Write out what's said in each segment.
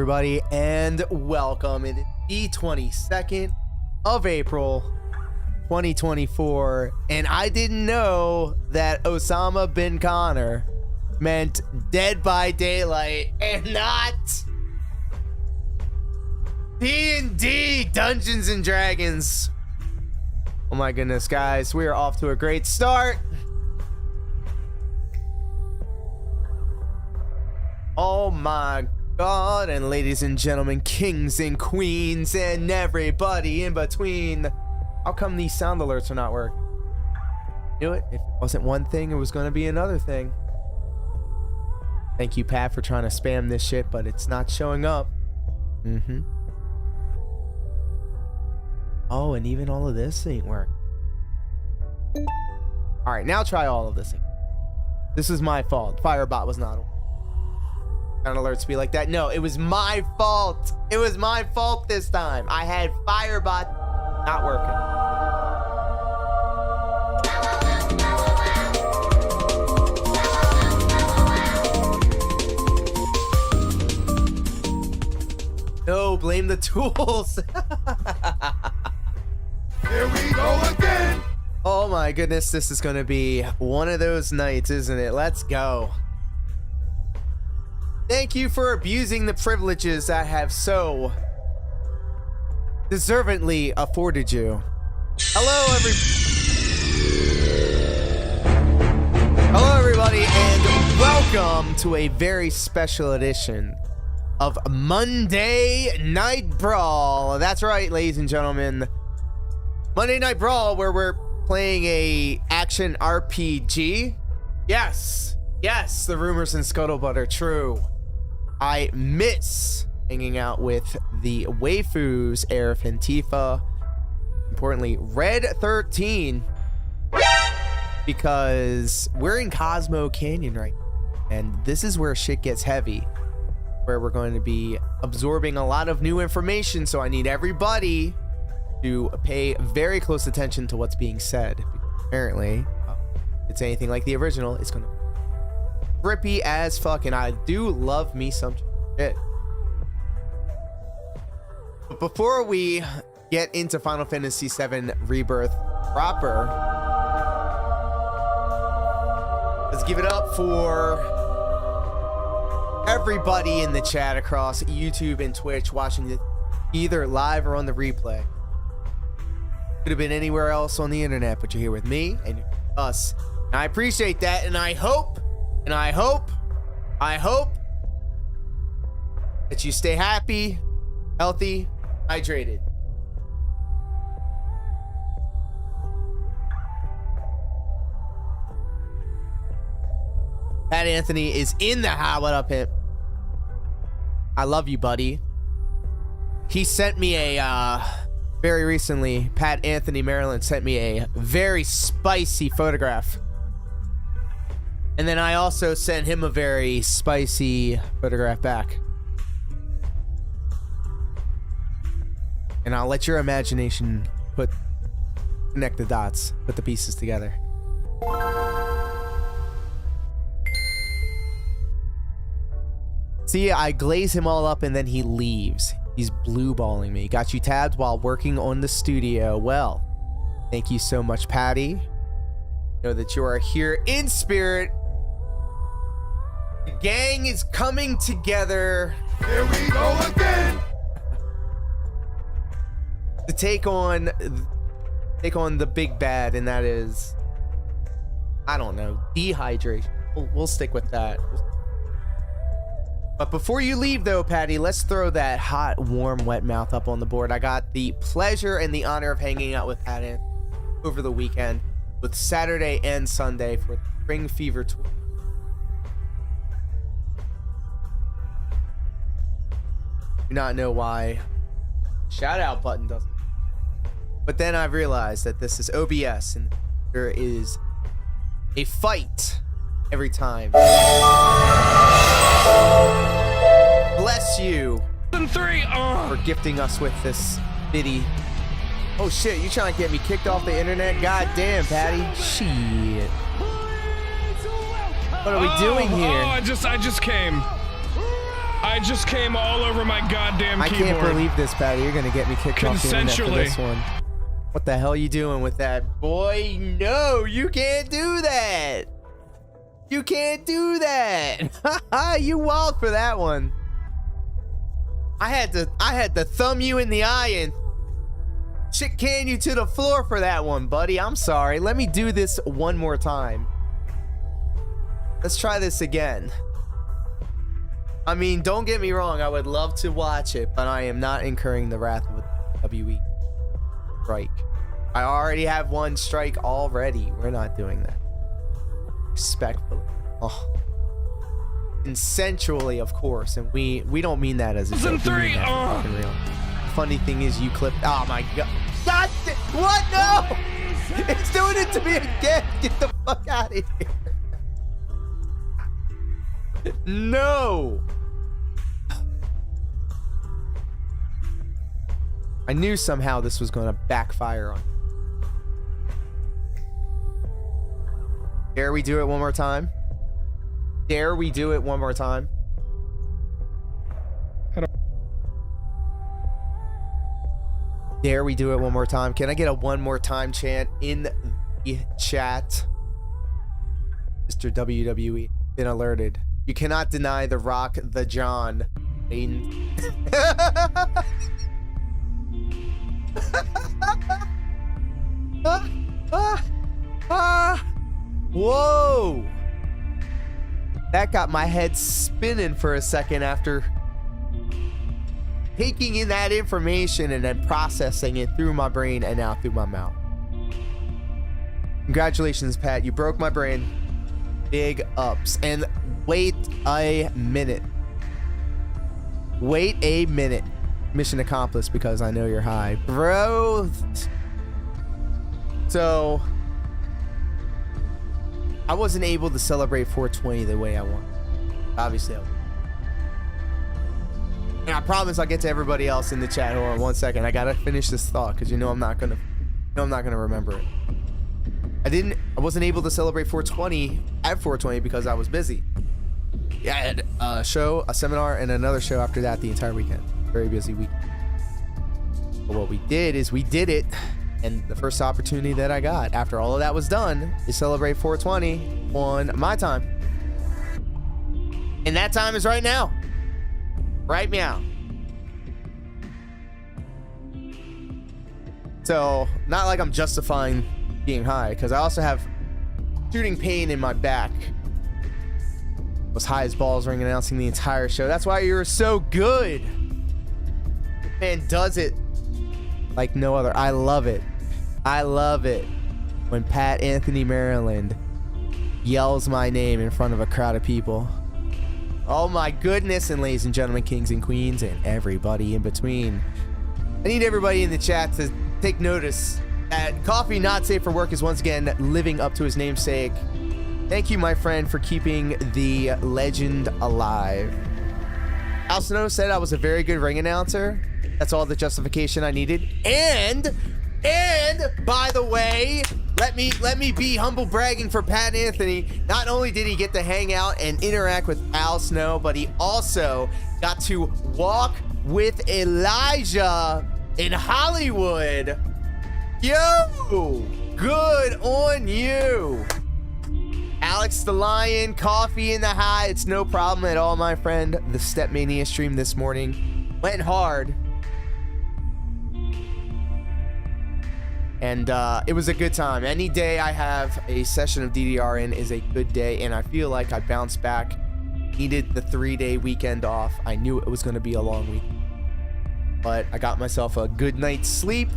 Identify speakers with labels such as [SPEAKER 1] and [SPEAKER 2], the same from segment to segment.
[SPEAKER 1] everybody, and welcome. It is the 22nd of April, 2024, and I didn't know that Osama bin Connor meant Dead by Daylight and not D&D, Dungeons and Dragons. Oh my goodness, guys, we are off to a great start. Oh my God, and ladies and gentlemen, kings and queens, and everybody in between. How come these sound alerts are not working? You know it. If it wasn't one thing, it was going to be another thing. Thank you, Pat, for trying to spam this shit, but it's not showing up. Oh, and even all of this ain't working. All right, now try all of this. This is my fault. Firebot was not on. Sound alerts be like that. No, it was my fault. It was my fault this time. I had Firebot not working. No, blame the tools.
[SPEAKER 2] Here we go again.
[SPEAKER 1] Oh my goodness, this is going to be one of those nights, isn't it? Let's go. Thank you for abusing the privileges I have so deservingly afforded you. Hello, everybody, and welcome to a very special edition of Monday Night Brawl. That's right, ladies and gentlemen. Monday Night Brawl, where we're playing a action RPG. Yes, the rumors and scuttlebutt are true. I miss hanging out with the waifus, Aerith and Tifa. Importantly, Red 13, because we're in Cosmo Canyon right now, and this is where shit gets heavy, where we're going to be absorbing a lot of new information. So I need everybody to pay very close attention to what's being said. Apparently, if it's anything like the original, it's going to trippy as fuck, and I do love me some shit. But before we get into Final Fantasy VII Rebirth proper, let's give it up for everybody in the chat across YouTube and Twitch watching it either live or on the replay. Could have been anywhere else on the internet, but you're here with me and us. And I appreciate that, and I hope that you stay happy, healthy, hydrated. Pat Anthony is in the house. What up, Pimp? I love you, buddy. He sent me a, very recently, Pat Anthony Maryland sent me a very spicy photograph. And then I also sent him a very spicy photograph back. And I'll let your imagination connect the dots, put the pieces together. See, I glaze him all up and then he leaves. He's blue balling me. Got you tabbed while working on the studio. Well, thank you so much, Patty. Know that you are here in spirit. The gang is coming together.
[SPEAKER 2] Here we go again.
[SPEAKER 1] To take on the big bad, and that is, I don't know, dehydration. We'll stick with that. But before you leave, though, Patty, let's throw that hot, warm, wet mouth up on the board. I got the pleasure and the honor of hanging out with Pat over the weekend, with Saturday and Sunday for the Spring Fever tour. Do not know why shout out button doesn't. But then I've realized that this is OBS and there is a fight every time. Bless you for gifting us with this bitty. Oh shit, you trying to get me kicked off the internet? God damn, Patty. Shit. What are we doing here?
[SPEAKER 3] I just came. I just came all over my goddamn
[SPEAKER 1] I
[SPEAKER 3] keyboard.
[SPEAKER 1] can't believe this, Patty. You're gonna get me kicked off the internet for
[SPEAKER 3] Consensually.
[SPEAKER 1] this one. What the hell are you doing with that, boy? No, you can't do that. You can't do that. You wild for that one. I had to thumb you in the eye and shit can you to the floor for that one, buddy. I'm sorry. Let me do this one more time. Let's try this again. I mean, don't get me wrong. I would love to watch it, but I am not incurring the wrath of a WE strike. I already have one strike already. We're not doing that. Respectfully. Oh. Consensually, of course. And we don't mean that as a joke. We mean that for fucking real. Funny thing is you clipped. Oh my god. God, what? No! It's doing it to me again. Get the fuck out of here. No! I knew somehow this was going to backfire on. Dare we do it one more time? Dare we do it one more time? Dare we do it one more time? Can I get a one more time chant in the chat? Mr. WWE, been alerted. You cannot deny the Rock, the John. Whoa! That got my head spinning for a second after taking in that information and then processing it through my brain and now through my mouth. Congratulations, Pat. You broke my brain. Big ups. And wait a minute. Wait a minute. Mission accomplished because I know you're high. Bro. So I wasn't able to celebrate 420 the way I want. Obviously, and I promise I'll get to everybody else in the chat. Hold on one second. I gotta finish this thought because you know I'm not gonna remember it. I wasn't able to celebrate 420 at 420 because I was busy. Yeah, I had a show, a seminar, and another show after that the entire weekend. Very busy week. But what we did is we did it, and the first opportunity that I got after all of that was done is celebrate 420 on my time. And that time is right now. Right meow. So, not like I'm justifying being high, because I also have shooting pain in my back. Was high as balls ring announcing the entire show. That's why you're so good. Man does it like no other. I love it. I love it when Pat Anthony Maryland yells my name in front of a crowd of people. Oh my goodness. And ladies and gentlemen, kings and queens, and everybody in between, I need everybody in the chat to take notice that Coffee Not Safe for Work is once again living up to his namesake. Thank you, my friend, for keeping the legend alive. Al Snow said I was a very good ring announcer. That's all the justification I needed. And by the way, let me be humble bragging for Pat Anthony. Not only did he get to hang out and interact with Al Snow, but he also got to walk with Elijah in Hollywood. Yo, good on you. Alex the Lion, coffee in the high. It's no problem at all, my friend. The Step Mania stream this morning went hard. And it was a good time. Any day I have a session of DDR in is a good day, and I feel like I bounced back. Needed the 3-day weekend off. I knew it was going to be a long week, but I got myself a good night's sleep.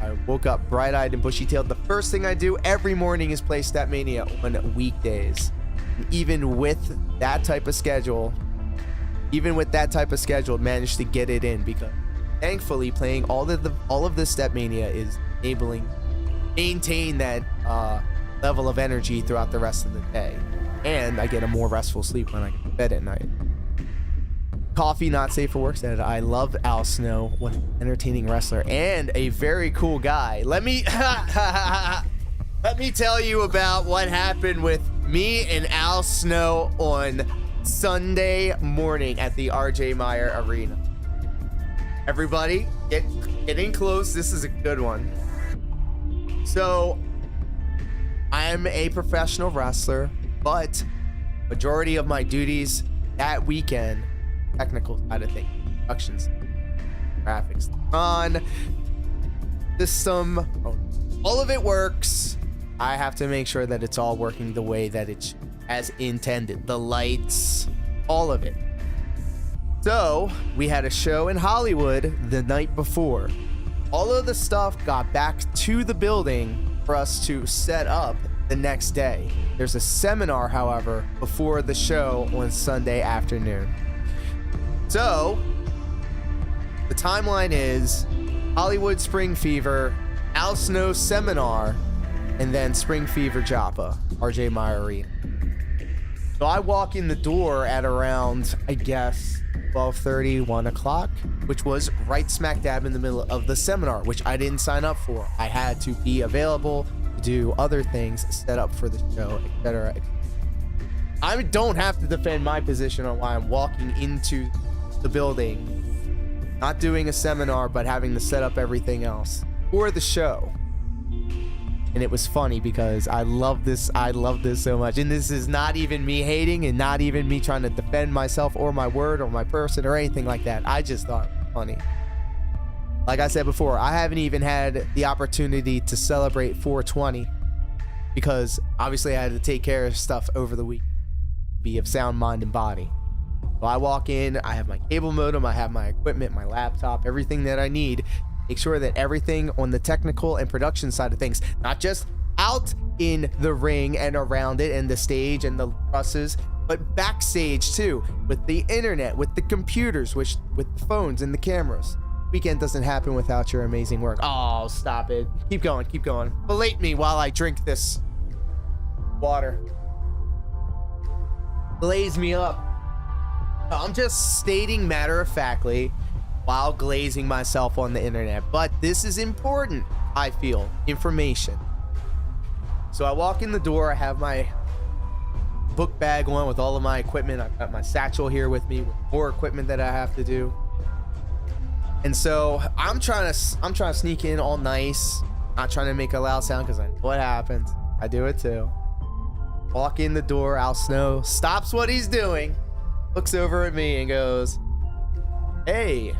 [SPEAKER 1] I woke up bright-eyed and bushy-tailed. The first thing I do every morning is play Step Mania on weekdays. And even with that type of schedule, managed to get it in because thankfully playing all of this Step Mania is maintain that level of energy throughout the rest of the day. And I get a more restful sleep when I get to bed at night. Coffee Not Safe for Work said, I love Al Snow. What an entertaining wrestler and a very cool guy. Let me tell you about what happened with me and Al Snow on Sunday morning at the RJ Meyer Arena. Everybody, get in close. This is a good one. So, I'm a professional wrestler, but majority of my duties that weekend, technical side of things, productions, graphics, on system, all of it works. I have to make sure that it's all working the way that it's as intended. The lights, all of it. So we had a show in Hollywood the night before. All of the stuff got back to the building for us to set up the next day. There's a seminar, however, before the show on Sunday afternoon. So the timeline is Hollywood Spring Fever, Al Snow seminar, and then Spring Fever Joppa, RJ Meyer Arena. So I walk in the door at around, I guess, 12:30, 1 o'clock, which was right smack dab in the middle of the seminar, which I didn't sign up for. I had to be available to do other things, set up for the show, etc. I don't have to defend my position on why I'm walking into the building, not doing a seminar, but having to set up everything else for the show. And it was funny because I love this so much. And this is not even me hating and not even me trying to defend myself or my word or my person or anything like that. I just thought it was funny. Like I said before, I haven't even had the opportunity to celebrate 420 because obviously I had to take care of stuff over the week, be of sound mind and body. So I walk in, I have my cable modem, I have my equipment, my laptop, everything that I need. Make sure that everything on the technical and production side of things, not just out in the ring and around it and the stage and the buses, but backstage too, with the internet, with the computers, with the phones and the cameras. Weekend doesn't happen without your amazing work. Oh, stop it. Keep going, keep going. Belate me while I drink this water. Blaze me up. I'm just stating matter-of-factly while glazing myself on the internet, but this is important. I feel information. So I walk in the door, I have my book bag on with all of my equipment. I've got my satchel here with me with more equipment that I have to do. And so I'm trying to sneak in all nice, not trying to make a loud sound because I know what happens. I do it too. Walk in the door, Al Snow stops what he's doing, looks over at me and goes, "Hey."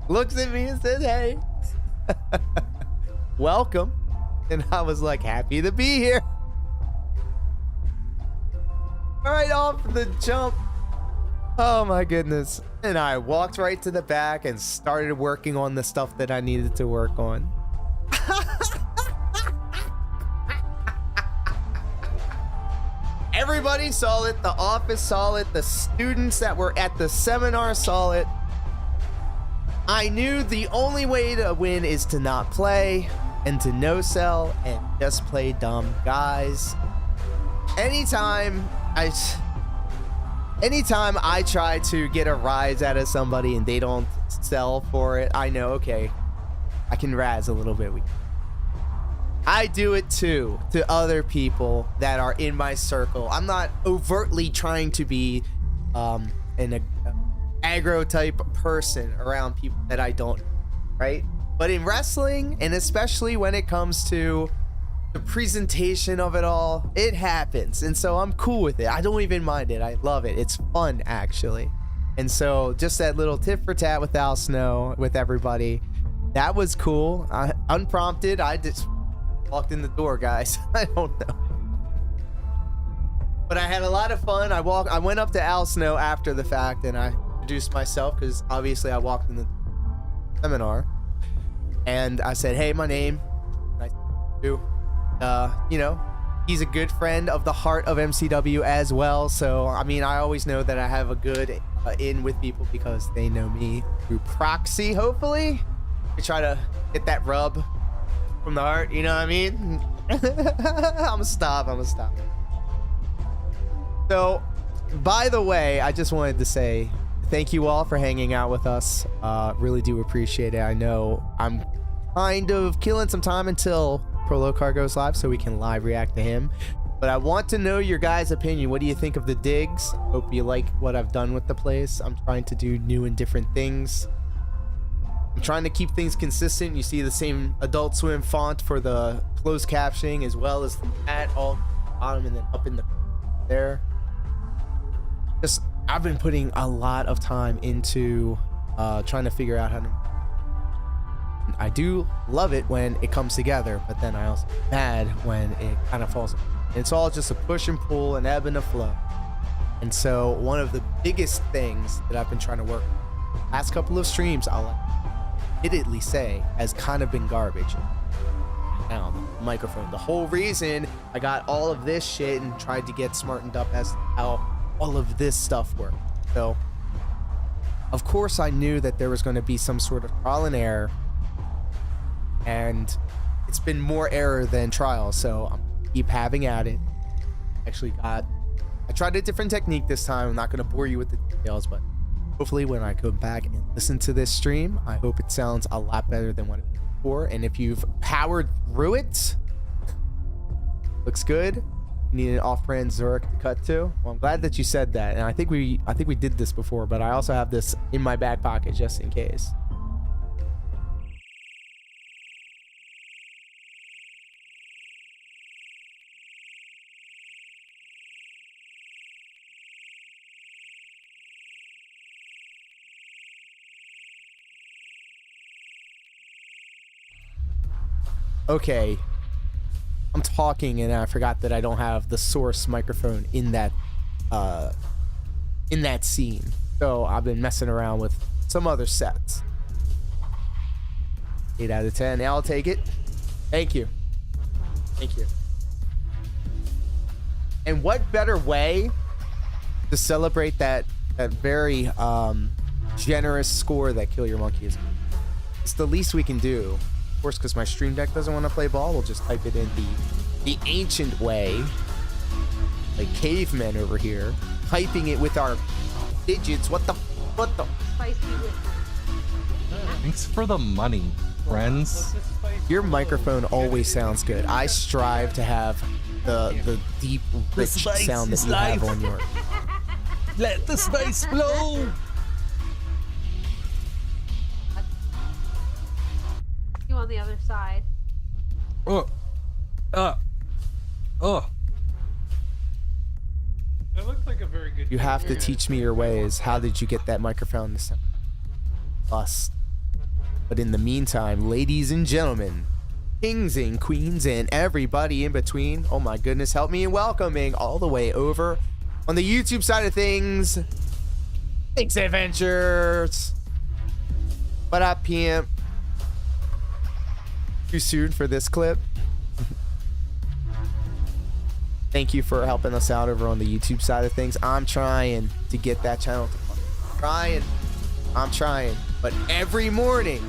[SPEAKER 1] Looks at me and says, "Hey." Welcome. And I was like, happy to be here. Right off the jump. Oh my goodness. And I walked right to the back and started working on the stuff that I needed to work on. Everybody saw it. The office saw it. The students that were at the seminar saw it. I knew the only way to win is to not play and to no sell and just play dumb, guys. Anytime I try to get a rise out of somebody and they don't sell for it, I know, okay, I can razz a little bit. I do it too to other people that are in my circle. I'm not overtly trying to be an aggro type person around people that I don't know, right? But in wrestling, and especially when it comes to the presentation of it all, it happens. And so I'm cool with it. I don't even mind it. I love it. It's fun, actually. And so just that little tit for tat with Al Snow, with everybody, that was cool. Unprompted, I just walked in the door, guys. I don't know. But I had a lot of fun. I went up to Al Snow after the fact and I introduced myself because obviously I walked in the seminar. And I said, "Hey, my name." Nice to meet you. You know, he's a good friend of the heart of MCW as well. So, I mean, I always know that I have a good in with people because they know me through proxy, hopefully. I try to get that rub from the heart, you know what I mean? I'm gonna stop. So, by the way, I just wanted to say thank you all for hanging out with us. Really do appreciate it. I know I'm kind of killing some time until Prolo Car goes live so we can live react to him. But I want to know your guys' opinion. What do you think of the digs? Hope you like what I've done with the place. I'm trying to do new and different things. I'm trying to keep things consistent. You see the same Adult Swim font for the closed captioning, as well as the at all bottom and then up in the there. Just, I've been putting a lot of time into trying to figure out how to. I do love it when it comes together, but then I also get mad when it kind of falls apart. It's all just a push and pull, an ebb and a flow. And so one of the biggest things that I've been trying to work on, last couple of streams, I'll admittedly say, has kind of been garbage. Now, the microphone. The whole reason I got all of this shit and tried to get smartened up as to how all of this stuff worked. So, of course, I knew that there was going to be some sort of trial and error. And it's been more error than trial, so I'm keep having at it. I tried a different technique this time. I'm not going to bore you with the details, but hopefully when I go back and listen to this stream, I hope it sounds a lot better than what it was before. And if you've powered through it, looks good. You need an off-brand Zurich to cut to. Well, I'm glad that you said that, and I think we did this before, but I also have this in my back pocket just in case. Okay, I'm talking and I forgot that I don't have the source microphone in that scene. So I've been messing around with some other sets. 8 out of 10. I'll take it. Thank you. Thank you. And what better way to celebrate that very generous score that Kill Your Monkey is? It's the least we can do. Of course, because my stream deck doesn't want to play ball, we'll just type it in the ancient way, like cavemen over here, typing it with our digits. What the?
[SPEAKER 4] Spicy with
[SPEAKER 5] Thanks for the money, friends.
[SPEAKER 1] Your microphone always sounds good. I strive to have the deep, rich sound that you have on yours.
[SPEAKER 5] Let the space flow.
[SPEAKER 4] you on the other side.
[SPEAKER 3] That looked like a very good.
[SPEAKER 1] You have to teach me your ways. How did you get that microphone to sound bust? But in the meantime, ladies and gentlemen, kings and queens and everybody in between, oh my goodness, help me in welcoming all the way over on the YouTube side of things, Thanks Adventures. What up, pimp? Too soon for this clip. Thank you for helping us out over on the YouTube side of things. I'm trying to get that channel to I'm trying. But every morning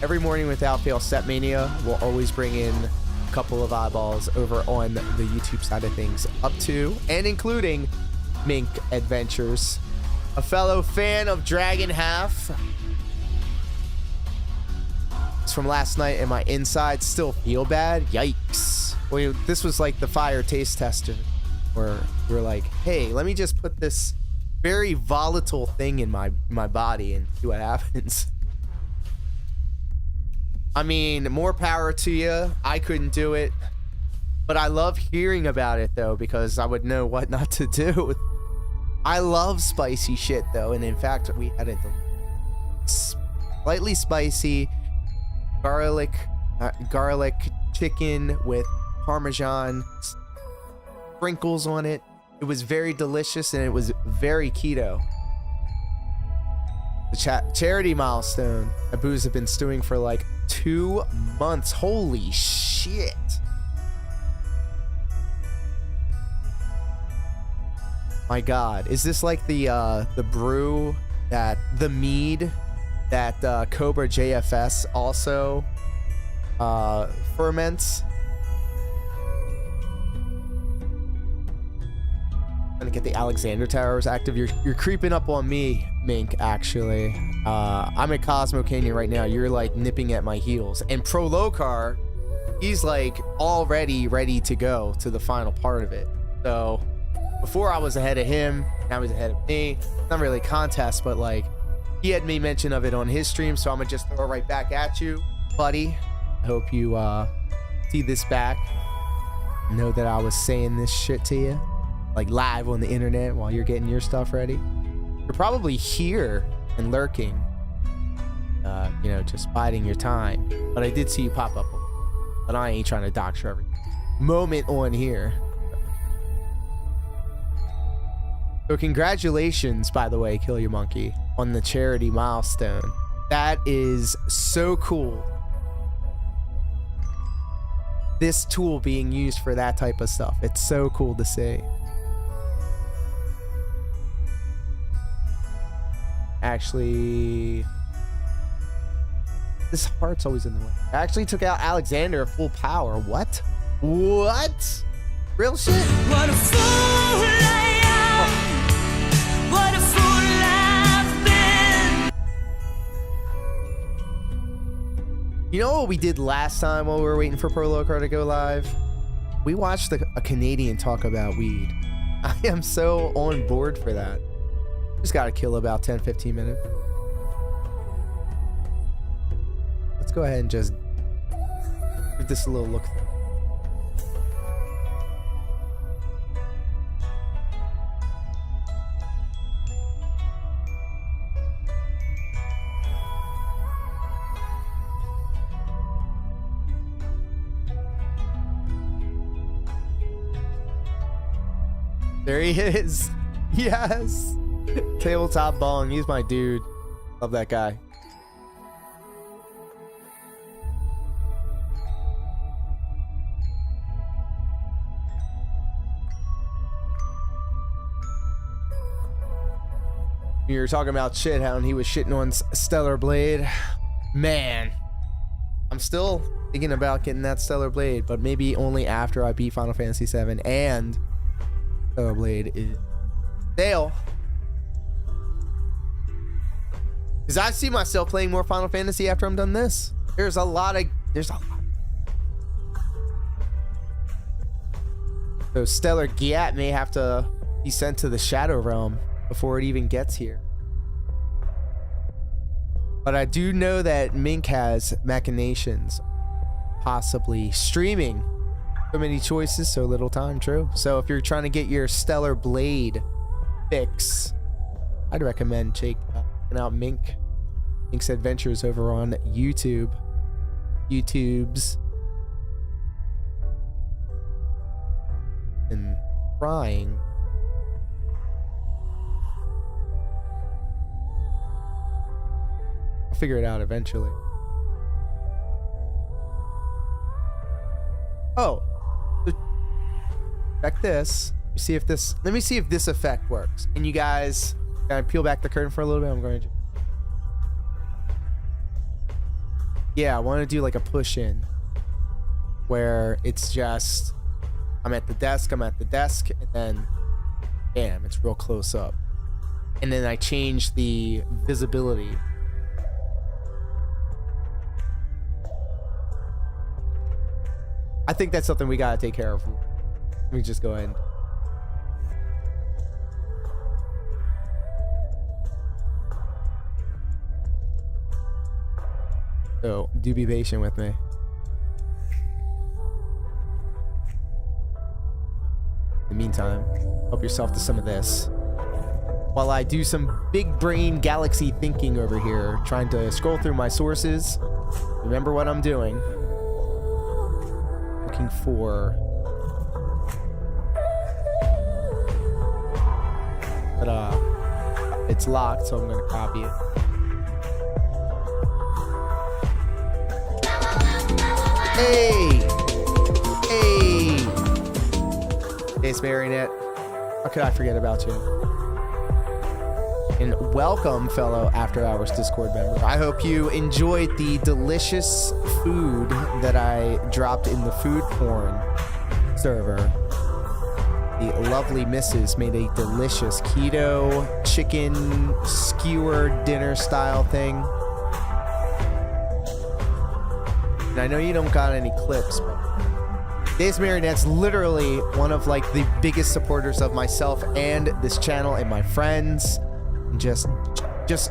[SPEAKER 1] without fail, Setmania will always bring in a couple of eyeballs over on the YouTube side of things, up to and including Mink Adventures, a fellow fan of Dragon Half. It's from last night and my insides still feel bad. Yikes. Well, this was like the fire taste tester where we were like, hey, let me just put this very volatile thing in my body and see what happens. I mean, more power to you. I couldn't do it, but I love hearing about it though, because I would know what not to do. I love spicy shit though, and in fact we had a slightly spicy garlic chicken with Parmesan sprinkles on it. It was very delicious and it was very keto. The charity milestone. Abu's have been stewing for like 2 months. Holy shit. My God, is this like the brew that the mead that Cobra JFS also ferments? Gonna get the Alexander Towers active. You're creeping up on me, Mink, actually. I'm at Cosmo Canyon right now. You're like nipping at my heels. And Prolocar he's like already ready to go to the final part of it. So before I was ahead of him, now he's ahead of me. It's not really a contest, but like he had made mention of it on his stream, so I'm gonna just throw it right back at you, buddy. I hope you see this back. Know that I was saying this shit to you, like live on the internet while you're getting your stuff ready. You're probably here and lurking, you know, just biding your time. But I did see you pop up, but I ain't trying to doctor every moment on here. So congratulations, by the way, Kill Your Monkey, on the charity milestone. That is so cool. This tool being used for that type of stuff. It's so cool to see. Actually, this heart's always in the way. I actually took out Alexander at full power. What? What? Real shit?
[SPEAKER 6] What a fool I am. What a fool I've been.
[SPEAKER 1] You know what we did last time while we were waiting for Prolocar to go live? We watched a Canadian talk about weed. I am so on board for that. Just gotta kill about 10-15 minutes. Let's go ahead and just give this a little look through. There he is. Yes. Tabletop Bong. He's my dude. Love that guy. You were talking about shit, how he was shitting on Stellar Blade. Man, I'm still thinking about getting that Stellar Blade, but maybe only after I beat Final Fantasy VII and Stellar Blade is sale. Because I see myself playing more Final Fantasy after I'm done this. There's a lot. So Stellar Giat may have to be sent to the Shadow Realm before it even gets here. But I do know that Mink has machinations, possibly streaming. So many choices, so little time. True. So if you're trying to get your Stellar Blade fix, I'd recommend checking out Mink's adventures over on YouTube's and trying. I'll figure it out eventually. Oh, check this. See if this. Let me see if this effect works. And you guys, can I peel back the curtain for a little bit? I'm going to. Yeah, I want to do like a push in where it's just I'm at the desk, and then bam, it's real close up. And then I change the visibility. I think that's something we gotta take care of. Let me just go ahead. So do be patient with me. In the meantime, help yourself to some of this while I do some big brain galaxy thinking over here, trying to scroll through my sources, remember what I'm doing, looking for but it's locked, so I'm gonna copy it. Hey! It's Marionette. How could I forget about you? And welcome, fellow After Hours Discord member. I hope you enjoyed the delicious food that I dropped in the food porn server. The lovely missus made a delicious keto chicken skewer dinner style thing. And I know you don't got any clips, but Days Marionette's literally one of like the biggest supporters of myself and this channel and my friends. Just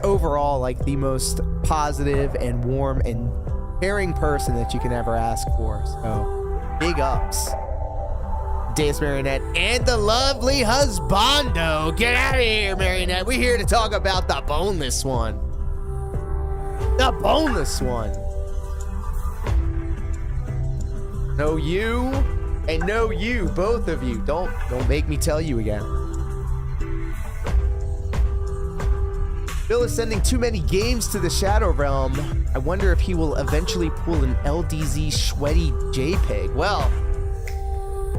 [SPEAKER 1] overall like the most positive and warm and caring person that you can ever ask for. So big ups. Days Marionette and the lovely husbando. Get out of here, Marionette. We're here to talk about the boneless one. The boneless one. No you and no you, both of you. Don't make me tell you again. Bill is sending too many games to the Shadow Realm. I wonder if he will eventually pull an LDZ sweaty JPEG. Well,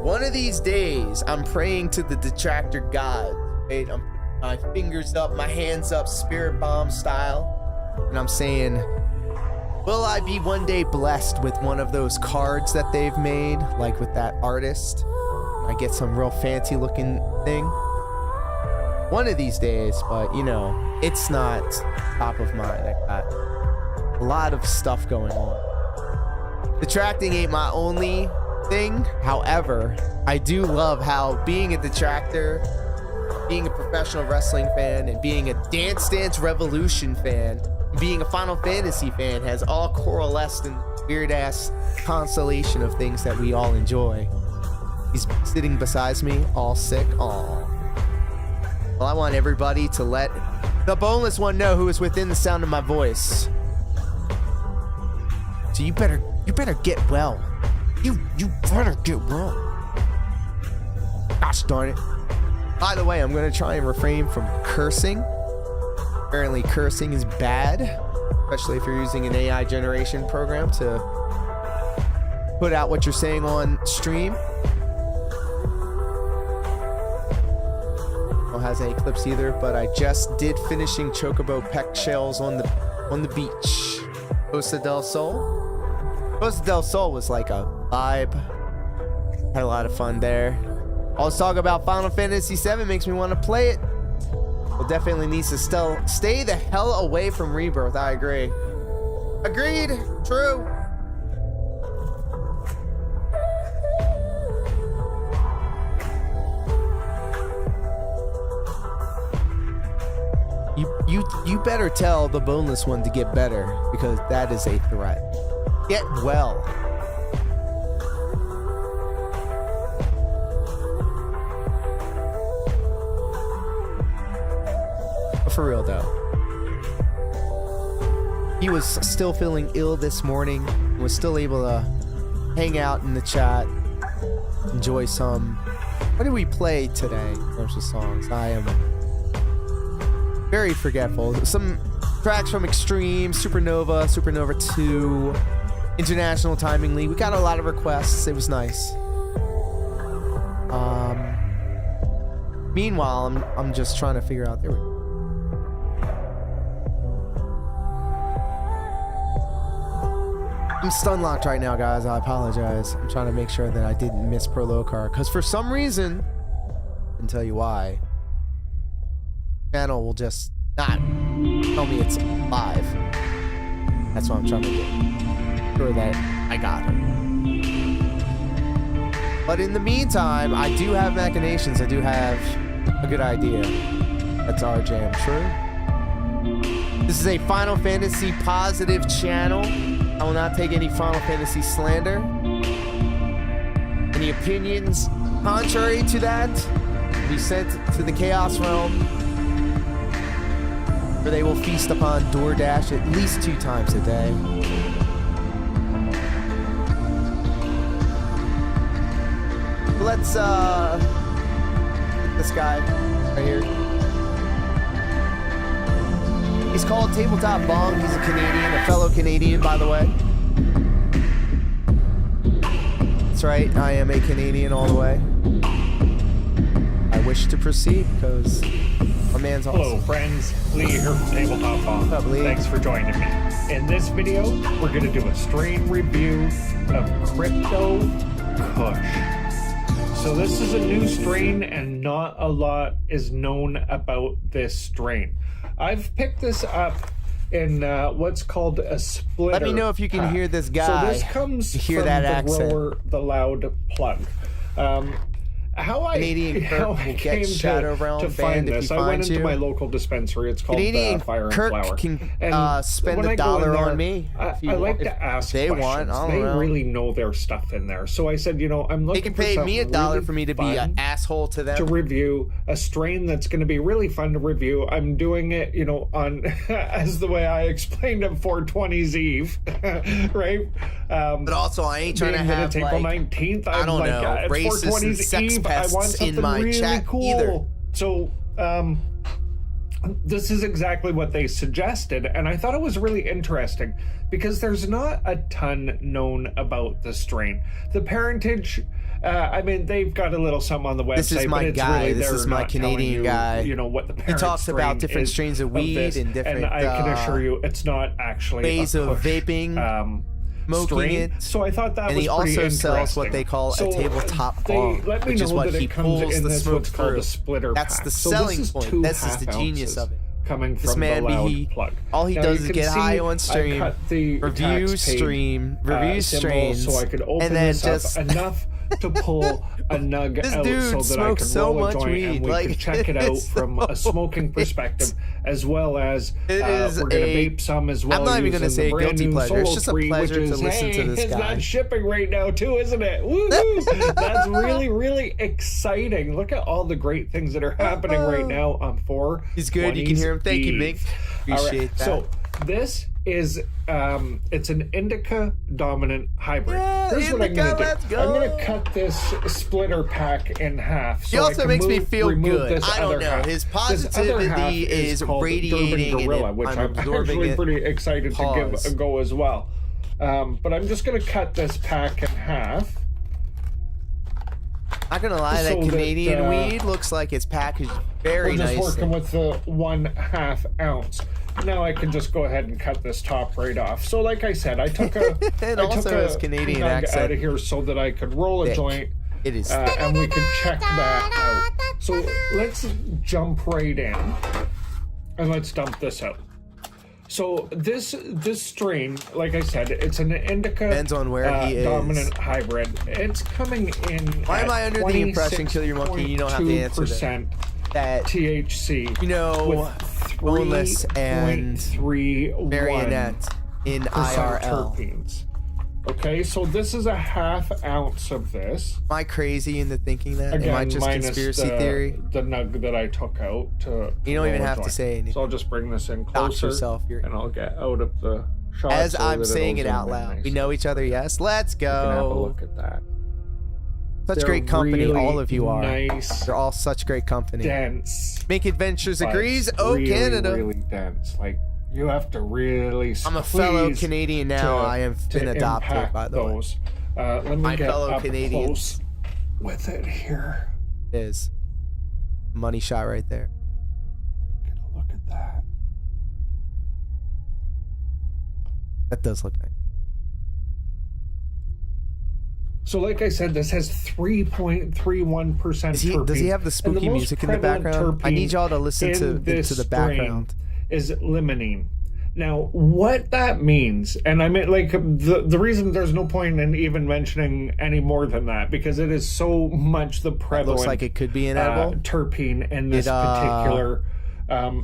[SPEAKER 1] one of these days, I'm praying to the detractor god. Right? I'm putting my fingers up, my hands up, spirit bomb style. And I'm saying, will I be one day blessed with one of those cards that they've made? Like with that artist? I get some real fancy looking thing. One of these days, but you know, it's not top of mind. I got a lot of stuff going on. Detracting ain't my only thing. However, I do love how being a detractor, being a professional wrestling fan, and being a Dance Dance Revolution fan, being a Final Fantasy fan has all coalesced in weird ass constellation of things that we all enjoy. He's sitting beside me, all sick. Aww. Well, I want everybody to let the boneless one know who is within the sound of my voice. So you better get well. You better get well. Gosh darn it. By the way, I'm gonna try and refrain from cursing. Apparently cursing is bad, especially if you're using an AI generation program to put out what you're saying on stream. Has any clips either, but I just did finishing Chocobo peck shells on the beach. Costa del Sol. Costa del Sol was like a vibe. Had a lot of fun there. All this talk about Final Fantasy VII makes me want to play it. Well, definitely needs to stay the hell away from Rebirth. I agree. Agreed. True. You better tell the boneless one to get better, because that is a threat. Get well. But for real though, he was still feeling ill this morning, was still able to hang out in the chat, enjoy some. What did we play today in terms of songs? I am very forgetful. Some tracks from Extreme, Supernova, Supernova 2, International Timing League. We got a lot of requests. It was nice. Meanwhile, I'm just trying to figure out. There we go. I'm stun locked right now, guys. I apologize. I'm trying to make sure that I didn't miss Prolocar, because for some reason, I can tell you why. Channel will just not tell me it's live. That's what I'm trying to do. Sure that I got her. But in the meantime, I do have machinations. I do have a good idea. That's our jam. True. This is a Final Fantasy positive channel. I will not take any Final Fantasy slander. Any opinions contrary to that will be sent to the Chaos Realm, where they will feast upon DoorDash at least 2 times a day. Let's this guy right here. He's called Tabletop Bong. He's a Canadian, a fellow Canadian, by the way. That's right, I am a Canadian all the way. I wish to proceed because my man's awesome.
[SPEAKER 7] Hello friends, Lee here from Tabletop Bomb.
[SPEAKER 1] What's up, Lee?
[SPEAKER 7] Thanks for joining me. In this video, we're going to do a strain review of Crypto Kush. So this is a new strain and not a lot is known about this strain. I've picked this up in what's called a splitter.
[SPEAKER 1] Let me know if you can
[SPEAKER 7] pack.
[SPEAKER 1] hear this
[SPEAKER 7] So
[SPEAKER 1] guy.
[SPEAKER 7] this comes
[SPEAKER 1] Hear
[SPEAKER 7] from
[SPEAKER 1] that
[SPEAKER 7] the
[SPEAKER 1] accent.
[SPEAKER 7] grower, the loud plug.
[SPEAKER 1] Canadian
[SPEAKER 7] how
[SPEAKER 1] Kirk
[SPEAKER 7] I
[SPEAKER 1] will get
[SPEAKER 7] came
[SPEAKER 1] Shadow Realm
[SPEAKER 7] to
[SPEAKER 1] banned
[SPEAKER 7] find
[SPEAKER 1] if
[SPEAKER 7] this.
[SPEAKER 1] he
[SPEAKER 7] I went
[SPEAKER 1] finds
[SPEAKER 7] into
[SPEAKER 1] you.
[SPEAKER 7] my local dispensary. It's called
[SPEAKER 1] Canadian
[SPEAKER 7] Fire and
[SPEAKER 1] Kirk
[SPEAKER 7] Flower.
[SPEAKER 1] can
[SPEAKER 7] And
[SPEAKER 1] spend
[SPEAKER 7] when I
[SPEAKER 1] $1
[SPEAKER 7] go in there,
[SPEAKER 1] on me. if you
[SPEAKER 7] I like
[SPEAKER 1] want.
[SPEAKER 7] to ask
[SPEAKER 1] they
[SPEAKER 7] questions.
[SPEAKER 1] want, I don't
[SPEAKER 7] they
[SPEAKER 1] know.
[SPEAKER 7] really know their stuff in there. So I said, you know, I'm looking
[SPEAKER 1] They can
[SPEAKER 7] for
[SPEAKER 1] pay me
[SPEAKER 7] something
[SPEAKER 1] $1
[SPEAKER 7] really
[SPEAKER 1] for me to be
[SPEAKER 7] fun
[SPEAKER 1] an asshole to them.
[SPEAKER 7] to review a strain that's going to be really fun to review. I'm doing it, you know, on as the way I explained at 420's Eve, right?
[SPEAKER 1] But also, I ain't trying to
[SPEAKER 7] being that
[SPEAKER 1] have
[SPEAKER 7] it's April
[SPEAKER 1] like
[SPEAKER 7] 19th.
[SPEAKER 1] I
[SPEAKER 7] I'm
[SPEAKER 1] don't
[SPEAKER 7] like,
[SPEAKER 1] know,
[SPEAKER 7] it's
[SPEAKER 1] racists and
[SPEAKER 7] 420's
[SPEAKER 1] sex
[SPEAKER 7] Eve. I want
[SPEAKER 1] pests in
[SPEAKER 7] something
[SPEAKER 1] my
[SPEAKER 7] really
[SPEAKER 1] chat
[SPEAKER 7] cool.
[SPEAKER 1] either.
[SPEAKER 7] So, this is exactly what they suggested, and I thought it was really interesting because there's not a ton known about the strain. The parentage, I mean, they've got a little something on the website.
[SPEAKER 1] This is my
[SPEAKER 7] but it's
[SPEAKER 1] guy.
[SPEAKER 7] Really,
[SPEAKER 1] This
[SPEAKER 7] they're
[SPEAKER 1] is my
[SPEAKER 7] not telling
[SPEAKER 1] Canadian
[SPEAKER 7] you,
[SPEAKER 1] guy.
[SPEAKER 7] You know what the
[SPEAKER 1] He
[SPEAKER 7] parent
[SPEAKER 1] talks about
[SPEAKER 7] strain
[SPEAKER 1] different
[SPEAKER 7] is
[SPEAKER 1] strains of weed
[SPEAKER 7] this,
[SPEAKER 1] and different
[SPEAKER 7] I can assure you, it's not actually
[SPEAKER 1] ways
[SPEAKER 7] a
[SPEAKER 1] of
[SPEAKER 7] push,
[SPEAKER 1] vaping. Smoking
[SPEAKER 7] strain.
[SPEAKER 1] it.
[SPEAKER 7] So I thought that
[SPEAKER 1] And
[SPEAKER 7] was
[SPEAKER 1] he
[SPEAKER 7] pretty
[SPEAKER 1] also sells what
[SPEAKER 7] interesting.
[SPEAKER 1] they call
[SPEAKER 7] So
[SPEAKER 1] a tabletop
[SPEAKER 7] they
[SPEAKER 1] bomb,
[SPEAKER 7] let me
[SPEAKER 1] which is
[SPEAKER 7] know
[SPEAKER 1] what
[SPEAKER 7] that
[SPEAKER 1] he
[SPEAKER 7] it comes
[SPEAKER 1] pulls
[SPEAKER 7] in
[SPEAKER 1] the
[SPEAKER 7] this
[SPEAKER 1] smoke
[SPEAKER 7] what's called
[SPEAKER 1] through.
[SPEAKER 7] a splitter
[SPEAKER 1] That's
[SPEAKER 7] pack.
[SPEAKER 1] the
[SPEAKER 7] So
[SPEAKER 1] selling
[SPEAKER 7] this is
[SPEAKER 1] point.
[SPEAKER 7] 2
[SPEAKER 1] This is the
[SPEAKER 7] half
[SPEAKER 1] genius
[SPEAKER 7] ounces
[SPEAKER 1] of it.
[SPEAKER 7] coming
[SPEAKER 1] This
[SPEAKER 7] from
[SPEAKER 1] man
[SPEAKER 7] the loud
[SPEAKER 1] be
[SPEAKER 7] plug.
[SPEAKER 1] all he
[SPEAKER 7] Now,
[SPEAKER 1] does
[SPEAKER 7] you
[SPEAKER 1] is
[SPEAKER 7] can
[SPEAKER 1] get
[SPEAKER 7] see
[SPEAKER 1] high on stream,
[SPEAKER 7] I cut the
[SPEAKER 1] review
[SPEAKER 7] tax paid,
[SPEAKER 1] stream, review
[SPEAKER 7] symbol
[SPEAKER 1] strains,
[SPEAKER 7] so I could open
[SPEAKER 1] and then
[SPEAKER 7] this
[SPEAKER 1] just
[SPEAKER 7] up enough to pull a nug
[SPEAKER 1] This
[SPEAKER 7] out
[SPEAKER 1] dude
[SPEAKER 7] so that I
[SPEAKER 1] smokes
[SPEAKER 7] could
[SPEAKER 1] so
[SPEAKER 7] roll a
[SPEAKER 1] much
[SPEAKER 7] joint
[SPEAKER 1] weed,
[SPEAKER 7] and we
[SPEAKER 1] like,
[SPEAKER 7] could check it out
[SPEAKER 1] it's
[SPEAKER 7] from a
[SPEAKER 1] so
[SPEAKER 7] smoking perspective, as well as
[SPEAKER 1] It is
[SPEAKER 7] we're going to
[SPEAKER 1] a-
[SPEAKER 7] vape some as well.
[SPEAKER 1] I'm not even
[SPEAKER 7] going
[SPEAKER 1] gonna
[SPEAKER 7] to
[SPEAKER 1] say a guilty pleasure. It's just a pleasure to listen to this
[SPEAKER 7] it's
[SPEAKER 1] guy.
[SPEAKER 7] not shipping right now too, isn't it? Woohoo! That's really, really exciting. Look at all the great things that are happening right now on 4.
[SPEAKER 1] He's good. You can hear him. Thank you, Mink. Appreciate that.
[SPEAKER 7] So this is it's an indica dominant hybrid.
[SPEAKER 1] Yeah,
[SPEAKER 7] Here's what I'm
[SPEAKER 1] indica,
[SPEAKER 7] gonna do.
[SPEAKER 1] let's go.
[SPEAKER 7] I'm gonna cut this splitter pack in half. So
[SPEAKER 1] He also
[SPEAKER 7] I can
[SPEAKER 1] makes me feel
[SPEAKER 7] remove
[SPEAKER 1] good.
[SPEAKER 7] this
[SPEAKER 1] I don't
[SPEAKER 7] other
[SPEAKER 1] know.
[SPEAKER 7] half.
[SPEAKER 1] His
[SPEAKER 7] This other half
[SPEAKER 1] positivity is
[SPEAKER 7] called
[SPEAKER 1] radiating
[SPEAKER 7] Durban
[SPEAKER 1] in
[SPEAKER 7] Gorilla,
[SPEAKER 1] it.
[SPEAKER 7] which
[SPEAKER 1] I'm
[SPEAKER 7] I'm
[SPEAKER 1] absorbing
[SPEAKER 7] actually
[SPEAKER 1] it.
[SPEAKER 7] pretty excited
[SPEAKER 1] Pause.
[SPEAKER 7] to give a go as well. But I'm just gonna cut this pack in half.
[SPEAKER 1] Not gonna lie, that
[SPEAKER 7] So that,
[SPEAKER 1] Canadian weed looks like it's packaged very
[SPEAKER 7] We're just
[SPEAKER 1] nicely.
[SPEAKER 7] working with the 1/2 ounce. Now I can just go ahead and cut this top right off. So like I said, I took a
[SPEAKER 1] It
[SPEAKER 7] I
[SPEAKER 1] also
[SPEAKER 7] took
[SPEAKER 1] has
[SPEAKER 7] a
[SPEAKER 1] Canadian
[SPEAKER 7] nug
[SPEAKER 1] accent.
[SPEAKER 7] out of here so that I could roll a
[SPEAKER 1] Thick.
[SPEAKER 7] joint
[SPEAKER 1] It is.
[SPEAKER 7] and we could check that out. So let's jump right in and let's dump this out. So this strain, like I said, it's an indica
[SPEAKER 1] Depends on where he is.
[SPEAKER 7] dominant hybrid. It's coming in.
[SPEAKER 1] Why am
[SPEAKER 7] at
[SPEAKER 1] I under the impression, Kill Your Monkey, you don't have to answer that?
[SPEAKER 7] 26.2%
[SPEAKER 1] that
[SPEAKER 7] THC.
[SPEAKER 1] you know,
[SPEAKER 7] with
[SPEAKER 1] boneless and
[SPEAKER 7] 3.31%
[SPEAKER 1] marionette in IRL.
[SPEAKER 7] terpenes. Okay, so this is a 1/2 ounce of this.
[SPEAKER 1] Am I crazy into thinking that?
[SPEAKER 7] Again,
[SPEAKER 1] Am I just
[SPEAKER 7] minus
[SPEAKER 1] conspiracy theory?
[SPEAKER 7] the nug that I took out to
[SPEAKER 1] You don't even
[SPEAKER 7] roll a
[SPEAKER 1] have to
[SPEAKER 7] joint.
[SPEAKER 1] say anything.
[SPEAKER 7] So I'll just bring this in
[SPEAKER 1] Dox
[SPEAKER 7] closer,
[SPEAKER 1] yourself. You're,
[SPEAKER 7] and I'll get out of the shot.
[SPEAKER 1] as
[SPEAKER 7] so
[SPEAKER 1] I'm
[SPEAKER 7] that
[SPEAKER 1] saying
[SPEAKER 7] it'll
[SPEAKER 1] it out
[SPEAKER 7] zoom in
[SPEAKER 1] loud.
[SPEAKER 7] nice.
[SPEAKER 1] We know each other, yes? Let's
[SPEAKER 7] You can have a
[SPEAKER 1] go.
[SPEAKER 7] look at that.
[SPEAKER 1] Such
[SPEAKER 7] They're
[SPEAKER 1] great company,
[SPEAKER 7] really
[SPEAKER 1] all of you are.
[SPEAKER 7] Nice,
[SPEAKER 1] They're all such great company.
[SPEAKER 7] dense.
[SPEAKER 1] Make Adventures
[SPEAKER 7] but
[SPEAKER 1] agrees. Oh,
[SPEAKER 7] really,
[SPEAKER 1] Canada.
[SPEAKER 7] really dense. Like you have to really.
[SPEAKER 1] I'm a fellow
[SPEAKER 7] squeeze
[SPEAKER 1] Canadian now.
[SPEAKER 7] to-
[SPEAKER 1] I have
[SPEAKER 7] to
[SPEAKER 1] been adopted,
[SPEAKER 7] impact
[SPEAKER 1] by the way.
[SPEAKER 7] those. Let me
[SPEAKER 1] My
[SPEAKER 7] get
[SPEAKER 1] fellow
[SPEAKER 7] up
[SPEAKER 1] Canadians.
[SPEAKER 7] close with it here.
[SPEAKER 1] It is. Money shot right there.
[SPEAKER 7] Get a look at that.
[SPEAKER 1] That does look nice.
[SPEAKER 7] So, like I said, this has 3.31%
[SPEAKER 1] Does he
[SPEAKER 7] terpenes.
[SPEAKER 1] have the
[SPEAKER 7] And
[SPEAKER 1] spooky
[SPEAKER 7] most
[SPEAKER 1] music in the
[SPEAKER 7] prevalent
[SPEAKER 1] background? I need
[SPEAKER 7] terpene
[SPEAKER 1] y'all to listen
[SPEAKER 7] in this
[SPEAKER 1] to the
[SPEAKER 7] strain
[SPEAKER 1] background.
[SPEAKER 7] Is limonene. Now, what that means, and I mean, like, the reason there's no point in even mentioning any more than that, because it is so much the
[SPEAKER 1] It
[SPEAKER 7] prevalent
[SPEAKER 1] looks like it could be an edible.
[SPEAKER 7] terpene in this
[SPEAKER 1] It,
[SPEAKER 7] particular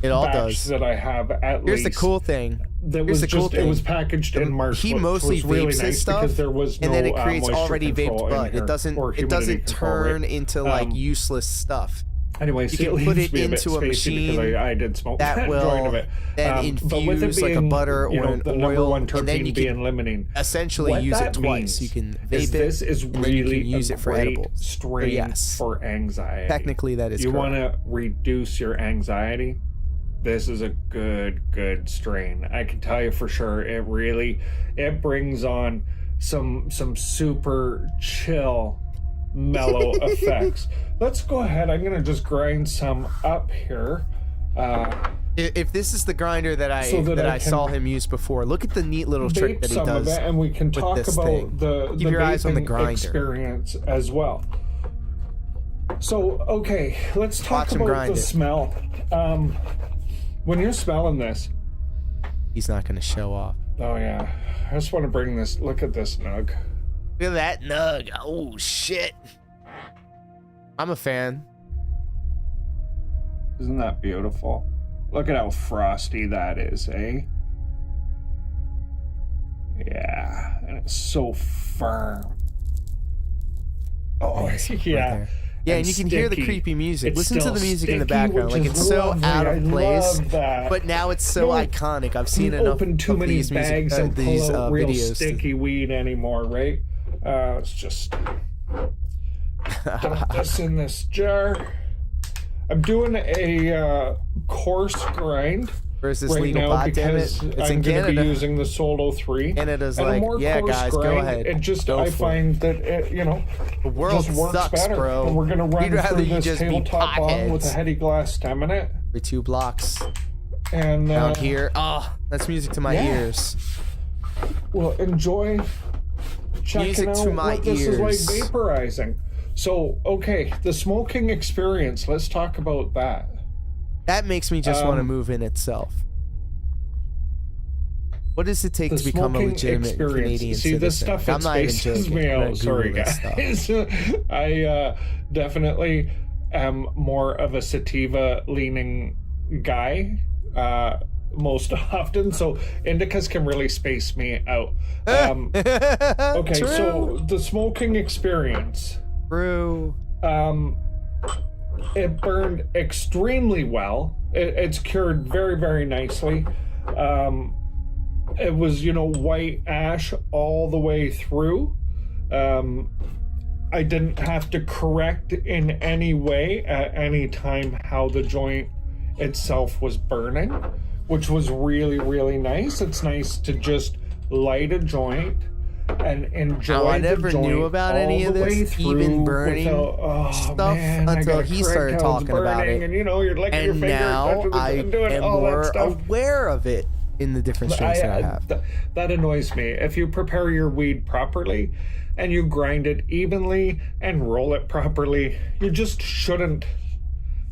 [SPEAKER 1] it all
[SPEAKER 7] batch
[SPEAKER 1] does.
[SPEAKER 7] that I have at
[SPEAKER 1] Here's
[SPEAKER 7] least.
[SPEAKER 1] the cool thing.
[SPEAKER 7] That
[SPEAKER 1] Here's
[SPEAKER 7] was
[SPEAKER 1] the cool
[SPEAKER 7] just,
[SPEAKER 1] thing.
[SPEAKER 7] it was packaged in March.
[SPEAKER 1] He
[SPEAKER 7] which
[SPEAKER 1] mostly
[SPEAKER 7] was really
[SPEAKER 1] vapes his
[SPEAKER 7] nice
[SPEAKER 1] stuff,
[SPEAKER 7] because there was no
[SPEAKER 1] and then it creates
[SPEAKER 7] moisture
[SPEAKER 1] already
[SPEAKER 7] control
[SPEAKER 1] vaped
[SPEAKER 7] in
[SPEAKER 1] bud.
[SPEAKER 7] here,
[SPEAKER 1] It doesn't.
[SPEAKER 7] or
[SPEAKER 1] It
[SPEAKER 7] humidity
[SPEAKER 1] doesn't
[SPEAKER 7] control,
[SPEAKER 1] turn
[SPEAKER 7] right?
[SPEAKER 1] into like useless stuff.
[SPEAKER 7] Anyway,
[SPEAKER 1] You
[SPEAKER 7] so
[SPEAKER 1] can
[SPEAKER 7] it
[SPEAKER 1] put
[SPEAKER 7] leaves
[SPEAKER 1] it
[SPEAKER 7] me a bit
[SPEAKER 1] into a
[SPEAKER 7] spacey
[SPEAKER 1] machine
[SPEAKER 7] because I did smoke
[SPEAKER 1] that
[SPEAKER 7] that
[SPEAKER 1] will
[SPEAKER 7] joint of it.
[SPEAKER 1] then
[SPEAKER 7] But with it
[SPEAKER 1] infuse like a
[SPEAKER 7] being,
[SPEAKER 1] butter
[SPEAKER 7] you
[SPEAKER 1] or
[SPEAKER 7] know,
[SPEAKER 1] an
[SPEAKER 7] the number
[SPEAKER 1] oil,
[SPEAKER 7] one
[SPEAKER 1] and then
[SPEAKER 7] terpene
[SPEAKER 1] you
[SPEAKER 7] being
[SPEAKER 1] can
[SPEAKER 7] limonene.
[SPEAKER 1] essentially
[SPEAKER 7] What
[SPEAKER 1] use it
[SPEAKER 7] that
[SPEAKER 1] twice. You
[SPEAKER 7] means
[SPEAKER 1] can
[SPEAKER 7] is
[SPEAKER 1] vape
[SPEAKER 7] this
[SPEAKER 1] it,
[SPEAKER 7] is
[SPEAKER 1] and then
[SPEAKER 7] really
[SPEAKER 1] you can use
[SPEAKER 7] a
[SPEAKER 1] it for
[SPEAKER 7] great
[SPEAKER 1] edibles. So
[SPEAKER 7] strain
[SPEAKER 1] yes,
[SPEAKER 7] for anxiety.
[SPEAKER 1] technically that is
[SPEAKER 7] you
[SPEAKER 1] correct.
[SPEAKER 7] want to reduce your anxiety. This is a good strain. I can tell you for sure. It brings on some super chill, mellow effects. Let's go ahead. I'm gonna just grind some up here.
[SPEAKER 1] If this is the grinder that I
[SPEAKER 7] So that I
[SPEAKER 1] saw
[SPEAKER 7] can
[SPEAKER 1] him use before, look at the neat little trick
[SPEAKER 7] Vape
[SPEAKER 1] that he
[SPEAKER 7] some of
[SPEAKER 1] does.
[SPEAKER 7] it, and we can talk
[SPEAKER 1] this
[SPEAKER 7] about
[SPEAKER 1] thing.
[SPEAKER 7] the
[SPEAKER 1] Keep your eyes on the
[SPEAKER 7] vaping
[SPEAKER 1] grinder.
[SPEAKER 7] experience as well. So, okay, let's talk
[SPEAKER 1] Watch him
[SPEAKER 7] about
[SPEAKER 1] grind
[SPEAKER 7] the
[SPEAKER 1] it.
[SPEAKER 7] smell. When you're smelling this,
[SPEAKER 1] he's not gonna show off.
[SPEAKER 7] Oh yeah, I just want to bring this. Look at this nug.
[SPEAKER 1] Look at that nug. Oh shit. I'm a fan.
[SPEAKER 7] Isn't that beautiful? Look at how frosty that is, eh? Yeah, and it's so firm. Oh,
[SPEAKER 1] Nice, right
[SPEAKER 7] yeah.
[SPEAKER 1] there. Yeah, and you can hear the
[SPEAKER 7] sticky.
[SPEAKER 1] creepy music.
[SPEAKER 7] It's
[SPEAKER 1] Listen to
[SPEAKER 7] still
[SPEAKER 1] the music in the
[SPEAKER 7] sticky,
[SPEAKER 1] background.
[SPEAKER 7] which
[SPEAKER 1] Like,
[SPEAKER 7] is
[SPEAKER 1] it's so
[SPEAKER 7] lovely.
[SPEAKER 1] out
[SPEAKER 7] I
[SPEAKER 1] of place.
[SPEAKER 7] love that.
[SPEAKER 1] But now it's so
[SPEAKER 7] Don't
[SPEAKER 1] iconic. I've seen
[SPEAKER 7] You
[SPEAKER 1] enough
[SPEAKER 7] open too
[SPEAKER 1] of
[SPEAKER 7] many
[SPEAKER 1] these music,
[SPEAKER 7] bags and
[SPEAKER 1] these
[SPEAKER 7] pull out real
[SPEAKER 1] videos.
[SPEAKER 7] sticky weed anymore, right? It's just dump this in this jar. I'm doing a coarse grind
[SPEAKER 1] Versus
[SPEAKER 7] right
[SPEAKER 1] legal
[SPEAKER 7] now
[SPEAKER 1] pot, damn it.
[SPEAKER 7] because
[SPEAKER 1] It's
[SPEAKER 7] I'm
[SPEAKER 1] in
[SPEAKER 7] going to be
[SPEAKER 1] Canada.
[SPEAKER 7] using the Solo 3.
[SPEAKER 1] Canada's
[SPEAKER 7] and a
[SPEAKER 1] like,
[SPEAKER 7] more
[SPEAKER 1] yeah,
[SPEAKER 7] coarse
[SPEAKER 1] guys, go
[SPEAKER 7] grind,
[SPEAKER 1] ahead.
[SPEAKER 7] It just,
[SPEAKER 1] Go
[SPEAKER 7] I
[SPEAKER 1] for
[SPEAKER 7] find that it,
[SPEAKER 1] The world
[SPEAKER 7] just works
[SPEAKER 1] sucks,
[SPEAKER 7] better.
[SPEAKER 1] bro.
[SPEAKER 7] And we're going to run
[SPEAKER 1] We'd rather
[SPEAKER 7] through
[SPEAKER 1] you
[SPEAKER 7] this
[SPEAKER 1] just be
[SPEAKER 7] tabletop bong with a
[SPEAKER 1] potheads.
[SPEAKER 7] heady glass stem in it.
[SPEAKER 1] Every 2 blocks
[SPEAKER 7] And
[SPEAKER 1] down here. Oh, that's music to my
[SPEAKER 7] yeah.
[SPEAKER 1] ears.
[SPEAKER 7] Well, enjoy checking
[SPEAKER 1] Music
[SPEAKER 7] out
[SPEAKER 1] to my
[SPEAKER 7] what this is like
[SPEAKER 1] ears.
[SPEAKER 7] vaporizing. So, okay, the smoking experience. Let's talk about that.
[SPEAKER 1] That makes me just want to move in itself. What does it take
[SPEAKER 7] The
[SPEAKER 1] to become a
[SPEAKER 7] smoking
[SPEAKER 1] legitimate
[SPEAKER 7] experience.
[SPEAKER 1] Canadian
[SPEAKER 7] See,
[SPEAKER 1] citizen?
[SPEAKER 7] this stuff
[SPEAKER 1] I'm
[SPEAKER 7] that
[SPEAKER 1] not even
[SPEAKER 7] spaces
[SPEAKER 1] joking.
[SPEAKER 7] me
[SPEAKER 1] I'm gonna
[SPEAKER 7] out. Sorry,
[SPEAKER 1] Google this stuff.
[SPEAKER 7] guys. I definitely am more of a sativa-leaning guy most often, so indicas can really space me out. Okay,
[SPEAKER 1] True.
[SPEAKER 7] so the smoking experience.
[SPEAKER 1] True.
[SPEAKER 7] It burned extremely well. It's cured very, very nicely. It was, white ash all the way through. I didn't have to correct in any way at any time how the joint itself was burning, which was really, really nice. It's nice to just light a joint and enjoy
[SPEAKER 1] I
[SPEAKER 7] the
[SPEAKER 1] never
[SPEAKER 7] joint
[SPEAKER 1] knew about
[SPEAKER 7] all
[SPEAKER 1] any of
[SPEAKER 7] the way
[SPEAKER 1] this, even
[SPEAKER 7] through
[SPEAKER 1] burning
[SPEAKER 7] without,
[SPEAKER 1] stuff
[SPEAKER 7] man, I
[SPEAKER 1] until
[SPEAKER 7] got a
[SPEAKER 1] he
[SPEAKER 7] crick
[SPEAKER 1] started
[SPEAKER 7] how it's
[SPEAKER 1] talking about
[SPEAKER 7] burning,
[SPEAKER 1] it.
[SPEAKER 7] and you're licking your
[SPEAKER 1] And
[SPEAKER 7] finger
[SPEAKER 1] now
[SPEAKER 7] touching
[SPEAKER 1] I
[SPEAKER 7] and doing
[SPEAKER 1] am
[SPEAKER 7] all that
[SPEAKER 1] more
[SPEAKER 7] stuff.
[SPEAKER 1] aware of it in the different strains that I have.
[SPEAKER 7] That annoys me. If you prepare your weed properly and you grind it evenly and roll it properly, you just shouldn't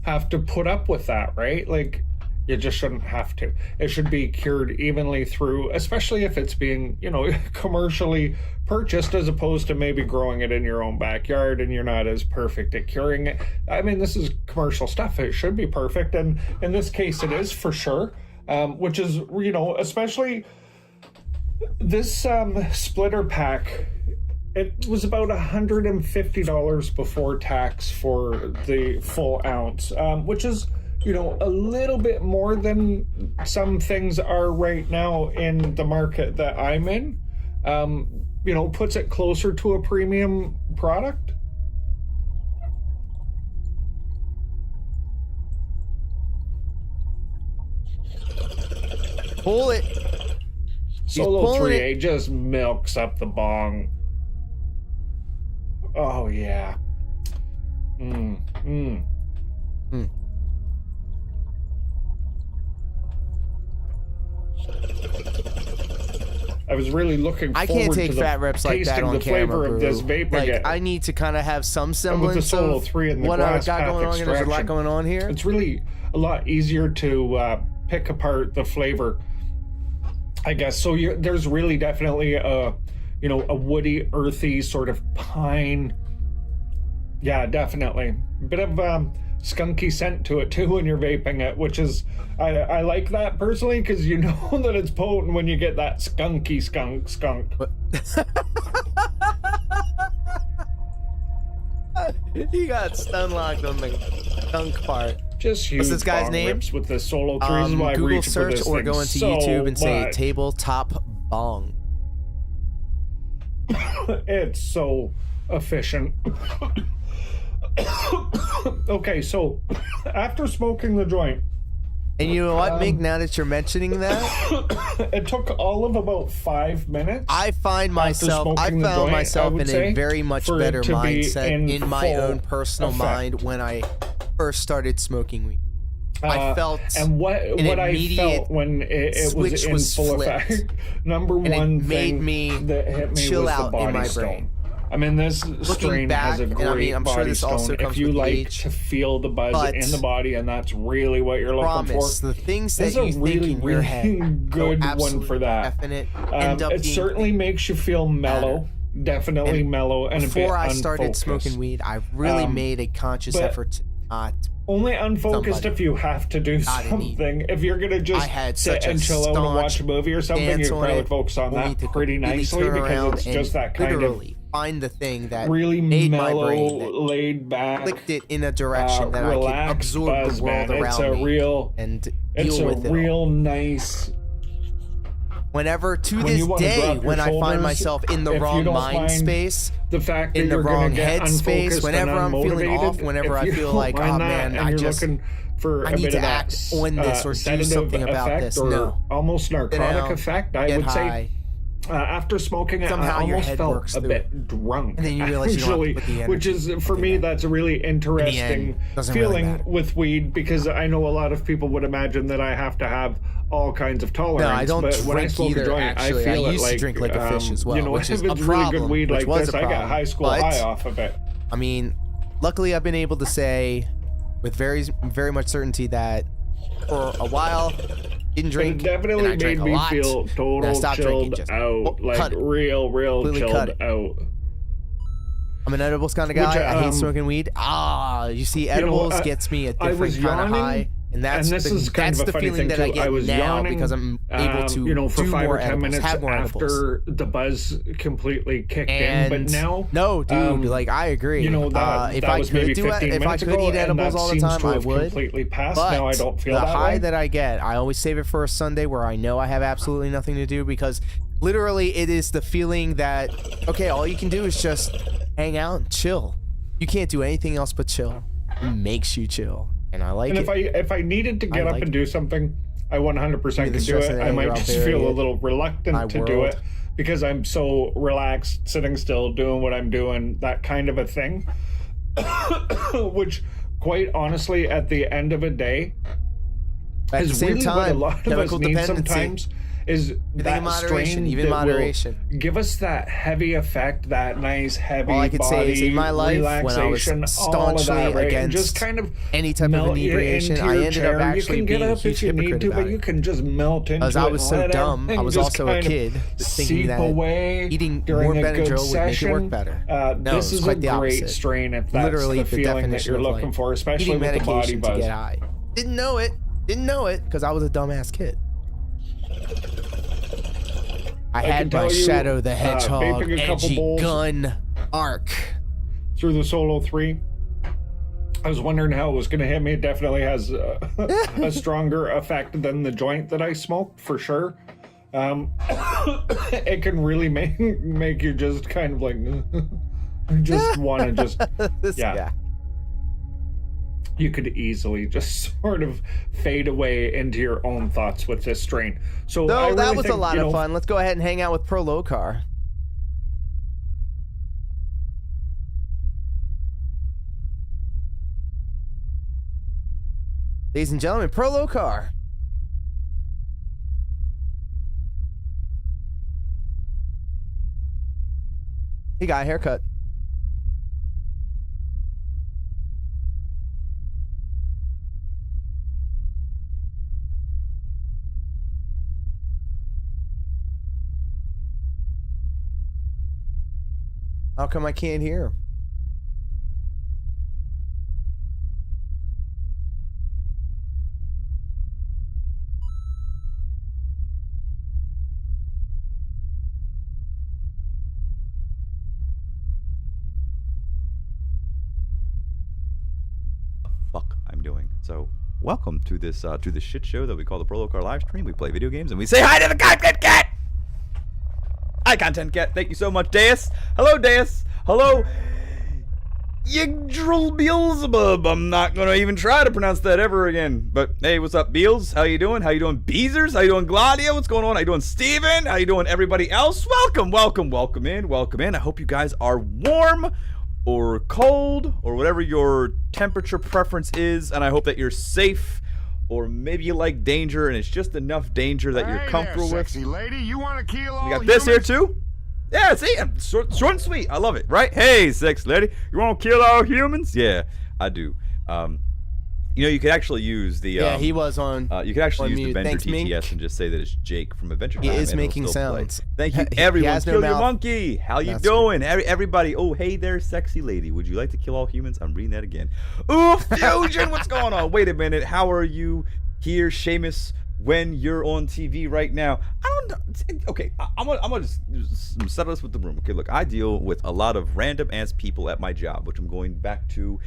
[SPEAKER 7] have to put up with that, right? Like, you just shouldn't have to. It should be cured evenly through, especially if it's being, commercially purchased, as opposed to maybe growing it in your own backyard and you're not as perfect at curing it. I mean, this is commercial stuff. It should be perfect. And in this case, it is for sure. Which is, especially this splitter pack, it was about $150 before tax for the full ounce, which is, a little bit more than some things are right now in the market that I'm in. Puts it closer to a premium product.
[SPEAKER 1] Pull it.
[SPEAKER 7] Solo
[SPEAKER 1] pulling
[SPEAKER 7] 3A just milks up the bong. Oh, yeah. I was really looking forward
[SPEAKER 1] I can't take
[SPEAKER 7] to
[SPEAKER 1] fat reps like that
[SPEAKER 7] tasting
[SPEAKER 1] on
[SPEAKER 7] the flavor
[SPEAKER 1] camera,
[SPEAKER 7] of
[SPEAKER 1] bro.
[SPEAKER 7] this vaping
[SPEAKER 1] Like,
[SPEAKER 7] it.
[SPEAKER 1] I need to kind of have some
[SPEAKER 7] with the
[SPEAKER 1] semblance
[SPEAKER 7] Solo
[SPEAKER 1] of
[SPEAKER 7] 3 and the
[SPEAKER 1] what I
[SPEAKER 7] glass
[SPEAKER 1] got
[SPEAKER 7] path
[SPEAKER 1] going on. There's a lot
[SPEAKER 7] extraction.
[SPEAKER 1] going on here.
[SPEAKER 7] It's really a lot easier to pick apart the flavor, I guess. So there's really definitely a woody, earthy sort of pine. Yeah, definitely. A bit of skunky scent to it too when you're vaping it, which is, I like that personally, because you know that it's potent when you get that skunky skunk.
[SPEAKER 1] He got stun locked on the skunk part.
[SPEAKER 7] Just huge
[SPEAKER 1] this guy's
[SPEAKER 7] bong
[SPEAKER 1] name?
[SPEAKER 7] rips with the Solo 3. This is why I
[SPEAKER 1] Google
[SPEAKER 7] reach for
[SPEAKER 1] search
[SPEAKER 7] this
[SPEAKER 1] or
[SPEAKER 7] thing
[SPEAKER 1] go into
[SPEAKER 7] so
[SPEAKER 1] YouTube and say
[SPEAKER 7] much.
[SPEAKER 1] tabletop bong.
[SPEAKER 7] It's so efficient. Okay, so after smoking the joint,
[SPEAKER 1] And you know what, Mig? Now that you're mentioning that,
[SPEAKER 7] it took all of about 5 minutes.
[SPEAKER 1] I found myself in a very much better mindset in my own personal mind when I first started smoking weed. I felt
[SPEAKER 7] and what I
[SPEAKER 1] immediate
[SPEAKER 7] felt when it
[SPEAKER 1] switch
[SPEAKER 7] was in
[SPEAKER 1] was
[SPEAKER 7] full
[SPEAKER 1] flipped.
[SPEAKER 7] effect. Number
[SPEAKER 1] And it
[SPEAKER 7] one
[SPEAKER 1] made
[SPEAKER 7] thing
[SPEAKER 1] me
[SPEAKER 7] that hit me
[SPEAKER 1] chill
[SPEAKER 7] was
[SPEAKER 1] out
[SPEAKER 7] the
[SPEAKER 1] in
[SPEAKER 7] body
[SPEAKER 1] my
[SPEAKER 7] stone.
[SPEAKER 1] brain.
[SPEAKER 7] I mean, this strain has a
[SPEAKER 1] back,
[SPEAKER 7] great
[SPEAKER 1] and I mean, I'm sure
[SPEAKER 7] body
[SPEAKER 1] this also
[SPEAKER 7] stone.
[SPEAKER 1] comes
[SPEAKER 7] If you
[SPEAKER 1] with
[SPEAKER 7] like
[SPEAKER 1] age,
[SPEAKER 7] to feel the buzz
[SPEAKER 1] but
[SPEAKER 7] in the body, and that's really what you're looking for,
[SPEAKER 1] promise, the things that
[SPEAKER 7] this
[SPEAKER 1] you
[SPEAKER 7] is a
[SPEAKER 1] think
[SPEAKER 7] really,
[SPEAKER 1] in your
[SPEAKER 7] really
[SPEAKER 1] head,
[SPEAKER 7] good
[SPEAKER 1] go
[SPEAKER 7] one for
[SPEAKER 1] absolutely
[SPEAKER 7] that.
[SPEAKER 1] definite, end up
[SPEAKER 7] It
[SPEAKER 1] being
[SPEAKER 7] certainly makes you feel mellow, definitely
[SPEAKER 1] And
[SPEAKER 7] mellow, and a bit
[SPEAKER 1] before I started
[SPEAKER 7] unfocused.
[SPEAKER 1] smoking weed, I really made a conscious
[SPEAKER 7] but
[SPEAKER 1] effort to not.
[SPEAKER 7] Only unfocused
[SPEAKER 1] somebody
[SPEAKER 7] if you have to do
[SPEAKER 1] not in need.
[SPEAKER 7] something. If you're gonna
[SPEAKER 1] I
[SPEAKER 7] just
[SPEAKER 1] had
[SPEAKER 7] sit
[SPEAKER 1] such a
[SPEAKER 7] and chill out and watch a
[SPEAKER 1] staunch
[SPEAKER 7] movie or something, you
[SPEAKER 1] stance
[SPEAKER 7] can
[SPEAKER 1] on
[SPEAKER 7] probably
[SPEAKER 1] it,
[SPEAKER 7] focus on
[SPEAKER 1] only
[SPEAKER 7] that
[SPEAKER 1] to
[SPEAKER 7] pretty
[SPEAKER 1] completely
[SPEAKER 7] nicely
[SPEAKER 1] turn
[SPEAKER 7] because
[SPEAKER 1] around
[SPEAKER 7] it's
[SPEAKER 1] and
[SPEAKER 7] just that kind of
[SPEAKER 1] literally find the thing that
[SPEAKER 7] really
[SPEAKER 1] made my brain
[SPEAKER 7] mellow,
[SPEAKER 1] that
[SPEAKER 7] laid back,
[SPEAKER 1] clicked it in a direction that I could
[SPEAKER 7] relaxed
[SPEAKER 1] absorb
[SPEAKER 7] buzz,
[SPEAKER 1] the world
[SPEAKER 7] man.
[SPEAKER 1] around
[SPEAKER 7] It's a
[SPEAKER 1] me
[SPEAKER 7] real,
[SPEAKER 1] and
[SPEAKER 7] it's
[SPEAKER 1] deal
[SPEAKER 7] a
[SPEAKER 1] with it all.
[SPEAKER 7] real nice.
[SPEAKER 1] Whenever to
[SPEAKER 7] When
[SPEAKER 1] this
[SPEAKER 7] you wanna
[SPEAKER 1] day,
[SPEAKER 7] drop your
[SPEAKER 1] when I find
[SPEAKER 7] shoulders,
[SPEAKER 1] myself in the
[SPEAKER 7] if you
[SPEAKER 1] wrong
[SPEAKER 7] don't
[SPEAKER 1] mind
[SPEAKER 7] mind
[SPEAKER 1] space,
[SPEAKER 7] The fact that
[SPEAKER 1] in the
[SPEAKER 7] you're
[SPEAKER 1] wrong
[SPEAKER 7] gonna get
[SPEAKER 1] headspace,
[SPEAKER 7] unfocused
[SPEAKER 1] whenever
[SPEAKER 7] and
[SPEAKER 1] I'm feeling
[SPEAKER 7] unmotivated,
[SPEAKER 1] off, whenever
[SPEAKER 7] if
[SPEAKER 1] I
[SPEAKER 7] you
[SPEAKER 1] feel
[SPEAKER 7] don't
[SPEAKER 1] like,
[SPEAKER 7] mind
[SPEAKER 1] oh
[SPEAKER 7] that
[SPEAKER 1] man,
[SPEAKER 7] and
[SPEAKER 1] I
[SPEAKER 7] you're
[SPEAKER 1] just
[SPEAKER 7] looking for
[SPEAKER 1] I
[SPEAKER 7] a
[SPEAKER 1] need
[SPEAKER 7] bit
[SPEAKER 1] to
[SPEAKER 7] of that
[SPEAKER 1] act on this or do
[SPEAKER 7] sedative
[SPEAKER 1] something about
[SPEAKER 7] effect
[SPEAKER 1] this.
[SPEAKER 7] or
[SPEAKER 1] No.
[SPEAKER 7] almost narcotic
[SPEAKER 1] down,
[SPEAKER 7] effect, I
[SPEAKER 1] get
[SPEAKER 7] would say.
[SPEAKER 1] high.
[SPEAKER 7] After smoking it,
[SPEAKER 1] Somehow
[SPEAKER 7] I
[SPEAKER 1] your
[SPEAKER 7] almost
[SPEAKER 1] head
[SPEAKER 7] felt
[SPEAKER 1] works
[SPEAKER 7] a
[SPEAKER 1] through
[SPEAKER 7] bit drunk.
[SPEAKER 1] And then you realize you don't have to
[SPEAKER 7] actually,
[SPEAKER 1] put the
[SPEAKER 7] which
[SPEAKER 1] energy
[SPEAKER 7] is for
[SPEAKER 1] into
[SPEAKER 7] me,
[SPEAKER 1] that.
[SPEAKER 7] that's a really interesting
[SPEAKER 1] doesn't really
[SPEAKER 7] feeling
[SPEAKER 1] matter.
[SPEAKER 7] with weed because I know a lot of people would imagine that I have to have all kinds of tolerance.
[SPEAKER 1] No, I don't
[SPEAKER 7] but when I
[SPEAKER 1] drink
[SPEAKER 7] smoke
[SPEAKER 1] either,
[SPEAKER 7] a joint,
[SPEAKER 1] actually.
[SPEAKER 7] I feel
[SPEAKER 1] I
[SPEAKER 7] it
[SPEAKER 1] used to
[SPEAKER 7] like
[SPEAKER 1] drink like a fish as well,
[SPEAKER 7] You know,
[SPEAKER 1] which
[SPEAKER 7] if
[SPEAKER 1] is
[SPEAKER 7] it's
[SPEAKER 1] a
[SPEAKER 7] really
[SPEAKER 1] problem,
[SPEAKER 7] good weed
[SPEAKER 1] which
[SPEAKER 7] like
[SPEAKER 1] was
[SPEAKER 7] this,
[SPEAKER 1] a
[SPEAKER 7] I got
[SPEAKER 1] problem.
[SPEAKER 7] high school
[SPEAKER 1] But-
[SPEAKER 7] high off of it.
[SPEAKER 1] I mean, luckily I've been able to say with very much certainty that for a while didn't drink.
[SPEAKER 7] It definitely
[SPEAKER 1] and I drank
[SPEAKER 7] made
[SPEAKER 1] a
[SPEAKER 7] me
[SPEAKER 1] lot,
[SPEAKER 7] feel
[SPEAKER 1] and I
[SPEAKER 7] total
[SPEAKER 1] stopped drinking,
[SPEAKER 7] chilled
[SPEAKER 1] just
[SPEAKER 7] out, like
[SPEAKER 1] cut it.
[SPEAKER 7] real
[SPEAKER 1] Completely
[SPEAKER 7] chilled
[SPEAKER 1] cut it.
[SPEAKER 7] out.
[SPEAKER 1] I'm an edibles kind of guy.
[SPEAKER 7] Which,
[SPEAKER 1] I hate smoking weed. You see, edibles gets me a
[SPEAKER 7] I was
[SPEAKER 1] different kind of
[SPEAKER 7] yawning,
[SPEAKER 1] high, and that's
[SPEAKER 7] this
[SPEAKER 1] the,
[SPEAKER 7] is kind
[SPEAKER 1] that's
[SPEAKER 7] of a
[SPEAKER 1] the
[SPEAKER 7] funny
[SPEAKER 1] feeling
[SPEAKER 7] thing
[SPEAKER 1] that
[SPEAKER 7] too.
[SPEAKER 1] I get
[SPEAKER 7] I was
[SPEAKER 1] now
[SPEAKER 7] yawning,
[SPEAKER 1] because I'm able to
[SPEAKER 7] you know, for
[SPEAKER 1] do
[SPEAKER 7] 5
[SPEAKER 1] more
[SPEAKER 7] or 10
[SPEAKER 1] edibles,
[SPEAKER 7] minutes
[SPEAKER 1] have more edibles.
[SPEAKER 7] after the buzz completely kicked
[SPEAKER 1] And
[SPEAKER 7] in. But now,
[SPEAKER 1] no, dude, like I agree.
[SPEAKER 7] you know, that,
[SPEAKER 1] if
[SPEAKER 7] that
[SPEAKER 1] I
[SPEAKER 7] was
[SPEAKER 1] could
[SPEAKER 7] maybe
[SPEAKER 1] do it,
[SPEAKER 7] 15
[SPEAKER 1] if I
[SPEAKER 7] minutes
[SPEAKER 1] could
[SPEAKER 7] ago,
[SPEAKER 1] eat
[SPEAKER 7] and
[SPEAKER 1] edibles
[SPEAKER 7] that
[SPEAKER 1] all the
[SPEAKER 7] seems
[SPEAKER 1] time,
[SPEAKER 7] to
[SPEAKER 1] I
[SPEAKER 7] have
[SPEAKER 1] would.
[SPEAKER 7] completely passed.
[SPEAKER 1] But
[SPEAKER 7] Now I don't feel
[SPEAKER 1] the
[SPEAKER 7] that
[SPEAKER 1] high
[SPEAKER 7] way.
[SPEAKER 1] that I get, I always save it for a Sunday where I know I have absolutely nothing to do because literally it is the feeling that okay, all you can do is just hang out and chill. You can't do anything else but chill. It makes you chill, and I like
[SPEAKER 7] And
[SPEAKER 1] it.
[SPEAKER 7] if I needed to get up
[SPEAKER 1] like
[SPEAKER 7] and do something, I 100%
[SPEAKER 1] Maybe the
[SPEAKER 7] could do
[SPEAKER 1] stress
[SPEAKER 7] it.
[SPEAKER 1] and
[SPEAKER 7] I
[SPEAKER 1] anger,
[SPEAKER 7] might
[SPEAKER 1] I'll
[SPEAKER 7] just
[SPEAKER 1] bury
[SPEAKER 7] feel a
[SPEAKER 1] it.
[SPEAKER 7] little reluctant
[SPEAKER 1] My
[SPEAKER 7] to do
[SPEAKER 1] world.
[SPEAKER 7] it because I'm so relaxed, sitting still, doing what I'm doing, that kind of a thing. Which, quite honestly, at the end of a day,
[SPEAKER 1] At the
[SPEAKER 7] is
[SPEAKER 1] same
[SPEAKER 7] really what a
[SPEAKER 1] time,
[SPEAKER 7] lot of us
[SPEAKER 1] chemical
[SPEAKER 7] need
[SPEAKER 1] dependency.
[SPEAKER 7] sometimes. Is
[SPEAKER 1] Everything
[SPEAKER 7] that
[SPEAKER 1] in moderation,
[SPEAKER 7] strain
[SPEAKER 1] even
[SPEAKER 7] that
[SPEAKER 1] moderation.
[SPEAKER 7] will give us that heavy effect, that nice heavy
[SPEAKER 1] All I could
[SPEAKER 7] body
[SPEAKER 1] say is in my life, when I was
[SPEAKER 7] relaxation, all of
[SPEAKER 1] staunchly
[SPEAKER 7] that, right? And
[SPEAKER 1] against
[SPEAKER 7] just kind of
[SPEAKER 1] any type of
[SPEAKER 7] melt you
[SPEAKER 1] inebriation,
[SPEAKER 7] into
[SPEAKER 1] I
[SPEAKER 7] your
[SPEAKER 1] ended
[SPEAKER 7] chair.
[SPEAKER 1] up actually
[SPEAKER 7] you can get
[SPEAKER 1] being a
[SPEAKER 7] up
[SPEAKER 1] huge
[SPEAKER 7] if you need
[SPEAKER 1] hypocrite
[SPEAKER 7] to,
[SPEAKER 1] about
[SPEAKER 7] but
[SPEAKER 1] it.
[SPEAKER 7] you can just melt into
[SPEAKER 1] Because
[SPEAKER 7] it.
[SPEAKER 1] I was so
[SPEAKER 7] let
[SPEAKER 1] dumb. I
[SPEAKER 7] everything
[SPEAKER 1] was
[SPEAKER 7] just
[SPEAKER 1] also a
[SPEAKER 7] kind of
[SPEAKER 1] kid thinking
[SPEAKER 7] seep
[SPEAKER 1] that
[SPEAKER 7] away
[SPEAKER 1] eating
[SPEAKER 7] during
[SPEAKER 1] more
[SPEAKER 7] a good
[SPEAKER 1] Benadryl would make
[SPEAKER 7] session.
[SPEAKER 1] it work better. No,
[SPEAKER 7] This
[SPEAKER 1] it's
[SPEAKER 7] is a
[SPEAKER 1] quite the
[SPEAKER 7] great
[SPEAKER 1] opposite.
[SPEAKER 7] strain if that's
[SPEAKER 1] Literally
[SPEAKER 7] the
[SPEAKER 1] the
[SPEAKER 7] feeling that
[SPEAKER 1] definition
[SPEAKER 7] you're
[SPEAKER 1] of
[SPEAKER 7] looking
[SPEAKER 1] like
[SPEAKER 7] for, especially
[SPEAKER 1] eating
[SPEAKER 7] with the body
[SPEAKER 1] medication to
[SPEAKER 7] buzz.
[SPEAKER 1] get high. Didn't know it because I was a dumbass kid. I
[SPEAKER 7] can
[SPEAKER 1] had my
[SPEAKER 7] tell you,
[SPEAKER 1] Shadow the Hedgehog
[SPEAKER 7] vaping a couple
[SPEAKER 1] edgy
[SPEAKER 7] bowls
[SPEAKER 1] gun arc.
[SPEAKER 7] Through the Solo 3. I was wondering how it was going to hit me. It definitely has a stronger effect than the joint that I smoked, for sure. It can really make you just kind of like just want to just
[SPEAKER 1] Yeah.
[SPEAKER 7] You could easily just sort of fade away into your own thoughts with this strain. So I
[SPEAKER 1] So
[SPEAKER 7] really
[SPEAKER 1] that was a
[SPEAKER 7] think,
[SPEAKER 1] lot
[SPEAKER 7] you
[SPEAKER 1] of
[SPEAKER 7] know,
[SPEAKER 1] fun. Let's go ahead and hang out with Pro Locar. Ladies and gentlemen, Pro Locar. He got a haircut. How come I can't hear him?
[SPEAKER 8] Fuck I'm doing. So welcome to this shit show that we call the Pro Locar live stream. We play video games and we say hi to the content cat. Hi content cat. Thank you so much, Deus. Hello, Deus. Hello, Yggdrasil Beelzebub. I'm not gonna even try to pronounce that ever again. But hey, what's up, Beels? How you doing? How you doing, Beezers? How you doing, Gladia? What's going on? How you doing, Steven? How you doing, everybody else? Welcome in. I hope you guys are warm or cold or whatever your temperature preference is, and I hope that you're safe, or maybe you like danger and it's just enough danger that you're comfortable with.
[SPEAKER 2] Sexy lady, you want to kill all
[SPEAKER 8] We got this here
[SPEAKER 2] humans?
[SPEAKER 8] too. Yeah, see, I'm short and sweet. I love it, right? Hey, sex lady, you want to kill all humans? Yeah, I do. You know, you could actually use the.
[SPEAKER 1] Yeah, he was on.
[SPEAKER 8] You could actually
[SPEAKER 1] on
[SPEAKER 8] use the
[SPEAKER 1] mute.
[SPEAKER 8] Vendor
[SPEAKER 1] Thanks,
[SPEAKER 8] TTS
[SPEAKER 1] Mink.
[SPEAKER 8] and just say that it's Jake from Adventure
[SPEAKER 1] He
[SPEAKER 8] Time.
[SPEAKER 1] is
[SPEAKER 8] and it'll
[SPEAKER 1] making
[SPEAKER 8] still play.
[SPEAKER 1] sounds.
[SPEAKER 8] Thank you,
[SPEAKER 1] He
[SPEAKER 8] everyone.
[SPEAKER 1] has no
[SPEAKER 8] Kill your
[SPEAKER 1] mouth.
[SPEAKER 8] monkey. How you
[SPEAKER 1] That's
[SPEAKER 8] doing? Everybody. Oh, hey there, sexy lady. Would you like to kill all humans? I'm reading that again. Ooh, Fusion. What's going on? Wait a minute. How are you here, Seamus? When you're on TV right now, I don't know. Okay, I'm gonna just settle this with the room. Okay, look, I deal with a lot of random ass people at my job, which I'm going back to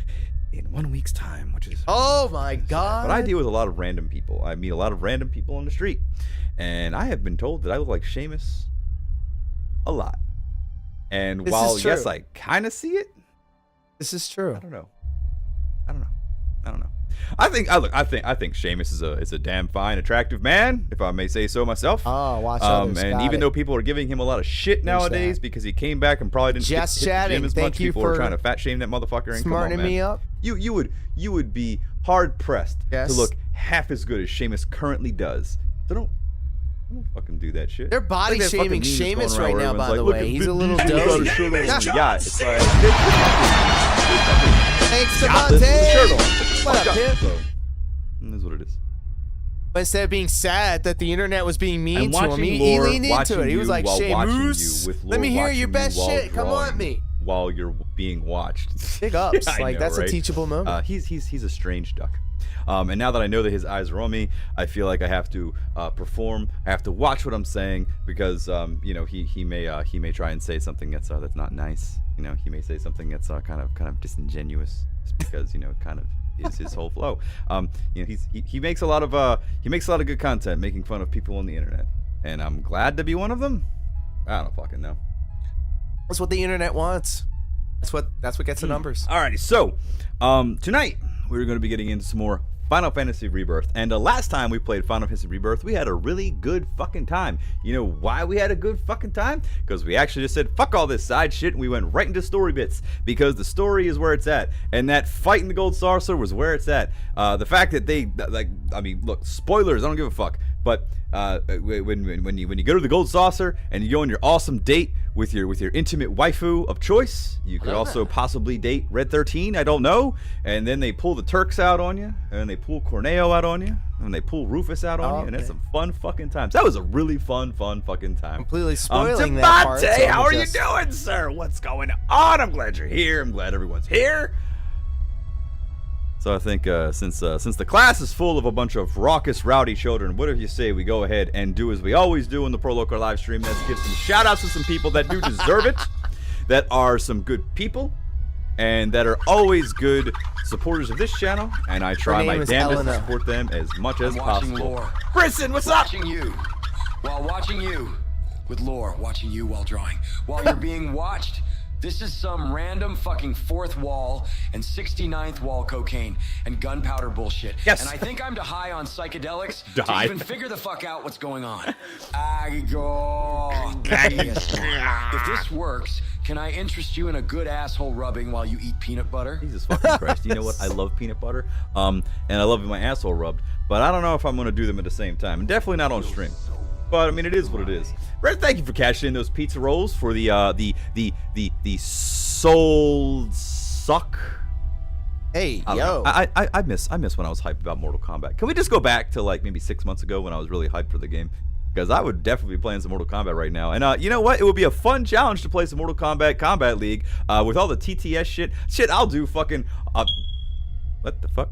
[SPEAKER 8] in 1 week's time, which is
[SPEAKER 1] Oh my God!
[SPEAKER 8] But I deal with a lot of random people. I meet a lot of random people on the street, and I have been told that I look like Seamus a lot. And
[SPEAKER 1] This
[SPEAKER 8] while
[SPEAKER 1] is true.
[SPEAKER 8] yes, I kind of see it,
[SPEAKER 1] This is true.
[SPEAKER 8] I don't know. I think Seamus is a damn fine, attractive man, if I may say so myself.
[SPEAKER 1] Oh, watch others.
[SPEAKER 8] And
[SPEAKER 1] Got
[SPEAKER 8] even
[SPEAKER 1] it.
[SPEAKER 8] though people are giving him a lot of shit nowadays
[SPEAKER 1] that.
[SPEAKER 8] because he came back and probably didn't
[SPEAKER 1] Just
[SPEAKER 8] hit the
[SPEAKER 1] chatting.
[SPEAKER 8] gym as
[SPEAKER 1] Thank
[SPEAKER 8] much,
[SPEAKER 1] you
[SPEAKER 8] people
[SPEAKER 1] for
[SPEAKER 8] are trying to fat shame that motherfucker. And come on,
[SPEAKER 1] smartening
[SPEAKER 8] man.
[SPEAKER 1] me up.
[SPEAKER 8] You would be hard pressed
[SPEAKER 1] Yes.
[SPEAKER 8] to look half as good as Seamus currently does. So don't fucking do that shit.
[SPEAKER 1] They're body
[SPEAKER 8] Like that fucking
[SPEAKER 1] shaming
[SPEAKER 8] meme that's
[SPEAKER 1] Seamus
[SPEAKER 8] going
[SPEAKER 1] right
[SPEAKER 8] around
[SPEAKER 1] now,
[SPEAKER 8] where
[SPEAKER 1] by the
[SPEAKER 8] everyone's like,
[SPEAKER 1] way.
[SPEAKER 8] "Look at
[SPEAKER 1] He's a
[SPEAKER 8] Vin
[SPEAKER 1] little
[SPEAKER 8] Diesel without a
[SPEAKER 1] dozy.
[SPEAKER 8] shirt on."
[SPEAKER 1] Yeah.
[SPEAKER 8] Yeah, it's like
[SPEAKER 1] Thanks to
[SPEAKER 8] got this with a shirt on.
[SPEAKER 1] Monte. What
[SPEAKER 8] Fuck
[SPEAKER 1] up,
[SPEAKER 8] up.
[SPEAKER 1] Pip?
[SPEAKER 8] So, it is what it is.
[SPEAKER 1] But instead of being sad that the internet was being mean
[SPEAKER 8] I'm
[SPEAKER 1] to him,
[SPEAKER 8] watching
[SPEAKER 1] he
[SPEAKER 8] Lore,
[SPEAKER 1] leaned into
[SPEAKER 8] watching
[SPEAKER 1] it. He was
[SPEAKER 8] you
[SPEAKER 1] like,
[SPEAKER 8] while watching
[SPEAKER 1] Seamus,
[SPEAKER 8] you with
[SPEAKER 1] let me
[SPEAKER 8] Lore
[SPEAKER 1] hear your
[SPEAKER 8] watching
[SPEAKER 1] best
[SPEAKER 8] you while
[SPEAKER 1] shit. Come on,
[SPEAKER 8] drawing
[SPEAKER 1] me.
[SPEAKER 8] while you're being watched.
[SPEAKER 1] Big ups.
[SPEAKER 8] I
[SPEAKER 1] Like,
[SPEAKER 8] know,
[SPEAKER 1] that's
[SPEAKER 8] right?
[SPEAKER 1] a teachable moment.
[SPEAKER 8] He's a strange duck. And now that I know that his eyes are on me, I feel like I have to perform. I have to watch what I'm saying because you know, he may try and say something that's not nice. You know, he may say something that's kind of disingenuous, just because, you know, it kind of is his whole flow. You know, he makes a lot of good content making fun of people on the internet, and I'm glad to be one of them. I don't fucking know.
[SPEAKER 1] That's what the internet wants. That's what gets the numbers.
[SPEAKER 8] Alrighty, so tonight we're going to be getting into some more Final Fantasy Rebirth. And last time we played Final Fantasy Rebirth, we had a really good fucking time. You know why we had a good fucking time? Because we actually just said, fuck all this side shit, and we went right into story bits. Because the story is where it's at. And that fight in the Gold Saucer was where it's at. The fact that they, like, I mean, look, spoilers, I don't give a fuck. But when you go to the Gold Saucer and you go on your awesome date with your intimate waifu of choice, you could also possibly date Red 13, I don't know. And then they pull the Turks out on you, and they pull Corneo out on you, and they pull Rufus out on you, and it's some fun fucking times. That was a really fun fucking time.
[SPEAKER 1] Completely spoiling that part.
[SPEAKER 8] Devontae,
[SPEAKER 1] so
[SPEAKER 8] how are you
[SPEAKER 1] just-
[SPEAKER 8] doing, sir? What's going on? I'm glad you're here. I'm glad everyone's here. So I think since the class is full of a bunch of raucous, rowdy children, what if you say we go ahead and do as we always do in the Pro Local live stream? Let's give some shout outs to some people that do deserve it, that are some good people, and that are always good supporters of this channel. And I try
[SPEAKER 1] name
[SPEAKER 8] my
[SPEAKER 1] is
[SPEAKER 8] damnedest to
[SPEAKER 1] Elena.
[SPEAKER 8] support them as much as
[SPEAKER 6] watching
[SPEAKER 8] possible.
[SPEAKER 6] Lore.
[SPEAKER 8] Brisson, what's up?
[SPEAKER 6] Watching you. While watching you. With Lore, watching you while drawing. While you're being watched. This is some random fucking fourth wall and 69th wall cocaine and gunpowder bullshit.
[SPEAKER 8] Yes.
[SPEAKER 6] And I think I'm too high on psychedelics
[SPEAKER 8] High.
[SPEAKER 6] to even figure the fuck out what's going on. I go. If this works, can I interest you in a good asshole rubbing while you eat peanut butter?
[SPEAKER 8] Jesus fucking Christ. You know what? I love peanut butter. And I love my asshole rubbed. But I don't know if I'm going to do them at the same time. And definitely not on stream. But I mean, it is what it is. Red, thank you for cashing in those pizza rolls for the soul suck.
[SPEAKER 1] Hey,
[SPEAKER 8] I don't
[SPEAKER 1] yo.
[SPEAKER 8] know. I miss when I was hyped about Mortal Kombat. Can we just go back to like maybe 6 months ago when I was really hyped for the game? Because I would definitely be playing some Mortal Kombat right now. And you know what? It would be a fun challenge to play some Mortal Kombat Combat League with all the TTS shit. Shit, I'll do fucking. What the fuck?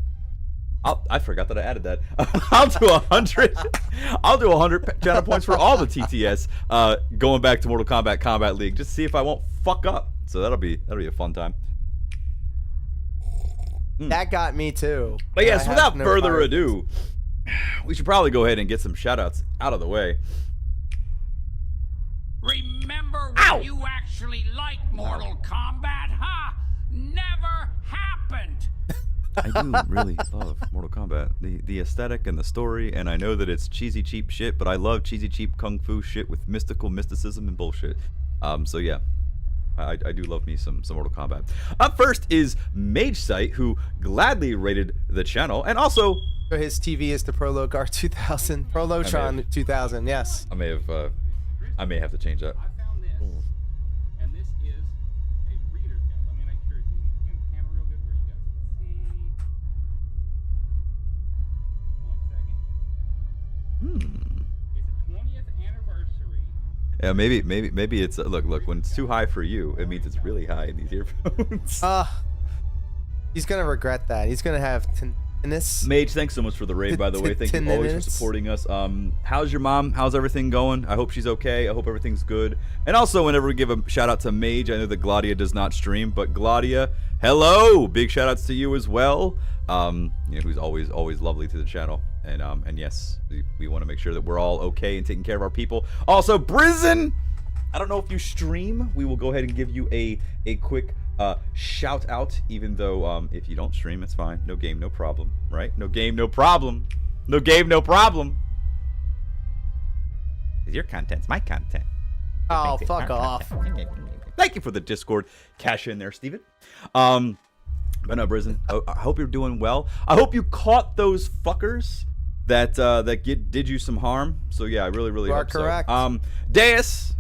[SPEAKER 8] I forgot that I added that. I'll do 100. I'll do 100 channel points for all the TTS going back to Mortal Kombat Combat League, just to see if I won't fuck up. So that'll be a fun time.
[SPEAKER 1] That got me too.
[SPEAKER 8] But yes,
[SPEAKER 1] I have
[SPEAKER 8] without
[SPEAKER 1] no
[SPEAKER 8] further
[SPEAKER 1] fire.
[SPEAKER 8] ado, we should probably go ahead and get some shoutouts out of the way.
[SPEAKER 9] Remember when
[SPEAKER 8] Ow!
[SPEAKER 9] you actually liked Mortal Kombat, huh? Never happened.
[SPEAKER 8] I do really love Mortal Kombat. The aesthetic and the story, and I know that it's cheesy cheap shit, but I love cheesy cheap kung fu shit with mysticism and bullshit. So yeah. I do love me some Mortal Kombat. Up first is Mage Sight, who gladly rated the channel, and also
[SPEAKER 1] So his TV is the Prologar 2000. Prolotron 2000, yes.
[SPEAKER 8] I may have to change that. Yeah, maybe it's look. When it's too high for you, it means it's really high in these earphones.
[SPEAKER 1] He's gonna regret that. He's gonna have tinnitus.
[SPEAKER 8] Mage, thanks so much for the raid, by the way. Thank you always for supporting us. How's your mom? How's everything going? I hope she's okay. I hope everything's good. And also, whenever we give a shout out to Mage, I know that Gladia does not stream, but Gladia, hello! Big shout outs to you as well. Who's always lovely to the channel. And yes, we want to make sure that we're all okay and taking care of our people. Also, Brizen, I don't know if you stream. We will go ahead and give you a quick shout out, even though if you don't stream, it's fine. No game, no problem, right? No game, no problem. No game, no problem. Your content's my content.
[SPEAKER 1] Oh, fuck off.
[SPEAKER 8] Thank you for the Discord cash in there, Steven. But no, Brizen, I hope you're doing well. I hope you caught those fuckers that did you some harm. So yeah, I really
[SPEAKER 1] you
[SPEAKER 8] hope
[SPEAKER 1] are correct.
[SPEAKER 8] So. Deus,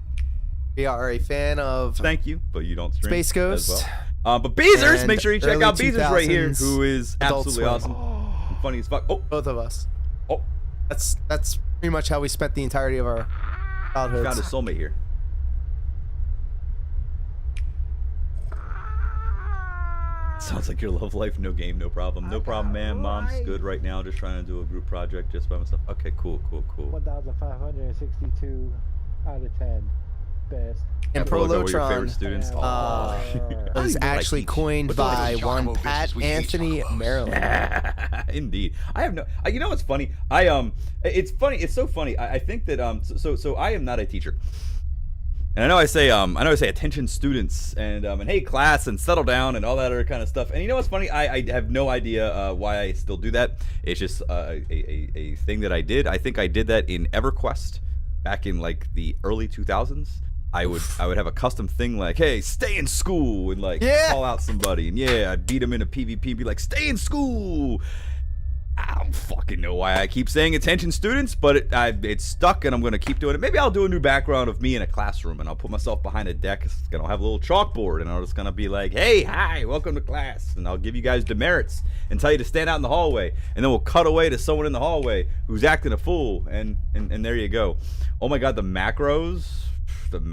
[SPEAKER 1] we are a fan of.
[SPEAKER 8] Thank you, but you don't stream
[SPEAKER 1] Space Ghost.
[SPEAKER 8] as well. But Beezers,
[SPEAKER 1] And
[SPEAKER 8] make sure you check
[SPEAKER 1] early
[SPEAKER 8] out Beezers right here,
[SPEAKER 1] 2000s
[SPEAKER 8] who is
[SPEAKER 1] Adult
[SPEAKER 8] absolutely
[SPEAKER 1] Swim.
[SPEAKER 8] awesome, and funny as fuck. Oh,
[SPEAKER 1] Both of us.
[SPEAKER 8] oh,
[SPEAKER 1] That's pretty much how we spent the entirety of our childhoods.
[SPEAKER 8] found a soulmate here. Sounds like your love life, no game, no problem. No problem, man. Mom's good right now. Just trying to do a group project just by myself. Okay, cool.
[SPEAKER 10] 1,562 out of 10. Best.
[SPEAKER 1] And
[SPEAKER 8] Prologo were your
[SPEAKER 1] Prolotron
[SPEAKER 8] favorite students.
[SPEAKER 1] was actually coined by one Pat Anthony Maryland.
[SPEAKER 8] Indeed. I have no. You know what's funny? It's funny. It's so funny. I think that So I am not a teacher. And I know I say attention students and hey class and settle down and all that other kind of stuff. And you know what's funny? I have no idea why I still do that. It's just a thing that I did. I think I did that in EverQuest back in like the early 2000s. I would have a custom thing like, hey, stay in school, and like call out somebody, and I'd beat them in a PvP and be like, stay in school. I don't fucking know why I keep saying attention students, but it's stuck, and I'm going to keep doing it. Maybe I'll do a new background of me in a classroom, and I'll put myself behind a desk, and I'll have a little chalkboard, and I'll just going to be like, hey, hi, welcome to class, and I'll give you guys demerits and tell you to stand out in the hallway, and then we'll cut away to someone in the hallway who's acting a fool, and there you go. Oh my god, the Mercos, I don't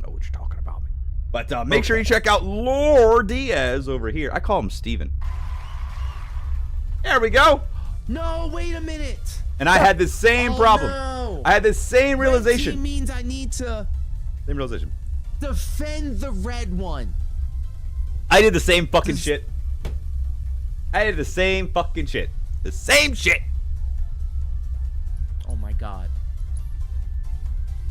[SPEAKER 8] know what you're talking about. But make sure you check out Lord Diaz over here. I call him Steven. There we go.
[SPEAKER 11] No, wait a minute.
[SPEAKER 8] And I had the same problem.
[SPEAKER 11] No.
[SPEAKER 8] I had the same realization.
[SPEAKER 11] Red team means I need to
[SPEAKER 8] Same realization.
[SPEAKER 11] defend the red one.
[SPEAKER 8] I did the same fucking shit. The same shit.
[SPEAKER 11] Oh my god.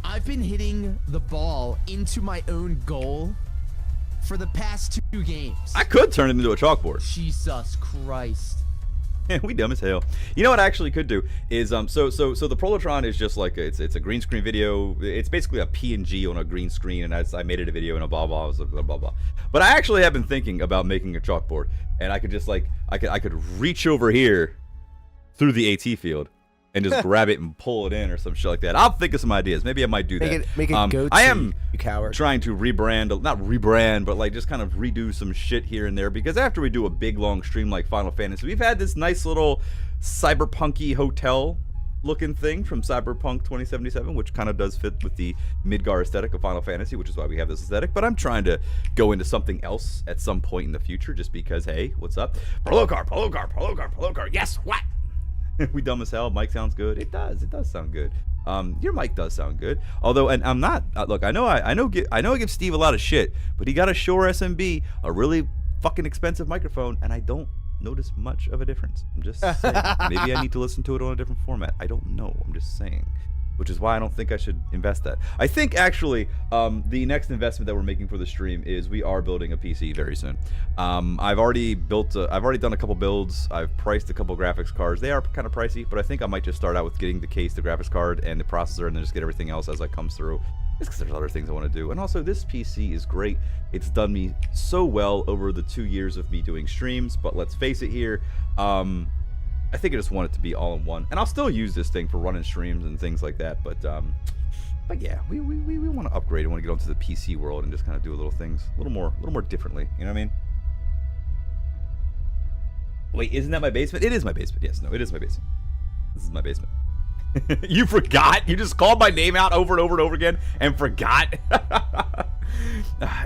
[SPEAKER 11] I've been hitting the ball into my own goal for the past 2 games.
[SPEAKER 8] I could turn it into a chalkboard.
[SPEAKER 11] Jesus Christ.
[SPEAKER 8] We dumb as hell. You know what I actually could do is so the Prolotron is just like it's a green screen video. It's basically a PNG on a green screen, and I made it a video and a blah blah blah blah blah. But I actually have been thinking about making a chalkboard, and I could just like I could reach over here through the AT field and just grab it and pull it in or some shit like that. I'll think of some ideas. Maybe I might do that.
[SPEAKER 1] Make it go to
[SPEAKER 8] I am
[SPEAKER 1] you coward.
[SPEAKER 8] trying to not rebrand, but like just kind of redo some shit here and there, because after we do a big long stream like Final Fantasy, we've had this nice little cyberpunky hotel looking thing from Cyberpunk 2077, which kind of does fit with the Midgar aesthetic of Final Fantasy, which is why we have this aesthetic. But I'm trying to go into something else at some point in the future, just because, hey, what's up? Polo car. Yes, what? We dumb as hell. Mic sounds good. It does sound good. Your mic does sound good. Although, and I'm not. Look, I know I give Steve a lot of shit, but he got a Shure SMB, a really fucking expensive microphone, and I don't notice much of a difference. I'm just saying. Maybe I need to listen to it on a different format. I don't know. I'm just saying. Which is why I don't think I should invest that. I think actually the next investment that we're making for the stream is we are building a PC very soon. I've already done a couple builds. I've priced a couple graphics cards. They are kind of pricey, but I think I might just start out with getting the case, the graphics card, and the processor, and then just get everything else as it comes through. Just because there's other things I want to do. And also, this PC is great. It's done me so well over the 2 years of me doing streams. But let's face it here. I think I just want it to be all in one, and I'll still use this thing for running streams and things like that. But yeah, we want to upgrade. I want to get onto the PC world and just kind of do little things a little more differently. You know what I mean? Wait, isn't that my basement? It is my basement. Yes, no, it is my basement. This is my basement. You forgot? You just called my name out over and over and over again and forgot?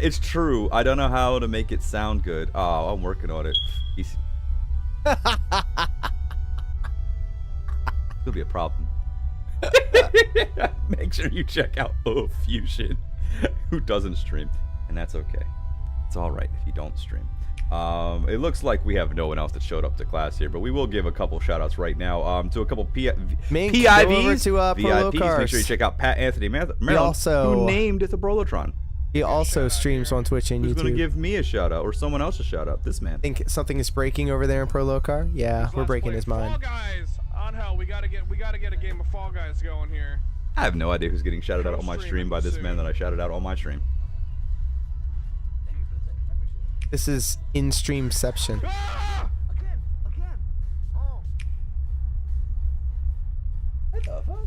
[SPEAKER 8] It's true. I don't know how to make it sound good. Oh, I'm working on it. It'll be a problem. Make sure you check out Fusion, who doesn't stream, and that's okay. It's all right if you don't stream. It looks like we have no one else that showed up to class here, but we will give a couple shout-outs right now to a couple PIVs, VIPs. Make sure you check out Pat Anthony Maryland, who named the Brolotron.
[SPEAKER 1] He also streams on Twitch and
[SPEAKER 8] Who's
[SPEAKER 1] YouTube.
[SPEAKER 8] going to give me a shout-out or someone else a shout-out? This man.
[SPEAKER 1] Think something is breaking over there in Prolocar? Yeah, we're breaking his mind.
[SPEAKER 3] Fall Guys, on hell, we gotta get a game of Fall Guys going here.
[SPEAKER 8] I have no idea who's getting shouted out on my stream by this man that I shouted out on my stream.
[SPEAKER 1] This is in-streamception.
[SPEAKER 3] Ah!
[SPEAKER 2] Again. Oh.
[SPEAKER 8] What the fuck?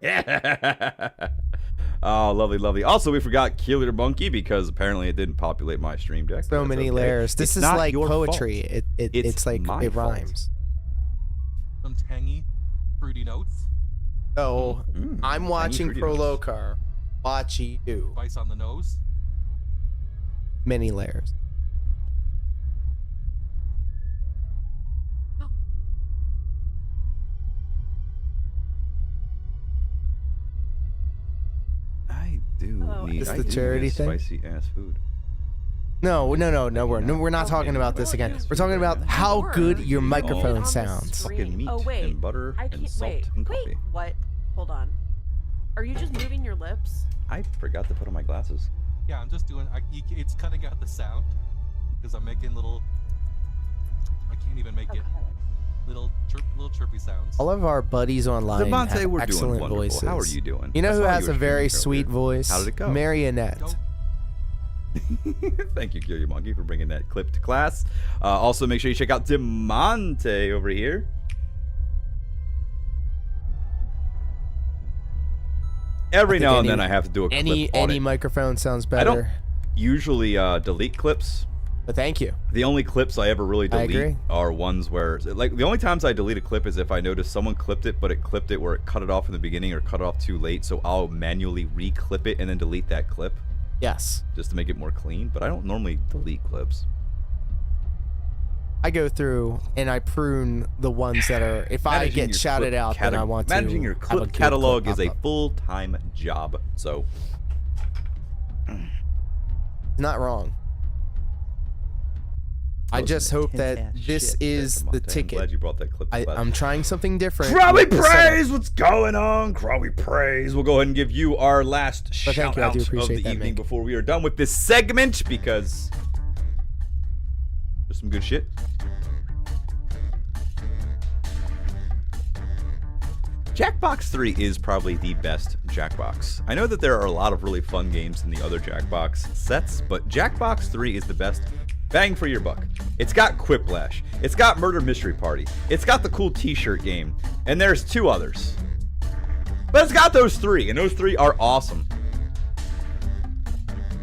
[SPEAKER 8] Yeah. Oh, lovely, lovely. Also, we forgot Killer Monkey because apparently it didn't populate my stream deck.
[SPEAKER 1] So many layers. This is like poetry. It's like it rhymes.
[SPEAKER 5] Some tangy, fruity notes.
[SPEAKER 1] So I'm watching Prolocar. Watch you.
[SPEAKER 5] Spice on the nose.
[SPEAKER 1] Many layers.
[SPEAKER 8] I do need
[SPEAKER 1] Is the charity thing?
[SPEAKER 8] Spicy ass food.
[SPEAKER 1] No, we're not talking about this again. We're talking about how good your microphone sounds.
[SPEAKER 8] Fucking meat and butter and salt and coffee.
[SPEAKER 12] Wait, what? Hold on. Are you just moving your lips?
[SPEAKER 8] I forgot to put on my glasses.
[SPEAKER 5] Yeah, I'm just doing. It's cutting out the sound because I'm making little. I can't even make it. Little chirpy sounds.
[SPEAKER 1] All of our buddies online
[SPEAKER 8] Devontae,
[SPEAKER 1] have
[SPEAKER 8] we're doing
[SPEAKER 1] excellent
[SPEAKER 8] wonderful.
[SPEAKER 1] voices.
[SPEAKER 8] How are you doing?
[SPEAKER 1] You know
[SPEAKER 8] I
[SPEAKER 1] who
[SPEAKER 8] saw
[SPEAKER 1] has
[SPEAKER 8] you
[SPEAKER 1] a
[SPEAKER 8] were
[SPEAKER 1] very
[SPEAKER 8] streaming
[SPEAKER 1] sweet
[SPEAKER 8] earlier.
[SPEAKER 1] voice?
[SPEAKER 8] How did it go?
[SPEAKER 1] Marionette.
[SPEAKER 8] Thank you, Kill Monkey, for bringing that clip to class. Also, make sure you check out Demonte over here. Every now and then I have to do a clip audit.
[SPEAKER 1] Any microphone sounds better.
[SPEAKER 8] I don't usually delete clips.
[SPEAKER 1] But thank you.
[SPEAKER 8] The only clips I ever really delete are ones where, like, the only times I delete a clip is if I notice someone clipped it, but it clipped it where it cut it off in the beginning or cut it off too late. So I'll manually re-clip it and then delete that clip.
[SPEAKER 1] Yes.
[SPEAKER 8] Just to make it more clean. But I don't normally delete clips.
[SPEAKER 1] I go through and I prune the ones that are, if I get shouted out, then I want to.
[SPEAKER 8] Managing your clip catalog is a full-time job. So.
[SPEAKER 1] Not wrong. I just hope that this is the ticket.
[SPEAKER 8] I'm glad you brought that clip.
[SPEAKER 1] I'm trying something different.
[SPEAKER 8] Crawley Praise, what's going on? Crawley Praise. We'll go ahead and give you our last shout out of the evening before we are done with this segment because there's some good shit. Jackbox 3 is probably the best Jackbox. I know that there are a lot of really fun games in the other Jackbox sets, but Jackbox 3 is the best. Bang for your buck. It's got Quiplash. It's got Murder Mystery Party. It's got the cool t-shirt game. And there's 2 others. But it's got those 3, and those 3 are awesome.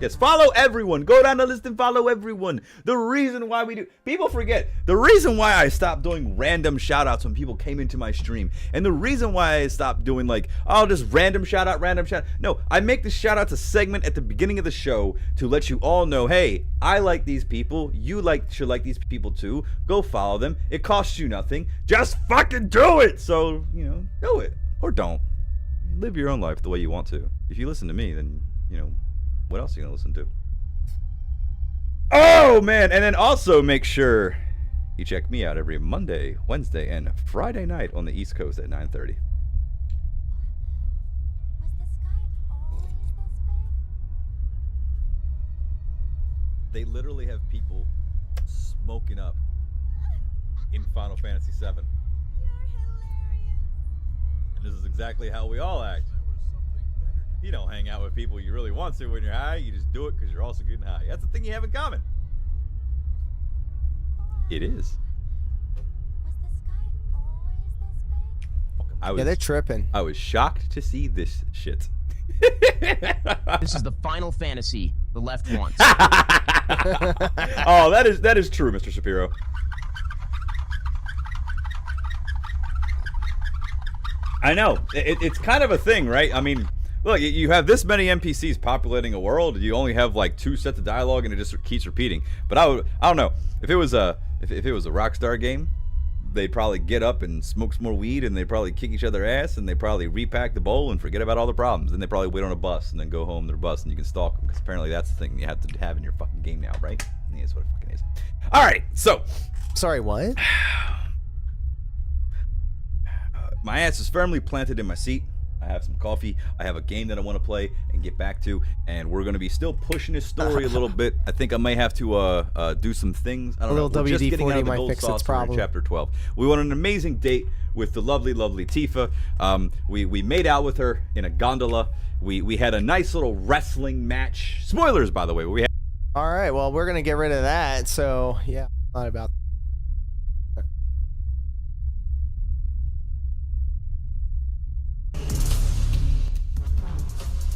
[SPEAKER 8] Yes, follow everyone. Go down the list and follow everyone. The reason why we do... People forget. The reason why I stopped doing random shoutouts when people came into my stream. And the reason why I stopped doing, like, oh, just random shout out. No, I make the shoutouts a segment at the beginning of the show to let you all know, hey, I like these people. You should like these people too. Go follow them. It costs you nothing. Just fucking do it. So, you know, do it. Or don't. Live your own life the way you want to. If you listen to me, then, you know... What else are you gonna listen to? Oh man, and then also make sure you check me out every Monday, Wednesday, and Friday night on the East Coast at 9:30. They literally have people smoking up in Final Fantasy VII. And this is exactly how we all act. You don't hang out with people you really want to when you're high. You just do it because you're also getting high. That's the thing you have in common. It is.
[SPEAKER 1] Yeah, they're tripping.
[SPEAKER 8] I was shocked to see this shit.
[SPEAKER 13] This is the Final Fantasy the left wants.
[SPEAKER 8] Oh, that is true, Mr. Shapiro. I know. It's kind of a thing, right? I mean, look, you have this many NPCs populating a world. You only have like 2 sets of dialogue, and it just keeps repeating. But I don't know if it was a Rockstar game, they'd probably get up and smoke some more weed, and they'd probably kick each other ass, and they probably repack the bowl and forget about all the problems. Then they probably wait on a bus and then go home to their bus, and you can stalk them because apparently that's the thing you have to have in your fucking game now, right? Yeah, that's what it fucking is. All right, so
[SPEAKER 1] Sorry, what?
[SPEAKER 8] my ass is firmly planted in my seat. I have some coffee. I have a game that I want to play and get back to, and we're going to be still pushing this story a little bit. I think I may have to do some things. I don't know. We're just getting out of the gold saucer in chapter 12. We went on an amazing date with the lovely, lovely Tifa. We made out with her in a gondola. We had a nice little wrestling match. Spoilers, by the way. We had.
[SPEAKER 1] All right, well, we're going to get rid of that, so yeah, not about that.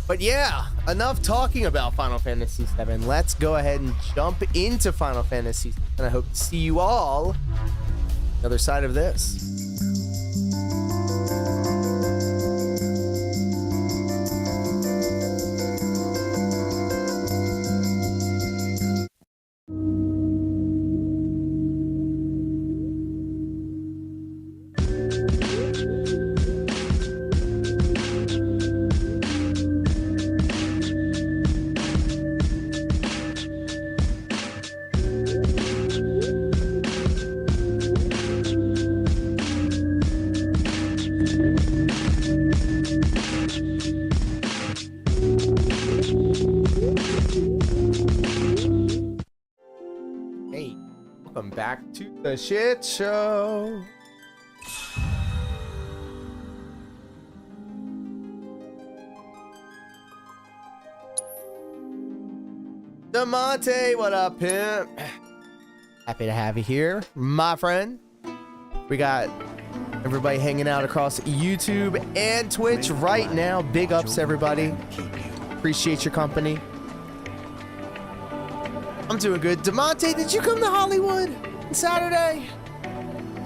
[SPEAKER 1] But yeah, enough talking about Final Fantasy VII. Let's go ahead and jump into Final Fantasy VII. And I hope to see you all on the other side of this. Welcome back to the shit show. DeMonte, what up, pimp? Happy to have you here, my friend. We got everybody hanging out across YouTube and Twitch right now. Big ups, everybody. Appreciate your company. I'm doing good. DeMonte, did you come to Hollywood on Saturday?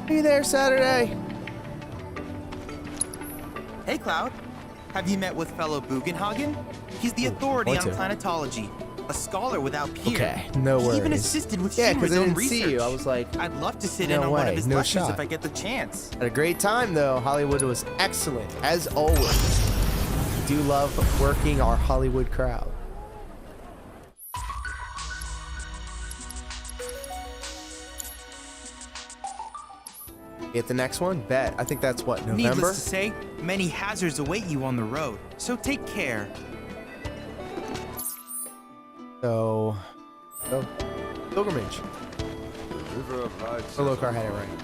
[SPEAKER 1] Are you there Saturday?
[SPEAKER 14] Hey, Cloud. Have you met with fellow Bugenhagen? He's the authority on planetology, a scholar without peer.
[SPEAKER 1] Okay, no worries.
[SPEAKER 14] He even assisted with
[SPEAKER 1] yeah, because I didn't
[SPEAKER 14] research.
[SPEAKER 1] see you. I was like,
[SPEAKER 14] I'd love to sit in on one of his lectures if I get the chance.
[SPEAKER 1] Had a great time, though. Hollywood was excellent, as always. We do love working our Hollywood crowd. Get the next one? Bet. I think that's what, November?
[SPEAKER 14] Needless to say, many hazards await you on the road, so take care.
[SPEAKER 1] So, pilgrimage. Oh, look, I had it right.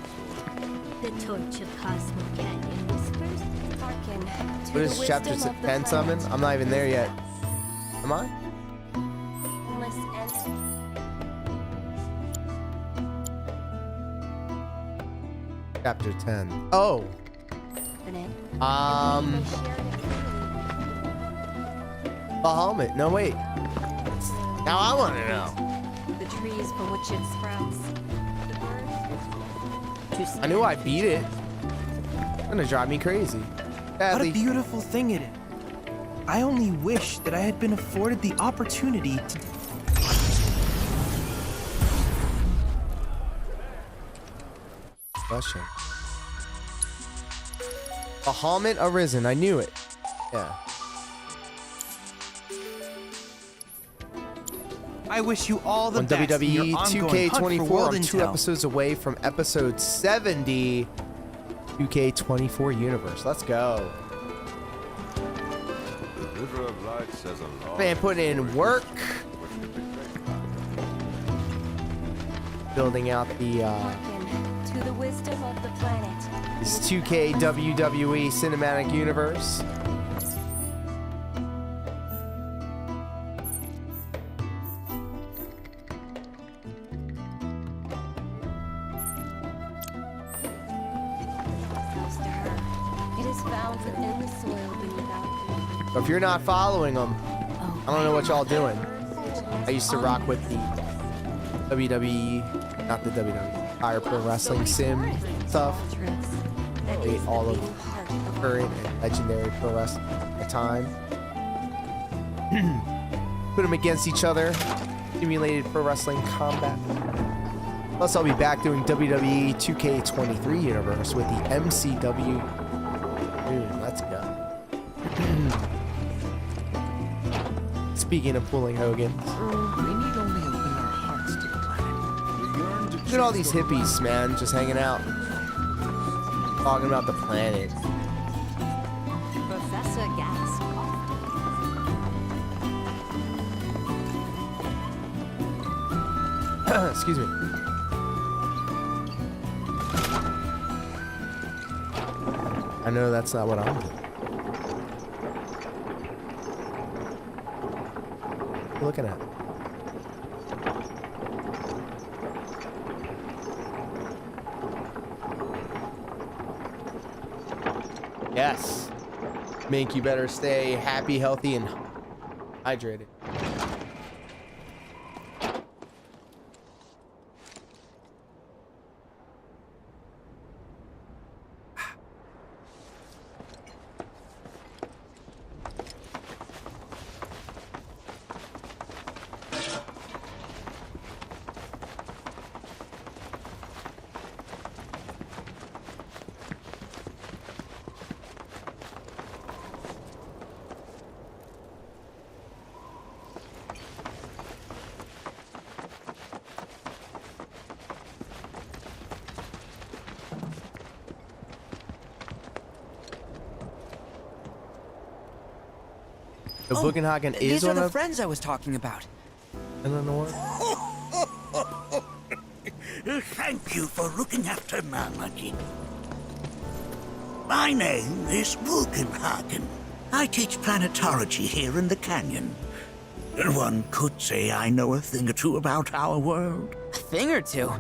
[SPEAKER 15] The torch of Cosmo Canyon whispers, hearken to
[SPEAKER 1] What is chapter 10 summon? I'm not even there yet. Am I? Chapter 10. Oh. Bahamut. No, wait. Now I want to know.
[SPEAKER 15] The trees from which it sprouts.
[SPEAKER 1] I knew I beat it. It's gonna drive me crazy.
[SPEAKER 14] What a beautiful thing it is. I only wish that I had been afforded the opportunity to...
[SPEAKER 1] Question. Bahamut arisen. I knew it. Yeah.
[SPEAKER 14] I wish you all the
[SPEAKER 1] on
[SPEAKER 14] best in your
[SPEAKER 1] WWE
[SPEAKER 14] ongoing hunt for
[SPEAKER 1] 2K24.
[SPEAKER 14] world
[SPEAKER 1] I'm 2
[SPEAKER 14] intel.
[SPEAKER 1] episodes away from episode 70. 2K24 universe. Let's go.
[SPEAKER 16] The River of Light says a lot.
[SPEAKER 1] Man, putting in work. Building out the
[SPEAKER 15] To the wisdom of the planet.
[SPEAKER 1] this 2K WWE cinematic universe.
[SPEAKER 15] It is found within the soil beneath our feet.
[SPEAKER 1] So if you're not following them, I don't know what y'all doing. I used to rock with the WWE, not the WWE, Fire Pro Wrestling Sim stuff. Played all of current and legendary pro wrestling at the time. Put them against each other. Simulated pro wrestling combat. Plus, I'll be back doing WWE 2K23 Universe with the MCW. Dude, let's go. Speaking of pulling Hogan.
[SPEAKER 9] We need only open our hearts to the planet. We yearn to
[SPEAKER 1] Look at all these hippies, man, just hanging out. Talking about the planet.
[SPEAKER 15] Professor Gas.
[SPEAKER 1] Excuse me. I know that's not what I'm doing. What are you looking at? Yes. Mink, you better stay happy, healthy, and hydrated. The Bugenhagen is
[SPEAKER 17] These are
[SPEAKER 1] one
[SPEAKER 17] the
[SPEAKER 1] of
[SPEAKER 17] friends I was talking about.
[SPEAKER 1] Eleanor.
[SPEAKER 18] Thank you for looking after Malmaki. My name is Bugenhagen. I teach planetology here in the canyon. One could say I know a thing or two about our world.
[SPEAKER 17] A thing or two?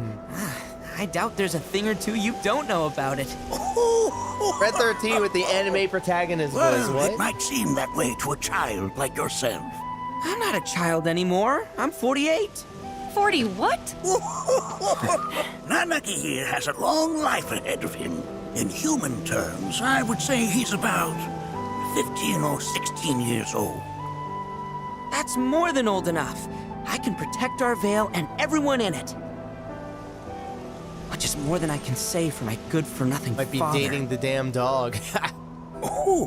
[SPEAKER 17] I doubt there's a thing or two you don't know about it.
[SPEAKER 1] Red 13 with the anime protagonist voice.
[SPEAKER 18] Well,
[SPEAKER 1] What?
[SPEAKER 18] it might seem that way to a child like yourself.
[SPEAKER 17] I'm not a child anymore. I'm 48.
[SPEAKER 15] 40 what?
[SPEAKER 18] Nanaki here has a long life ahead of him. In human terms, I would say he's about 15 or 16 years old.
[SPEAKER 17] That's more than old enough. I can protect our Vale and everyone in it. Which is more than I can say for my good-for-nothing
[SPEAKER 1] Might be
[SPEAKER 17] father.
[SPEAKER 1] dating the damn dog.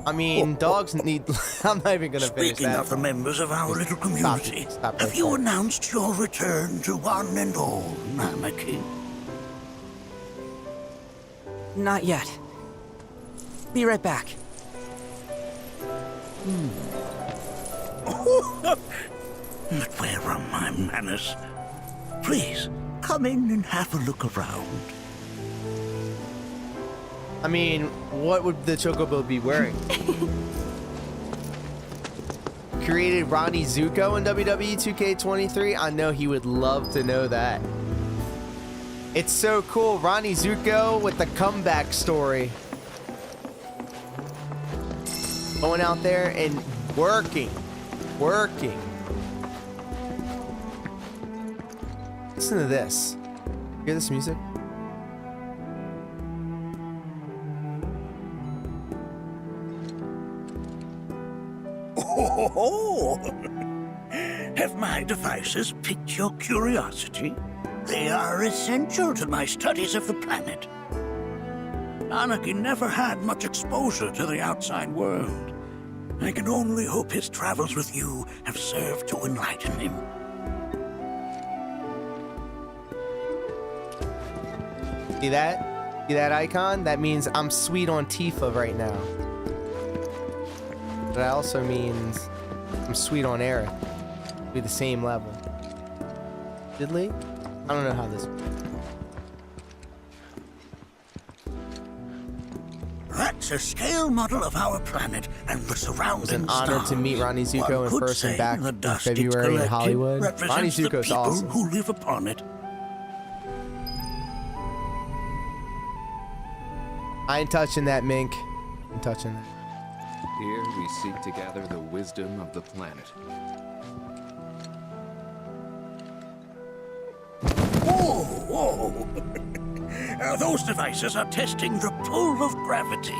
[SPEAKER 1] I mean, dogs need. I'm not even gonna finish
[SPEAKER 18] Speaking
[SPEAKER 1] that.
[SPEAKER 18] of the members of our little community,
[SPEAKER 1] Stop
[SPEAKER 18] have you announced your return to one and all, Namaki?
[SPEAKER 17] Not yet. Be right back.
[SPEAKER 18] But where are my manners? Please, come in and have a look around.
[SPEAKER 1] I mean, what would the Chocobo be wearing? Created Ronnie Zuko in WWE 2K23? I know he would love to know that. It's so cool, Ronnie Zuko with the comeback story. Going out there and working. Listen to this. Hear this music?
[SPEAKER 18] Oh, have my devices piqued your curiosity? They are essential to my studies of the planet. Anarchy never had much exposure to the outside world. I can only hope his travels with you have served to enlighten him.
[SPEAKER 1] See that? See that icon? That means I'm sweet on Tifa right now. But that also means I'm sweet on Eric. Be the same level. Diddly? I don't know how this works.
[SPEAKER 18] That's a scale model of our planet and the surrounding
[SPEAKER 1] It was an honor to meet Ronnie Zuko in person back in February in Hollywood. Ronnie Zuko's awesome.
[SPEAKER 18] Who live upon it.
[SPEAKER 1] I ain't touching that, Mink. I'm touching that.
[SPEAKER 19] Here we seek to gather the wisdom of the planet.
[SPEAKER 18] Whoa! Those devices are testing the pull of gravity.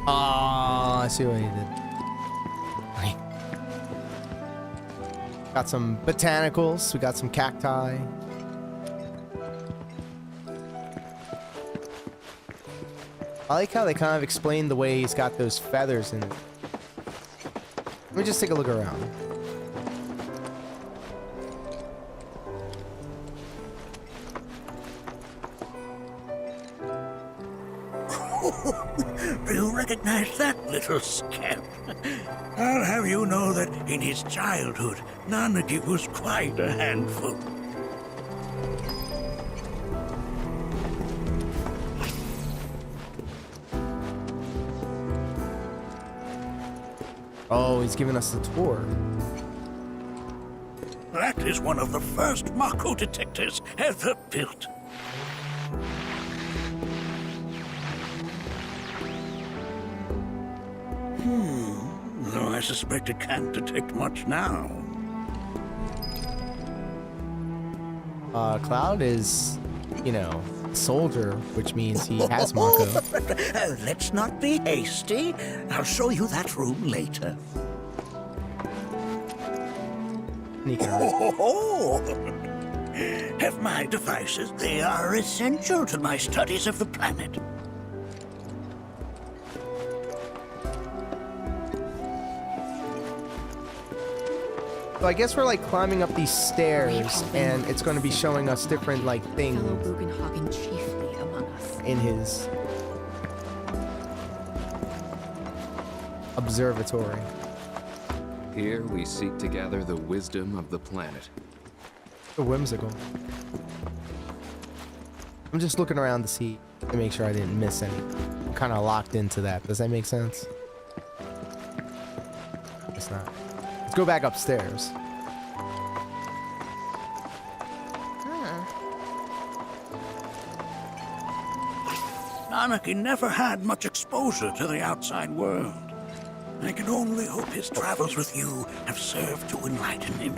[SPEAKER 1] Oh, I see what he did. Got some botanicals. We got some cacti. I like how they kind of explain the way he's got those feathers in it. Let me just take a look around.
[SPEAKER 18] Do you recognize that little scamp? I'll have you know that in his childhood, Nanaki was quite a handful.
[SPEAKER 1] Oh, he's giving us the tour.
[SPEAKER 18] That is one of the first Mako detectors ever built. Though I suspect it can't detect much now.
[SPEAKER 1] Cloud is, you know, soldier, which means he has Mako.
[SPEAKER 18] Let's not be hasty. I'll show you that room later. Have my devices. They are essential to my studies of the planet.
[SPEAKER 1] So I guess we're like climbing up these stairs, and it's going to be showing us different like things in his observatory.
[SPEAKER 19] Here we seek to gather the wisdom of the planet.
[SPEAKER 1] So whimsical. I'm just looking around to see, to make sure I didn't miss any. I'm kind of locked into that. Does that make sense? It's not. Let's go back upstairs.
[SPEAKER 18] Anarchy never had much exposure to the outside world. I can only hope his travels with you have served to enlighten him.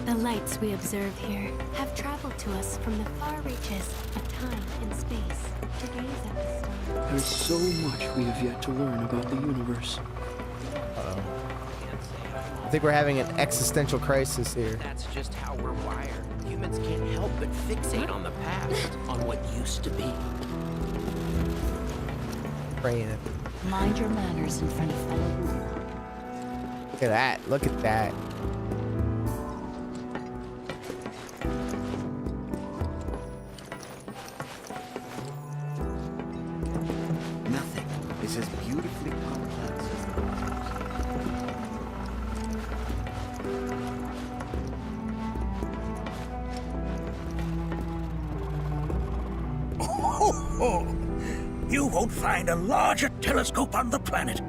[SPEAKER 15] The lights we observe here have traveled to us from the far reaches of time and space to gaze at the stars.
[SPEAKER 20] There's so much we have yet to learn about the universe.
[SPEAKER 1] I think we're having an existential crisis here.
[SPEAKER 13] That's just how we're wired. Humans can't help but fixate on the past, on what used to be.
[SPEAKER 1] Praying it.
[SPEAKER 15] Mind your manners in front of fellow Buddha.
[SPEAKER 1] Look at that. Look at that.
[SPEAKER 13] Nothing is as beautifully complex as the
[SPEAKER 18] You won't find a larger telescope on the planet.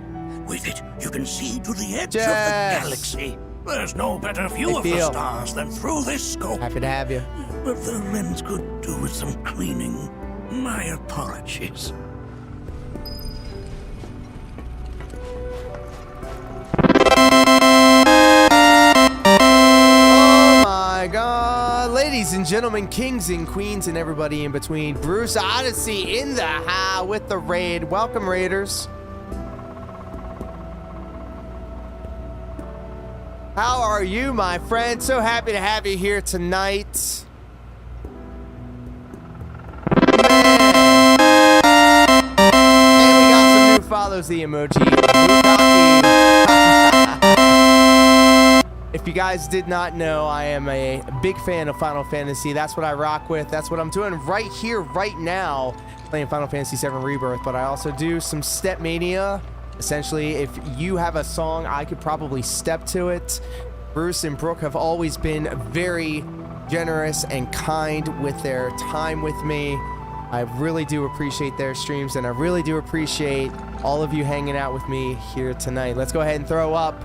[SPEAKER 18] With it, you can see to the edge of the galaxy. There's no better view of the stars than through this scope.
[SPEAKER 1] Happy to have you.
[SPEAKER 18] But the lens could do with some cleaning. My apologies.
[SPEAKER 1] Oh my god. Ladies and gentlemen, kings and queens and everybody in between. Bruce Odyssey in the house with the raid. Welcome, Raiders. How are you, my friend? So happy to have you here tonight. And we got some new follows, the emoji. If you guys did not know, I am a big fan of Final Fantasy. That's what I rock with. That's what I'm doing right here, right now, playing Final Fantasy VII Rebirth. But I also do some Step Mania. Essentially, if you have a song, I could probably step to it. Bruce and Brooke have always been very generous and kind with their time with me. I really do appreciate their streams, and I really do appreciate all of you hanging out with me here tonight. Let's go ahead and throw up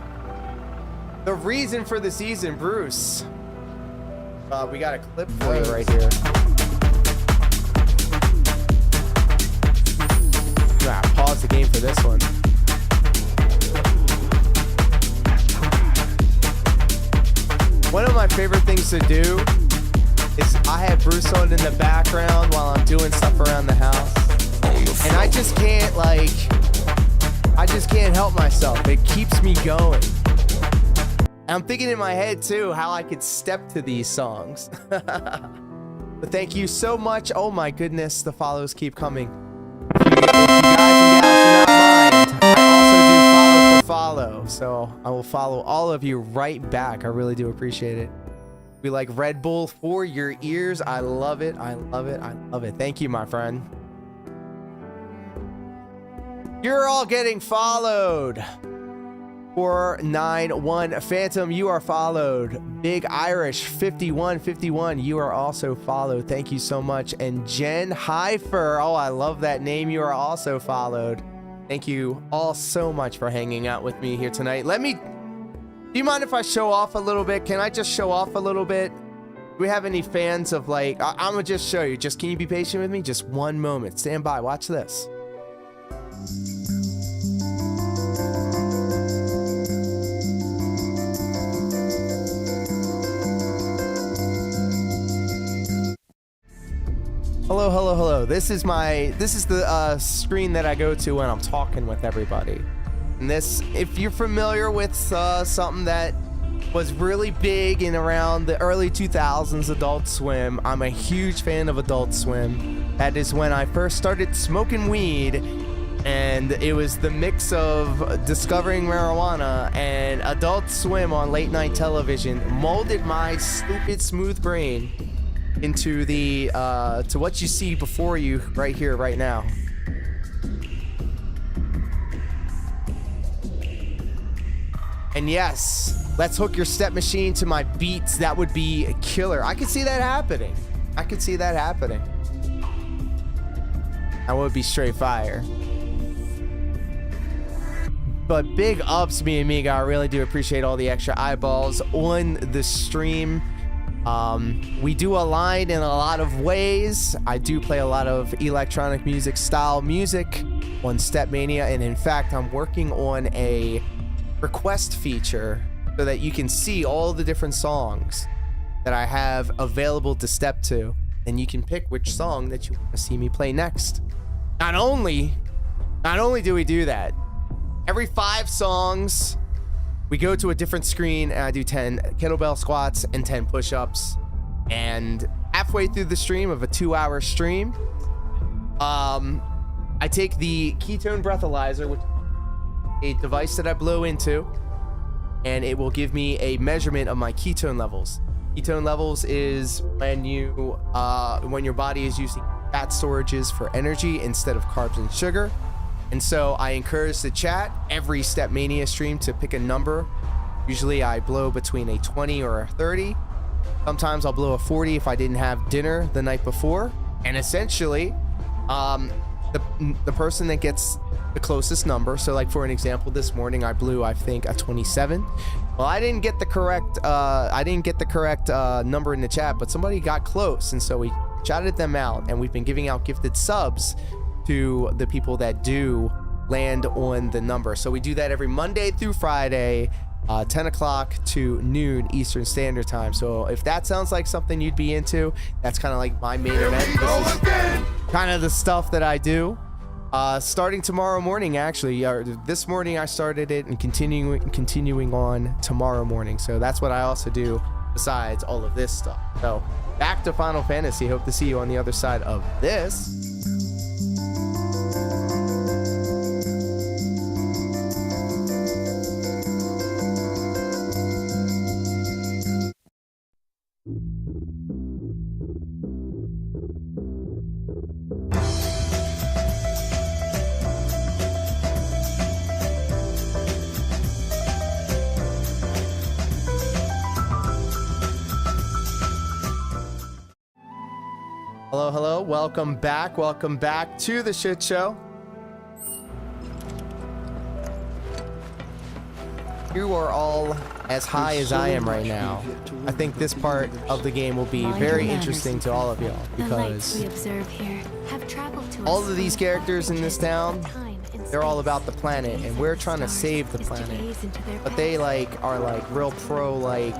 [SPEAKER 1] The reason for the season, Bruce. We got a clip for you right here. Pause the game for this one. One of my favorite things to do is I have Bruce on in the background while I'm doing stuff around the house. And I just can't help myself. It keeps me going. And I'm thinking in my head too how I could step to these songs. But thank you so much. Oh my goodness, the follows keep coming. If you guys and gals do not mind, I also do follow, so I will follow all of you right back. I really do appreciate it. We like Red Bull for your ears. I love it. I love it. I love it. Thank you, my friend. You're all getting followed. 491 Phantom, you are followed. Big Irish 5151, you are also followed. Thank you so much. And Jen Heifer, oh, I love that name. You are also followed. Thank you all so much for hanging out with me here tonight. Do you mind if I show off a little bit? Can I just show off a little bit? Do we have any fans of I'm gonna just show you. Just can you be patient with me? Just one moment. Stand by. Watch this. Hello, hello, hello. This is the screen that I go to when I'm talking with everybody. And this, if you're familiar with something that was really big in around the early 2000s, Adult Swim. I'm a huge fan of Adult Swim. That is when I first started smoking weed, and it was the mix of discovering marijuana and Adult Swim on late night television molded my stupid smooth brain into the to what you see before you right here, right now. And yes, let's hook your step machine to my beats. That would be a killer. I could see that happening. I could see that happening. That would be straight fire. But big ups, mi amiga. I really do appreciate all the extra eyeballs on the stream. We do align in a lot of ways. I do play a lot of electronic music style music on Stepmania, and in fact, I'm working on a request feature so that you can see all the different songs that I have available to step to, and you can pick which song that you want to see me play next. Not only do we do that, every 5 songs, we go to a different screen and I do 10 kettlebell squats and 10 push-ups. And halfway through the stream of a 2-hour stream, I take the ketone breathalyzer, which is a device that I blow into, and it will give me a measurement of my ketone levels. Ketone levels is when your body is using fat storages for energy instead of carbs and sugar. And so I encourage the chat every Stepmania stream to pick a number. Usually I blow between a 20 or a 30. Sometimes I'll blow a 40 if I didn't have dinner the night before. And essentially, the person that gets the closest number, so like for an example, this morning I blew, I think, a 27. Well, I didn't get the correct number in the chat, but somebody got close, and so we shouted them out, and we've been giving out gifted subs to the people that do land on the number. So we do that every Monday through Friday, 10 o'clock to noon Eastern Standard Time. So if that sounds like something you'd be into, that's kind of like my main event. This is kind of the stuff that I do. Starting tomorrow morning, actually, this morning I started it, and continuing on tomorrow morning. So that's what I also do besides all of this stuff. So back to Final Fantasy. Hope to see you on the other side of this. Hello, welcome back to the shit show. You are all as high as I am right now, I think this part of the game will be very interesting to all of y'all
[SPEAKER 15] The lights
[SPEAKER 1] because
[SPEAKER 15] we observe here have traveled to
[SPEAKER 1] all
[SPEAKER 15] us
[SPEAKER 1] of these
[SPEAKER 15] from
[SPEAKER 1] characters in this town,
[SPEAKER 15] time and
[SPEAKER 1] they're all
[SPEAKER 15] space.
[SPEAKER 1] about the planet, and we're trying to save the
[SPEAKER 15] Is to
[SPEAKER 1] planet.
[SPEAKER 15] gaze into their
[SPEAKER 1] But they like are like real pro, like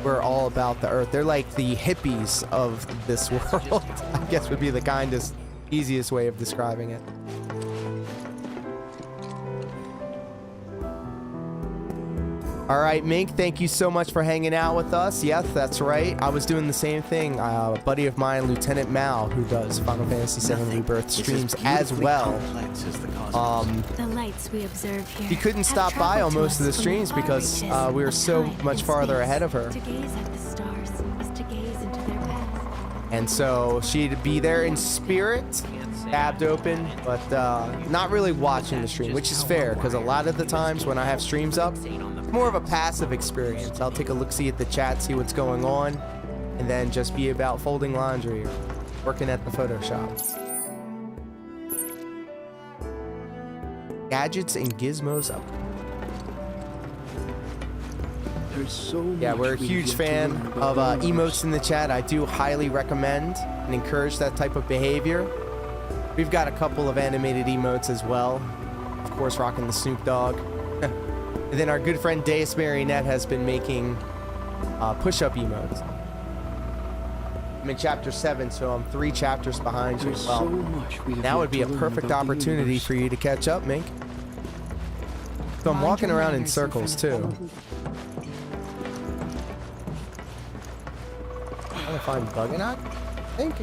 [SPEAKER 1] we're all about the Earth. They're like the hippies of this world. I guess would be the kindest, easiest way of describing it. All right, Mink, thank you so much for hanging out with us. Yes, that's right. I was doing the same thing. A buddy of mine, Lieutenant Mao, who does Final Fantasy VII Rebirth streams as well.
[SPEAKER 15] The lights we observe here
[SPEAKER 1] He couldn't
[SPEAKER 15] have
[SPEAKER 1] stop by on
[SPEAKER 15] traveled to
[SPEAKER 1] most of the
[SPEAKER 15] us from
[SPEAKER 1] streams
[SPEAKER 15] far
[SPEAKER 1] because
[SPEAKER 15] reaches
[SPEAKER 1] we were
[SPEAKER 15] of
[SPEAKER 1] so
[SPEAKER 15] time
[SPEAKER 1] much
[SPEAKER 15] and
[SPEAKER 1] farther
[SPEAKER 15] space.
[SPEAKER 1] ahead of her.
[SPEAKER 15] To gaze at the stars is to gaze into their past.
[SPEAKER 1] And so she'd be there in spirit, tabbed open, but not really watching the stream, which is fair because a lot of the times when I have streams up, it's more of a passive experience. I'll take a look-see at the chat, see what's going on, and then just be about folding laundry or working at the Photoshop. Gadgets and gizmos up.
[SPEAKER 20] There's so
[SPEAKER 1] Yeah, we're a
[SPEAKER 20] much we
[SPEAKER 1] huge
[SPEAKER 20] have yet to
[SPEAKER 1] fan
[SPEAKER 20] learn
[SPEAKER 1] of
[SPEAKER 20] about the universe.
[SPEAKER 1] emotes in the chat. I do highly recommend and encourage that type of behavior. We've got a couple of animated emotes as well. Of course, rocking the Snoop Dogg. And then our good friend Deus Marionette has been making push-up emotes. I'm in chapter 7, so I'm 3 chapters behind you.
[SPEAKER 20] There's
[SPEAKER 1] Well,
[SPEAKER 20] so much we have
[SPEAKER 1] now
[SPEAKER 20] yet
[SPEAKER 1] would be
[SPEAKER 20] to
[SPEAKER 1] a
[SPEAKER 20] learn
[SPEAKER 1] perfect
[SPEAKER 20] about the
[SPEAKER 1] opportunity
[SPEAKER 20] universe.
[SPEAKER 1] for you to catch up, Mink. So I'm
[SPEAKER 15] Mind
[SPEAKER 1] walking
[SPEAKER 15] your
[SPEAKER 1] around in
[SPEAKER 15] manners,
[SPEAKER 1] circles, too. Trying to find Buggernaut? I think.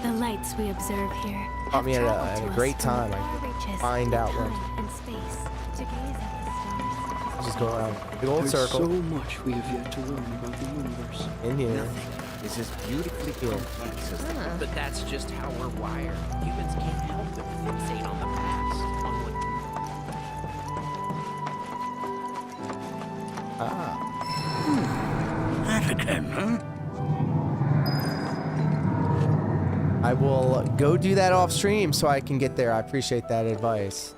[SPEAKER 15] The lights we observe here
[SPEAKER 1] Caught me at
[SPEAKER 15] traveled
[SPEAKER 1] a
[SPEAKER 15] to us
[SPEAKER 1] great
[SPEAKER 15] from
[SPEAKER 1] time.
[SPEAKER 15] far
[SPEAKER 1] I
[SPEAKER 15] reaches
[SPEAKER 1] find
[SPEAKER 15] of
[SPEAKER 1] out what.
[SPEAKER 15] time and space to gaze at the stars.
[SPEAKER 1] Just go around big old
[SPEAKER 20] There's
[SPEAKER 1] circle
[SPEAKER 20] so much we have yet to learn about the universe.
[SPEAKER 1] in here.
[SPEAKER 13] This is beautifully complex as but that's just how we're wired. Humans can't help but fixate on the past, on what
[SPEAKER 18] That again, huh?
[SPEAKER 1] I will go do that off stream so I can get there. I appreciate that advice.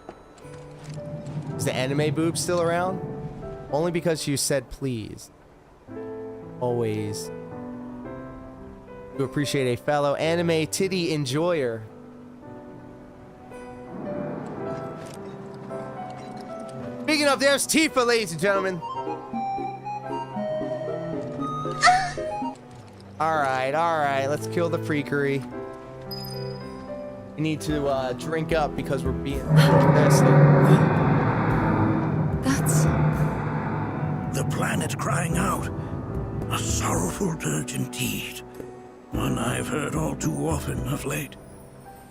[SPEAKER 1] Is the anime boob still around? Only because you said please. Always. You appreciate a fellow anime titty enjoyer. Speaking of, there's Tifa, ladies and gentlemen. Alright, let's kill the freakery. We need to drink up because we're being thirsty.
[SPEAKER 15] That's
[SPEAKER 18] The planet crying out. A sorrowful dirge indeed. One I've heard all too often of late.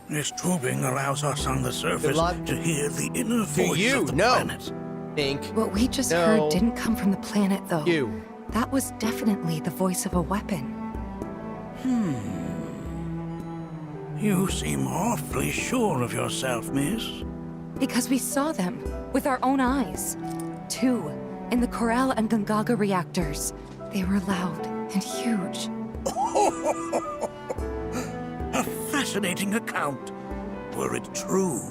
[SPEAKER 18] This tubing allows us on the surface
[SPEAKER 1] luck.
[SPEAKER 18] to hear the inner voice of the planet.
[SPEAKER 1] Think.
[SPEAKER 21] What we just
[SPEAKER 1] No.
[SPEAKER 21] heard didn't come from the planet, though.
[SPEAKER 1] You.
[SPEAKER 21] That was definitely the voice of a weapon.
[SPEAKER 18] You seem awfully sure of yourself, miss.
[SPEAKER 21] Because we saw them with our own eyes. 2 in the Corral and Gongaga reactors. They were loud and huge.
[SPEAKER 18] A fascinating account, were it true.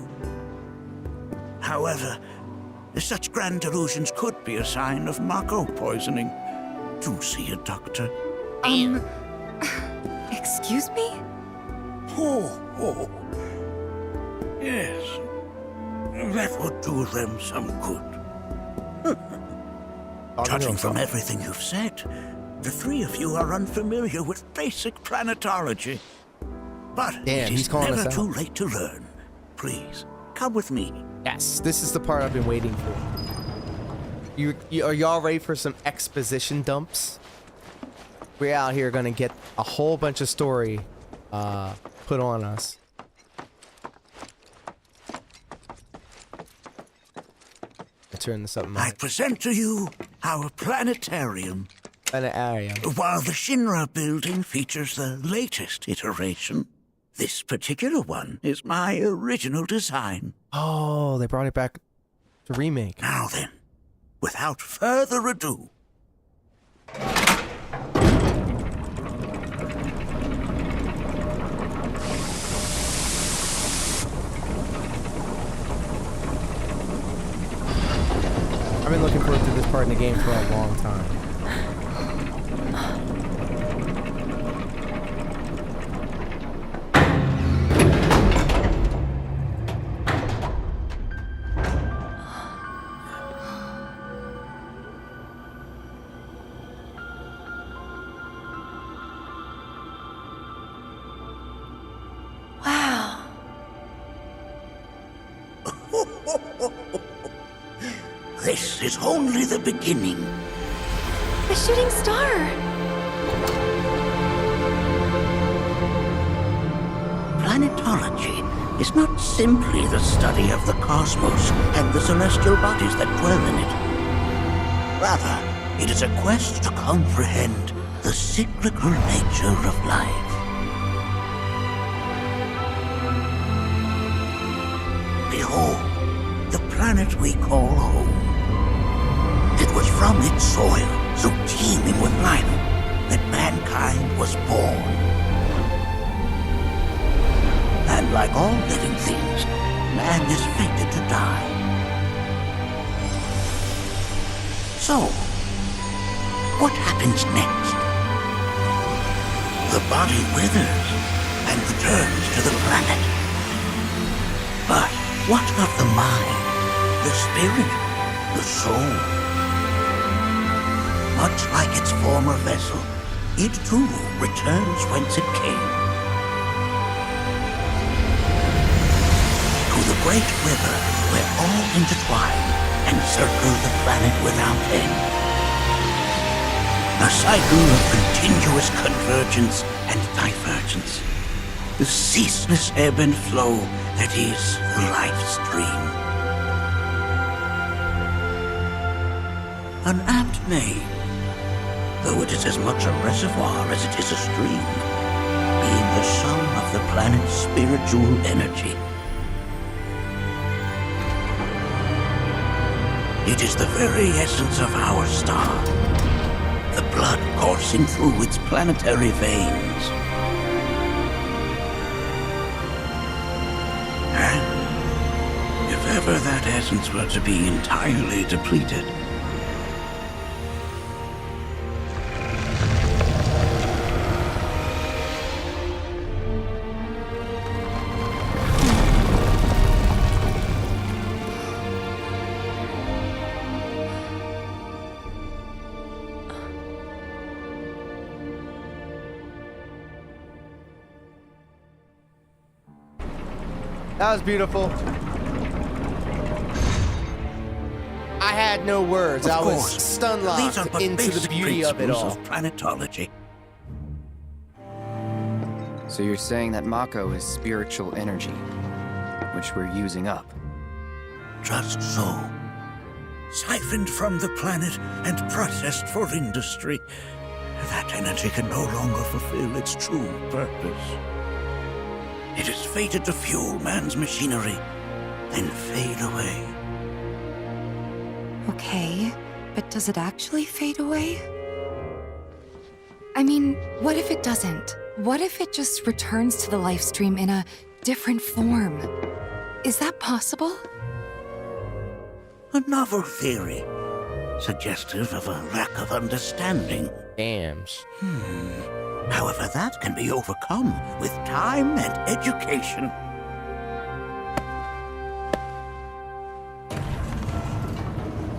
[SPEAKER 18] However, such grand delusions could be a sign of Mako poisoning. Do see a doctor.
[SPEAKER 21] Excuse me?
[SPEAKER 18] Oh. Yes. That would do them some good. Judging from everything you've said, the 3 of you are unfamiliar with basic planetology. But
[SPEAKER 1] Damn,
[SPEAKER 18] it
[SPEAKER 1] he's
[SPEAKER 18] is
[SPEAKER 1] calling us
[SPEAKER 18] never
[SPEAKER 1] out.
[SPEAKER 18] too late to learn. Please, come with me.
[SPEAKER 1] Yes, this is the part I've been waiting for. Are y'all ready for some exposition dumps? We're out here gonna get a whole bunch of story put on us. I turn this up.
[SPEAKER 18] I present to you our planetarium.
[SPEAKER 1] Planetarium.
[SPEAKER 18] While the Shinra building features the latest iteration, this particular one is my original design.
[SPEAKER 1] Oh, they brought it back to remake.
[SPEAKER 18] Now then, without further ado,
[SPEAKER 1] I've been looking forward to this part in the game for a long time.
[SPEAKER 15] Wow.
[SPEAKER 18] This is only the beginning.
[SPEAKER 15] The shooting star.
[SPEAKER 18] Planetology is not simply the study of the cosmos and the celestial bodies that dwell in it. Rather, it is a quest to comprehend the cyclical nature of life. Behold, the planet we call home. It was from its soil, so teeming with life, that mankind was born. And like all living things, man is fated to die. So, what happens next? The body withers and returns to the planet. But what of the mind, the spirit, the soul? Much like its former vessel, it too returns whence it came. To the great river where all intertwine and circle the planet without end. A cycle of continuous convergence and divergence. The ceaseless ebb and flow that is the life stream. An apt name, though it is as much a reservoir as it is a stream, being the sum of the planet's spiritual energy. It is the very essence of our star, the blood coursing through its planetary veins. And if ever that essence were to be entirely depleted,
[SPEAKER 1] That was beautiful. I had no words. I was stun
[SPEAKER 18] these are
[SPEAKER 1] locked
[SPEAKER 18] but
[SPEAKER 1] into the
[SPEAKER 18] basic
[SPEAKER 1] beauty of it
[SPEAKER 18] principles
[SPEAKER 1] all.
[SPEAKER 18] of planetology.
[SPEAKER 13] So you're saying that Mako is spiritual energy, which we're using up?
[SPEAKER 18] Just so. Siphoned from the planet and processed for industry, that energy can no longer fulfill its true purpose. It is fated to fuel man's machinery, then fade away.
[SPEAKER 21] Okay, but does it actually fade away? I mean, what if it doesn't? What if it just returns to the life stream in a different form? Is that possible?
[SPEAKER 18] A novel theory, suggestive of a lack of understanding.
[SPEAKER 1] Dams.
[SPEAKER 18] However, that can be overcome with time and education.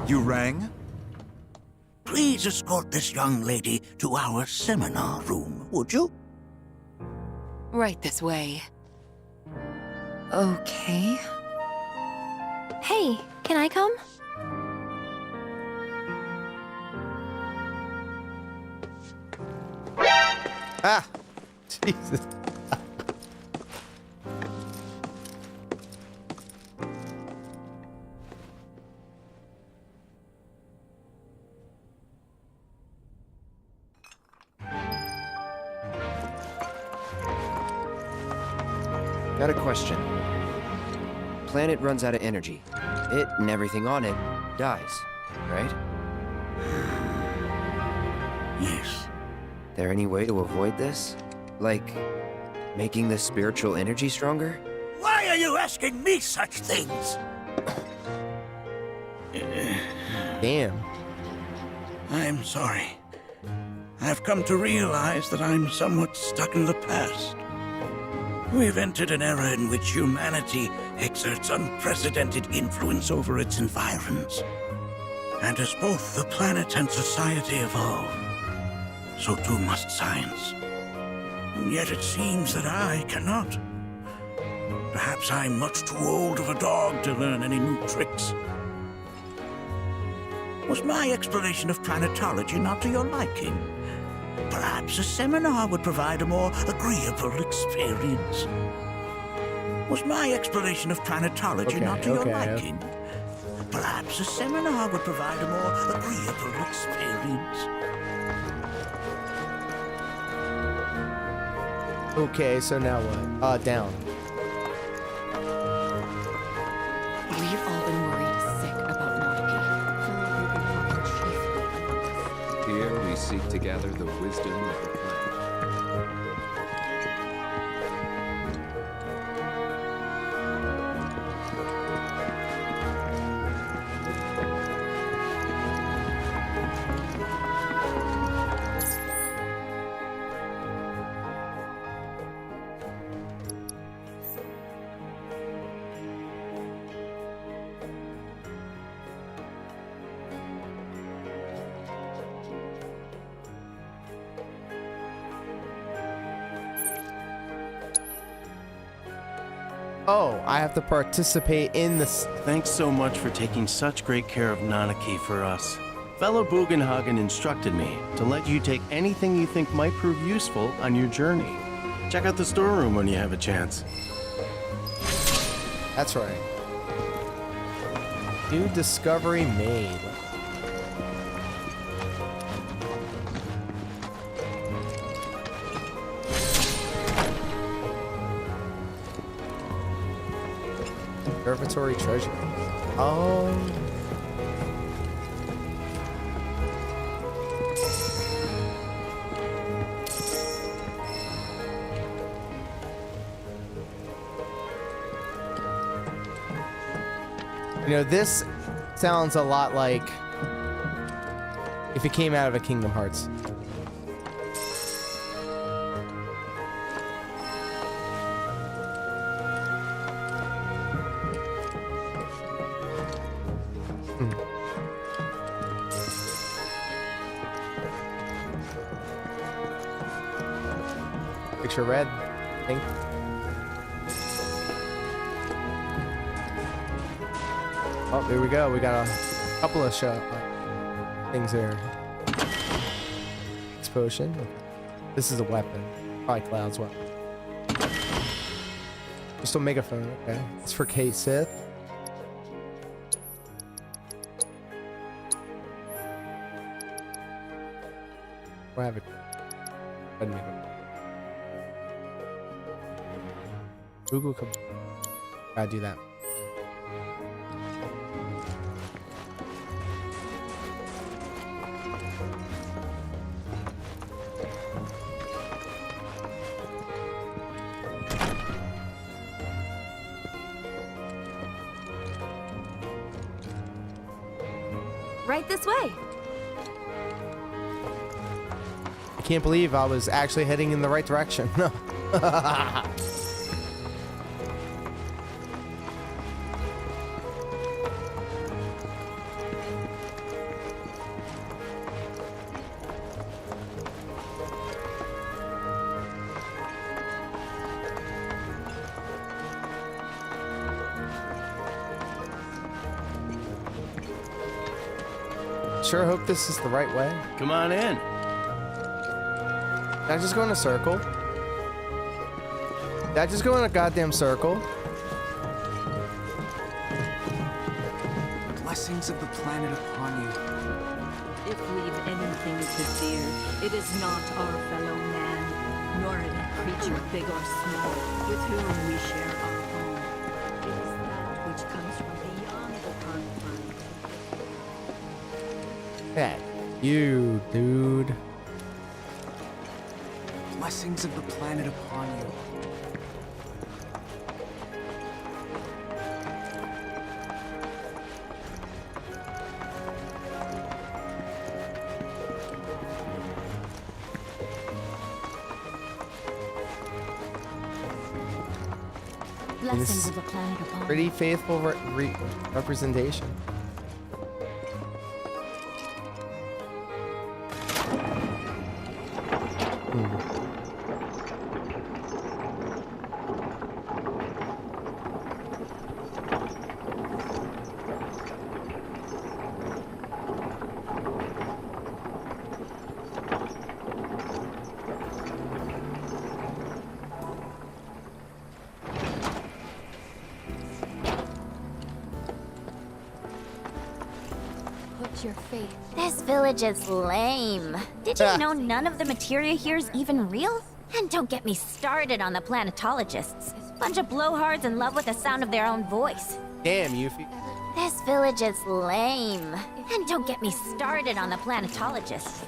[SPEAKER 14] You rang?
[SPEAKER 18] Please escort this young lady to our seminar room, would you?
[SPEAKER 21] Right this way. Okay.
[SPEAKER 15] Hey, can I come?
[SPEAKER 1] Ah! Jesus.
[SPEAKER 13] Got a question. Planet runs out of energy. It and everything on it dies, right?
[SPEAKER 18] Yes.
[SPEAKER 13] There any way to avoid this? Like, making the spiritual energy stronger?
[SPEAKER 18] Why are you asking me such things?
[SPEAKER 1] Damn.
[SPEAKER 18] I'm sorry. I've come to realize that I'm somewhat stuck in the past. We've entered an era in which humanity exerts unprecedented influence over its environs. And as both the planet and society evolve, so too must science. And yet it seems that I cannot. Perhaps I'm much too old of a dog to learn any new tricks. Was my explanation of planetology not to your liking? Perhaps a seminar would provide a more agreeable experience. Was my explanation of planetology not to your liking? Perhaps a seminar would provide a more agreeable experience.
[SPEAKER 1] Okay, so now what? Down.
[SPEAKER 21] We've all been worried sick about Monarchy.
[SPEAKER 19] Here we seek to gather the wisdom of the planet.
[SPEAKER 1] Oh, I have to participate in this.
[SPEAKER 4] Thanks so much for taking such great care of Nanaki for us. Fellow Bugenhagen instructed me to let you take anything you think might prove useful on your journey. Check out the storeroom when you have a chance.
[SPEAKER 1] That's right. New discovery made. Observatory treasure. Oh. You know, this sounds a lot like if it came out of a Kingdom Hearts. Picture red, pink. Oh, here we go. We got a couple of things there. Explosion. This is a weapon. Probably Cloud's weapon. Just a megaphone. Okay. It's for Kate Sith. We'll have it. Red megaphone. Google, come. Gotta do that.
[SPEAKER 22] Right this way.
[SPEAKER 1] I can't believe I was actually heading in the right direction. Sure hope this is the right way.
[SPEAKER 4] Come on in.
[SPEAKER 1] Did I just go in a circle? Did I just go in a goddamn circle?
[SPEAKER 23] Blessings of the planet upon you.
[SPEAKER 24] If we've anything to fear, it is not our fellow man, nor any creature big or small, with whom we share our home. It is that which comes from beyond the confines.
[SPEAKER 1] That you, dude.
[SPEAKER 23] Blessings of the planet upon you.
[SPEAKER 15] Blessings of the planet upon
[SPEAKER 1] Pretty faithful representation.
[SPEAKER 15] Put your faith.
[SPEAKER 6] This village is lame. Did you know none of the materia here is even real? And don't get me started on the planetologists. Bunch of blowhards in love with the sound of their own voice.
[SPEAKER 1] Damn, Yuffie.
[SPEAKER 6] This village is lame. And don't get me started on the planetologists.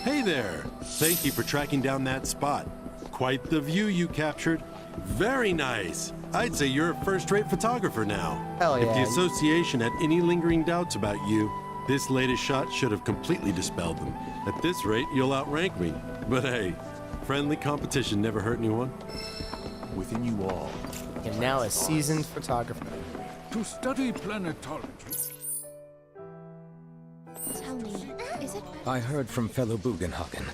[SPEAKER 7] Hey there! Thank you for tracking down that spot. Quite the view you captured. Very nice. I'd say you're a first-rate photographer now.
[SPEAKER 1] Hell yeah.
[SPEAKER 7] If the association had any lingering doubts about you, this latest shot should have completely dispelled them. At this rate, you'll outrank me. But hey, friendly competition never hurt anyone. Within you all.
[SPEAKER 1] And now a seasoned photographer.
[SPEAKER 10] To study planetology.
[SPEAKER 15] Tell me, is it
[SPEAKER 11] I heard from fellow Bugenhagen.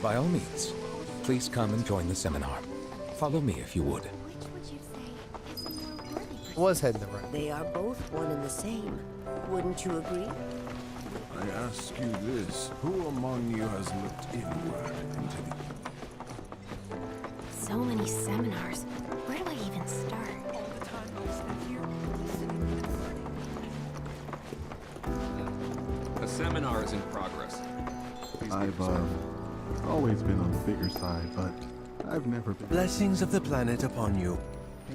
[SPEAKER 11] By all means, please come and join the seminar. Follow me if you would.
[SPEAKER 1] Was heading the right.
[SPEAKER 25] They are both one and the same. Wouldn't you agree?
[SPEAKER 10] I ask you this, who among you has looked inward into the...
[SPEAKER 15] so many seminars? Where do I even start?
[SPEAKER 19] A seminar is in progress.
[SPEAKER 16] I've always been on the bigger side, but I've never been...
[SPEAKER 26] Blessings of the planet upon you.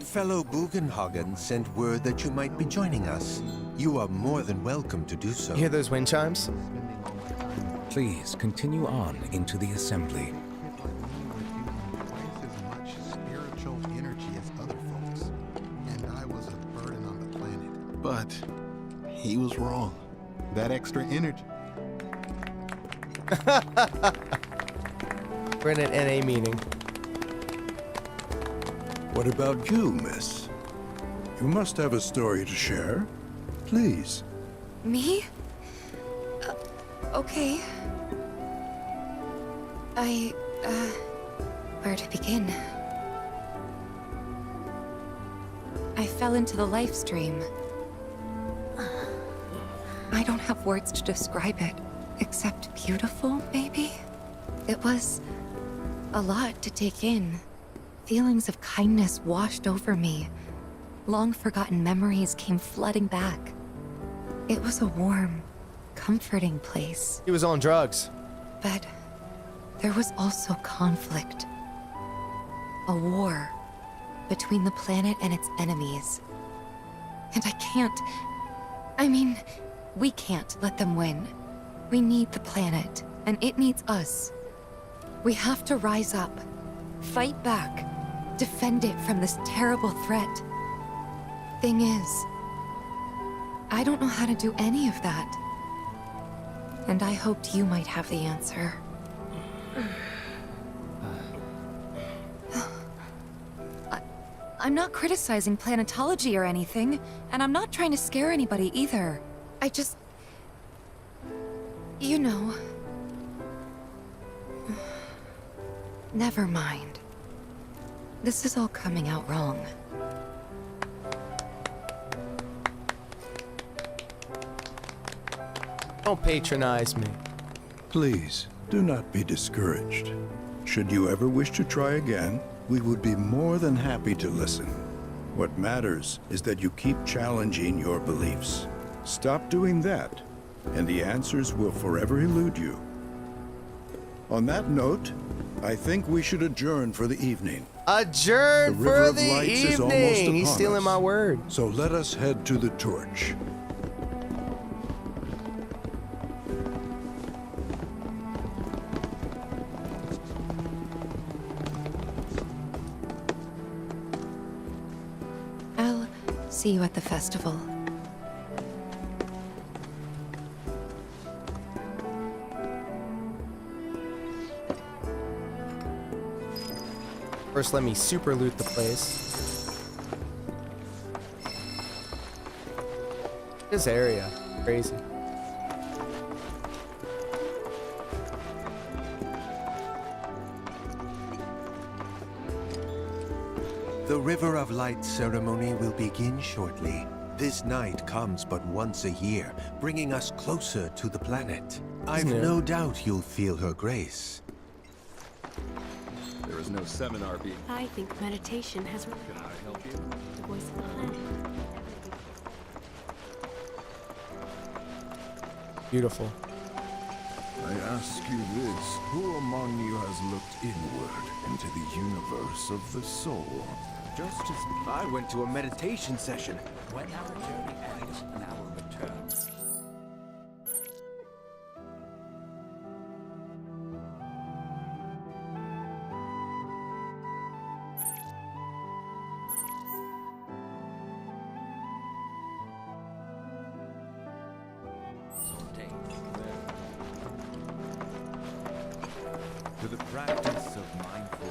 [SPEAKER 26] Fellow Bugenhagen sent word that you might be joining us. You are more than welcome to do so.
[SPEAKER 1] You hear those wind chimes?
[SPEAKER 11] Please continue on into the assembly.
[SPEAKER 16] Twice as much spiritual energy as other folks, and I was a burden on the planet. But he was wrong. That extra energy.
[SPEAKER 1] We're in an NA meeting.
[SPEAKER 10] What about you, miss? You must have a story to share. Please.
[SPEAKER 21] Me? Okay. Where to begin? I fell into the life stream. I don't have words to describe it, except beautiful, maybe? It was a lot to take in. Feelings of kindness washed over me. Long-forgotten memories came flooding back. It was a warm, comforting place.
[SPEAKER 1] He was on drugs.
[SPEAKER 21] But there was also conflict. A war between the planet and its enemies. And we can't let them win. We need the planet, and it needs us. We have to rise up, fight back, defend it from this terrible threat. Thing is, I don't know how to do any of that. And I hoped you might have the answer. I'm not criticizing planetology or anything, and I'm not trying to scare anybody either. I just... you know... Never mind. This is all coming out wrong.
[SPEAKER 1] Don't patronize me.
[SPEAKER 10] Please, do not be discouraged. Should you ever wish to try again, we would be more than happy to listen. What matters is that you keep challenging your beliefs. Stop doing that, and the answers will forever elude you. On that note, I think we should adjourn for the evening.
[SPEAKER 1] Adjourn
[SPEAKER 10] The River
[SPEAKER 1] for
[SPEAKER 10] of
[SPEAKER 1] the
[SPEAKER 10] Lights is almost
[SPEAKER 1] evening. He's
[SPEAKER 10] upon
[SPEAKER 1] stealing
[SPEAKER 10] us.
[SPEAKER 1] my word.
[SPEAKER 10] So let us head to the torch.
[SPEAKER 21] I'll see you at the festival.
[SPEAKER 1] First, let me super loot the place. This area, crazy.
[SPEAKER 26] The River of Light ceremony will begin shortly. This night comes but once a year, bringing us closer to the planet. I've no doubt you'll feel her grace.
[SPEAKER 19] There is no seminar being...
[SPEAKER 15] I think meditation has... Can
[SPEAKER 19] I help you?
[SPEAKER 15] The voice of the planet.
[SPEAKER 1] Beautiful.
[SPEAKER 2] I ask you this, who among you has looked inward into the universe of the soul?
[SPEAKER 23] Just as I went to a meditation session. When our journey ends and our return.
[SPEAKER 11] To the practice of mindful.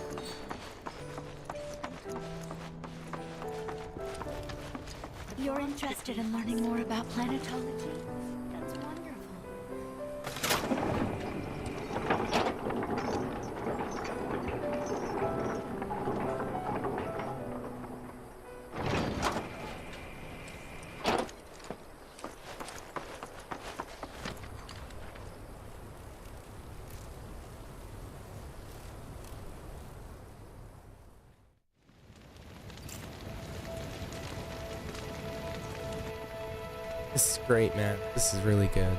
[SPEAKER 6] You're interested in learning more about planetology? That's wonderful.
[SPEAKER 1] This is great, man. This is really good.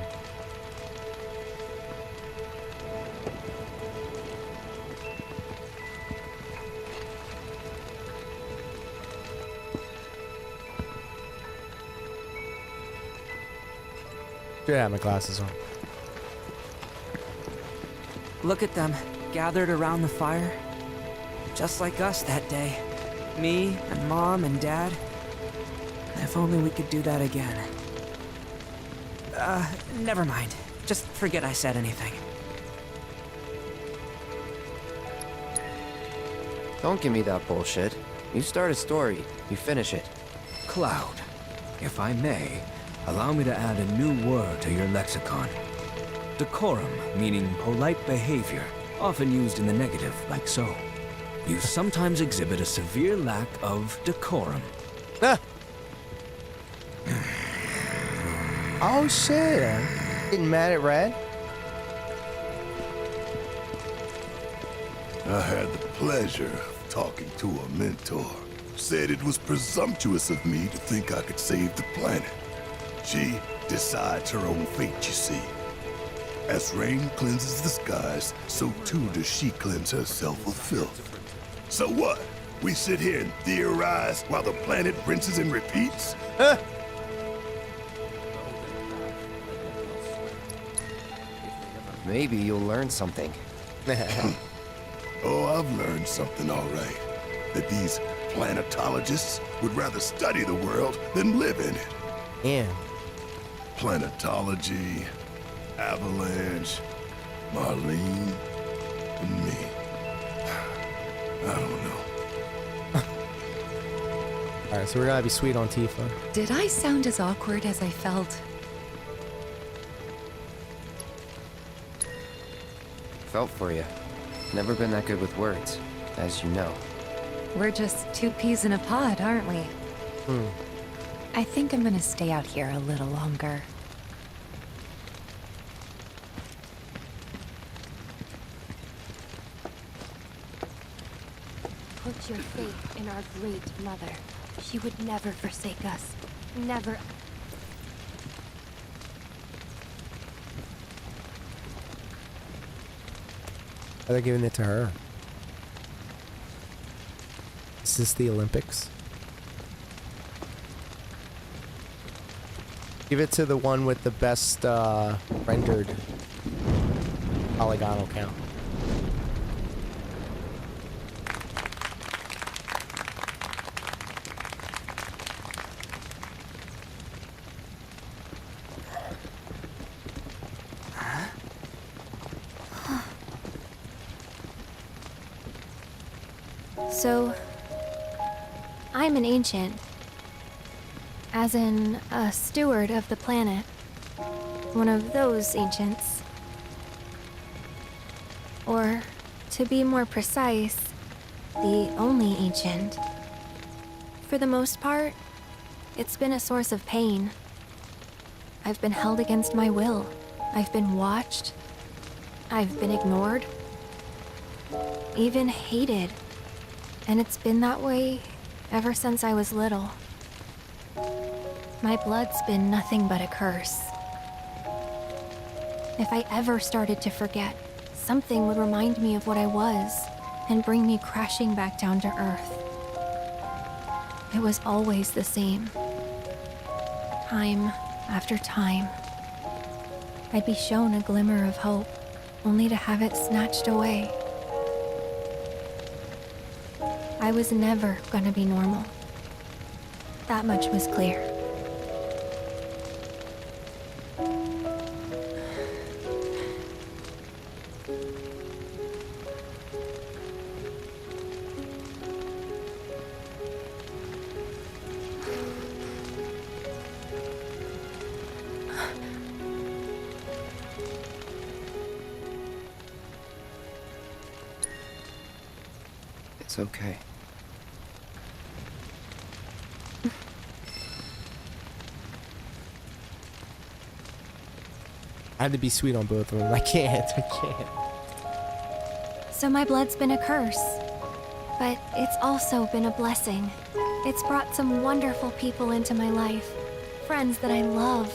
[SPEAKER 1] Should have my glasses on.
[SPEAKER 17] Look at them, gathered around the fire. Just like us that day. Me and Mom and Dad. If only we could do that again. Never mind. Just forget I said anything.
[SPEAKER 13] Don't give me that bullshit. You start a story, you finish it.
[SPEAKER 11] Cloud, if I may, allow me to add a new word to your lexicon. Decorum, meaning polite behavior, often used in the negative, like so. You sometimes exhibit a severe lack of decorum.
[SPEAKER 1] Oh shit! Getting mad at Red?
[SPEAKER 2] I had the pleasure of talking to a mentor. Said it was presumptuous of me to think I could save the planet. She decides her own fate, you see. As rain cleanses the skies, so too does she cleanse herself of filth. So what? We sit here and theorize while the planet rinses and repeats?
[SPEAKER 13] Maybe you'll learn something.
[SPEAKER 2] Oh, I've learned something all right. That these planetologists would rather study the world than live in it.
[SPEAKER 1] Yeah.
[SPEAKER 2] Planetology, Avalanche, Marlene, and me. I don't know.
[SPEAKER 1] Alright, so we're gonna be sweet on Tifa.
[SPEAKER 21] Did I sound as awkward as I felt?
[SPEAKER 13] Felt for you. Never been that good with words, as you know.
[SPEAKER 21] We're just two peas in a pod, aren't we? I think I'm gonna stay out here a little longer.
[SPEAKER 15] Put your faith in our great mother. She would never forsake us. Never.
[SPEAKER 1] They're giving it to her. Is this the Olympics? Give it to the one with the best rendered polygonal count.
[SPEAKER 15] So, I'm an ancient. As in, a steward of the planet. One of those ancients. Or, to be more precise, the only ancient. For the most part, it's been a source of pain. I've been held against my will. I've been watched. I've been ignored. Even hated. And it's been that way ever since I was little. My blood's been nothing but a curse. If I ever started to forget, something would remind me of what I was and bring me crashing back down to earth. It was always the same. Time after time. I'd be shown a glimmer of hope, only to have it snatched away. I was never gonna be normal. That much was clear.
[SPEAKER 11] It's okay.
[SPEAKER 1] I had to be sweet on both of them. I can't.
[SPEAKER 15] So my blood's been a curse, but it's also been a blessing. It's brought some wonderful people into my life, friends that I love.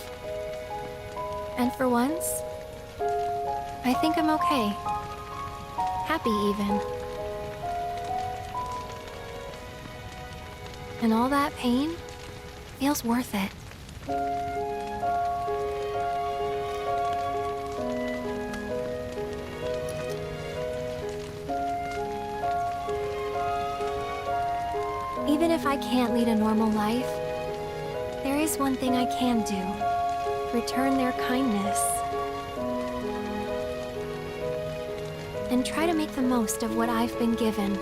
[SPEAKER 15] And for once, I think I'm okay. Happy even. And all that pain feels worth it. Even if I can't lead a normal life, there is one thing I can do. Return their kindness. And try to make the most of what I've been given.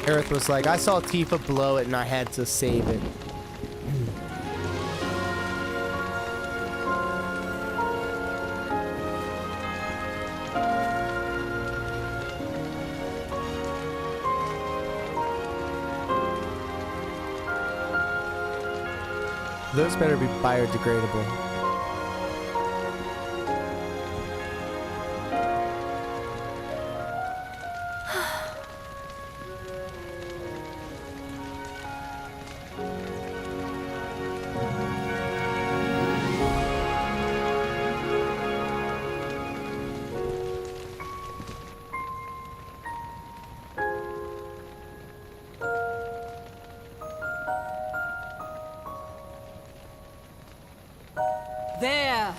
[SPEAKER 1] Aerith was like, I saw Tifa blow it and I had to save it. Those better be biodegradable.
[SPEAKER 3] There!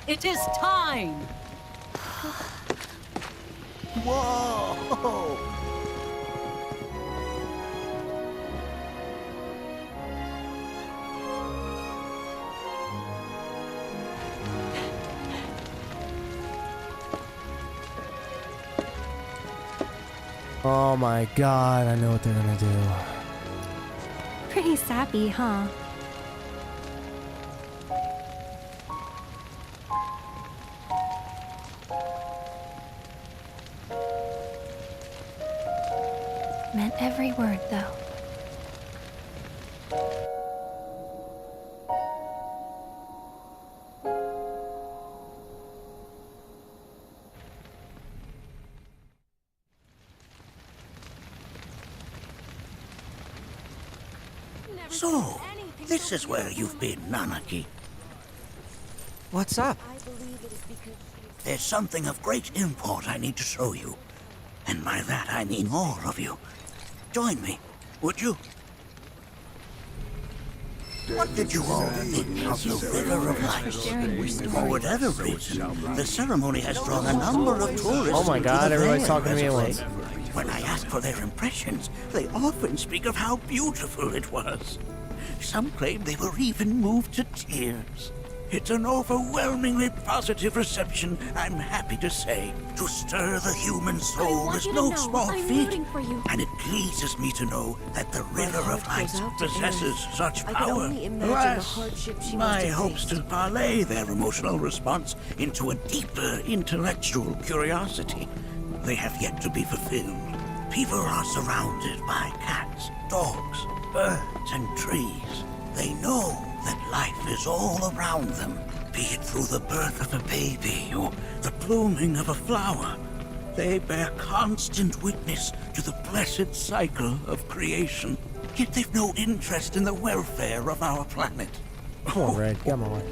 [SPEAKER 3] It is time!
[SPEAKER 2] Whoa!
[SPEAKER 1] Oh my god, I know what they're gonna do.
[SPEAKER 15] Pretty sappy, huh? Meant every word, though.
[SPEAKER 18] So, this is where you've been, Nanaki.
[SPEAKER 17] What's up?
[SPEAKER 18] There's something of great import I need to show you. And by that I mean all of you. Join me, would you? What did you all think of the River of Light? For whatever reason, the ceremony has drawn a number of tourists.
[SPEAKER 1] Oh my god, everybody's talking to me at once.
[SPEAKER 18] When I ask for their impressions, they often speak of how beautiful it was. Some claim they were even moved to tears. It's an overwhelmingly positive reception, I'm happy to say. To stir the human soul is no small feat, and it pleases me to know that the River of Light possesses such power. Alas, my hopes to parlay their emotional response into a deeper intellectual curiosity. They have yet to be fulfilled. People are surrounded by cats, dogs, birds, and trees. They know that life is all around them, be it through the birth of a baby or the blooming of a flower. They bear constant witness to the blessed cycle of creation, yet they've no interest in the welfare of our planet.
[SPEAKER 1] Come on, Red, come on.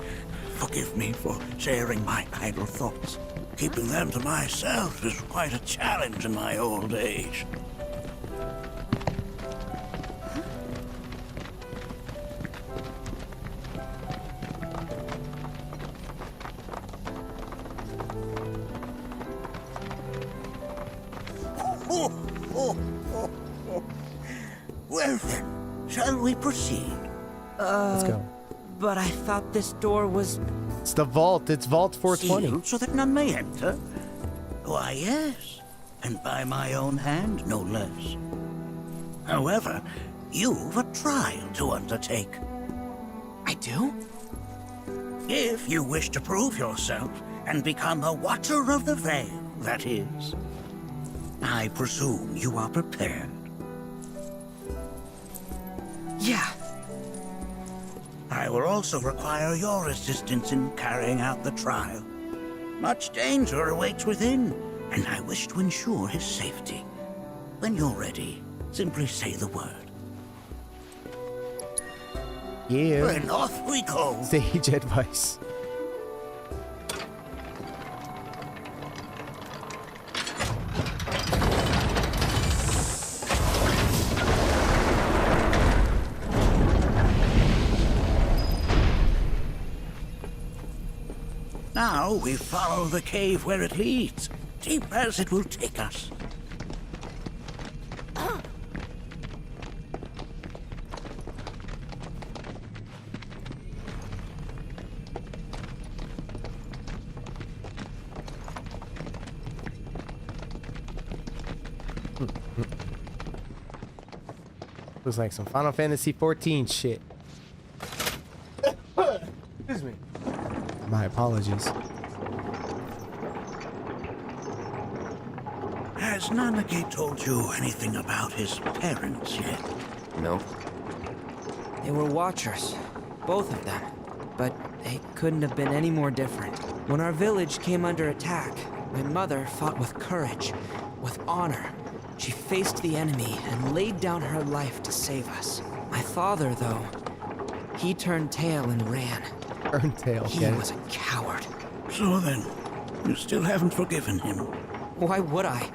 [SPEAKER 18] Forgive me for sharing my idle thoughts. Keeping them to myself is quite a challenge in my old age. Well then, shall we proceed?
[SPEAKER 1] Let's go.
[SPEAKER 17] But I thought this door was...
[SPEAKER 1] It's the vault. It's Vault 420.
[SPEAKER 18] Sealed so that none may enter? Why, yes. And by my own hand, no less. However, you've a trial to undertake.
[SPEAKER 17] I do?
[SPEAKER 18] If you wish to prove yourself and become a Watcher of the Vale, that is. I presume you are prepared.
[SPEAKER 17] Yeah.
[SPEAKER 18] I will also require your assistance in carrying out the trial. Much danger awaits within, and I wish to ensure his safety. When you're ready, simply say the word.
[SPEAKER 1] Yeah.
[SPEAKER 18] And off we go.
[SPEAKER 1] Sage advice.
[SPEAKER 18] Now we follow the cave where it leads, deep as it will take us.
[SPEAKER 1] Looks like some Final Fantasy 14 shit. Excuse me. My apologies.
[SPEAKER 18] Has Nanaki told you anything about his parents yet?
[SPEAKER 17] No. They were Watchers, both of them. But they couldn't have been any more different. When our village came under attack, my mother fought with courage, with honor. She faced the enemy and laid down her life to save us. My father, though, he turned tail and ran.
[SPEAKER 1] Turned tail,
[SPEAKER 17] He was a coward.
[SPEAKER 18] So then, you still haven't forgiven him?
[SPEAKER 17] Why would I?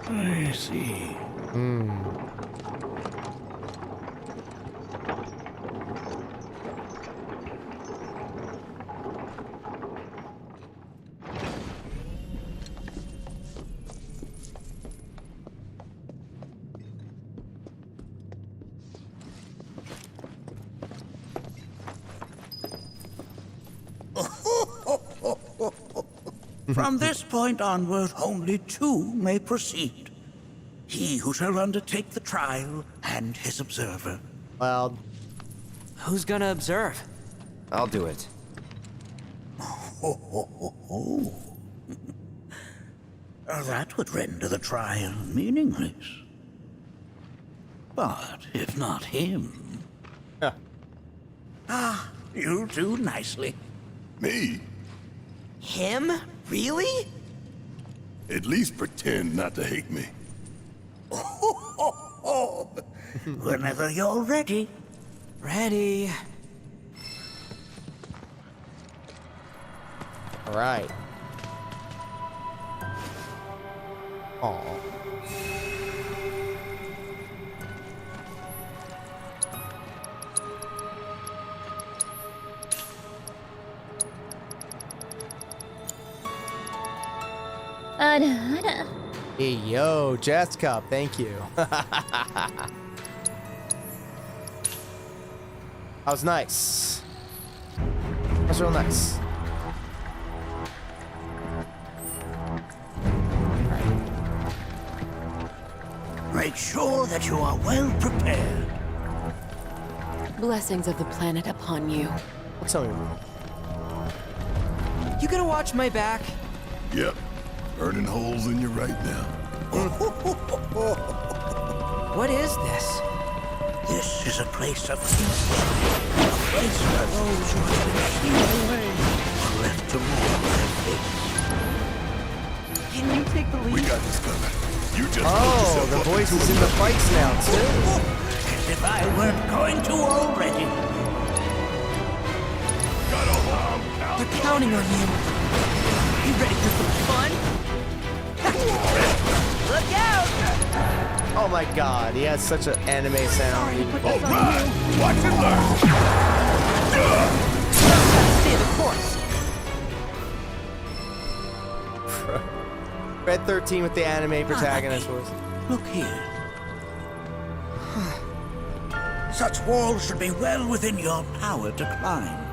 [SPEAKER 18] I see. From this point onward, only two may proceed. He who shall undertake the trial and his observer.
[SPEAKER 1] Well,
[SPEAKER 17] who's gonna observe?
[SPEAKER 19] I'll do it.
[SPEAKER 18] That would render the trial meaningless. But if not him... you'll do nicely.
[SPEAKER 2] Me?
[SPEAKER 17] Him? Really?
[SPEAKER 2] At least pretend not to hate me.
[SPEAKER 18] Whenever you're ready.
[SPEAKER 17] Ready.
[SPEAKER 1] all right. Aw. Hey, yo, Jazz Cup, thank you. That was nice. That was real nice.
[SPEAKER 18] Make sure that you are well prepared.
[SPEAKER 5] Blessings of the planet upon you.
[SPEAKER 1] What's on
[SPEAKER 17] You gonna watch my back?
[SPEAKER 2] Yep. Burning holes in you right now.
[SPEAKER 17] What is this?
[SPEAKER 18] This is a place of peace. A place where those who have been sealed away are left to mourn their fate.
[SPEAKER 17] Can you take the lead?
[SPEAKER 2] We got this covered. You just
[SPEAKER 1] Oh, the voice is in the fights now, too.
[SPEAKER 18] As if I weren't going to already.
[SPEAKER 17] They're counting on you. You ready for some fun? Look out!
[SPEAKER 1] Oh my god, he has such an anime sound.
[SPEAKER 2] Alright, watch and learn.
[SPEAKER 17] Stay the course.
[SPEAKER 1] Red 13 with the anime protagonist voice.
[SPEAKER 18] Look here. Such walls should be well within your power to climb.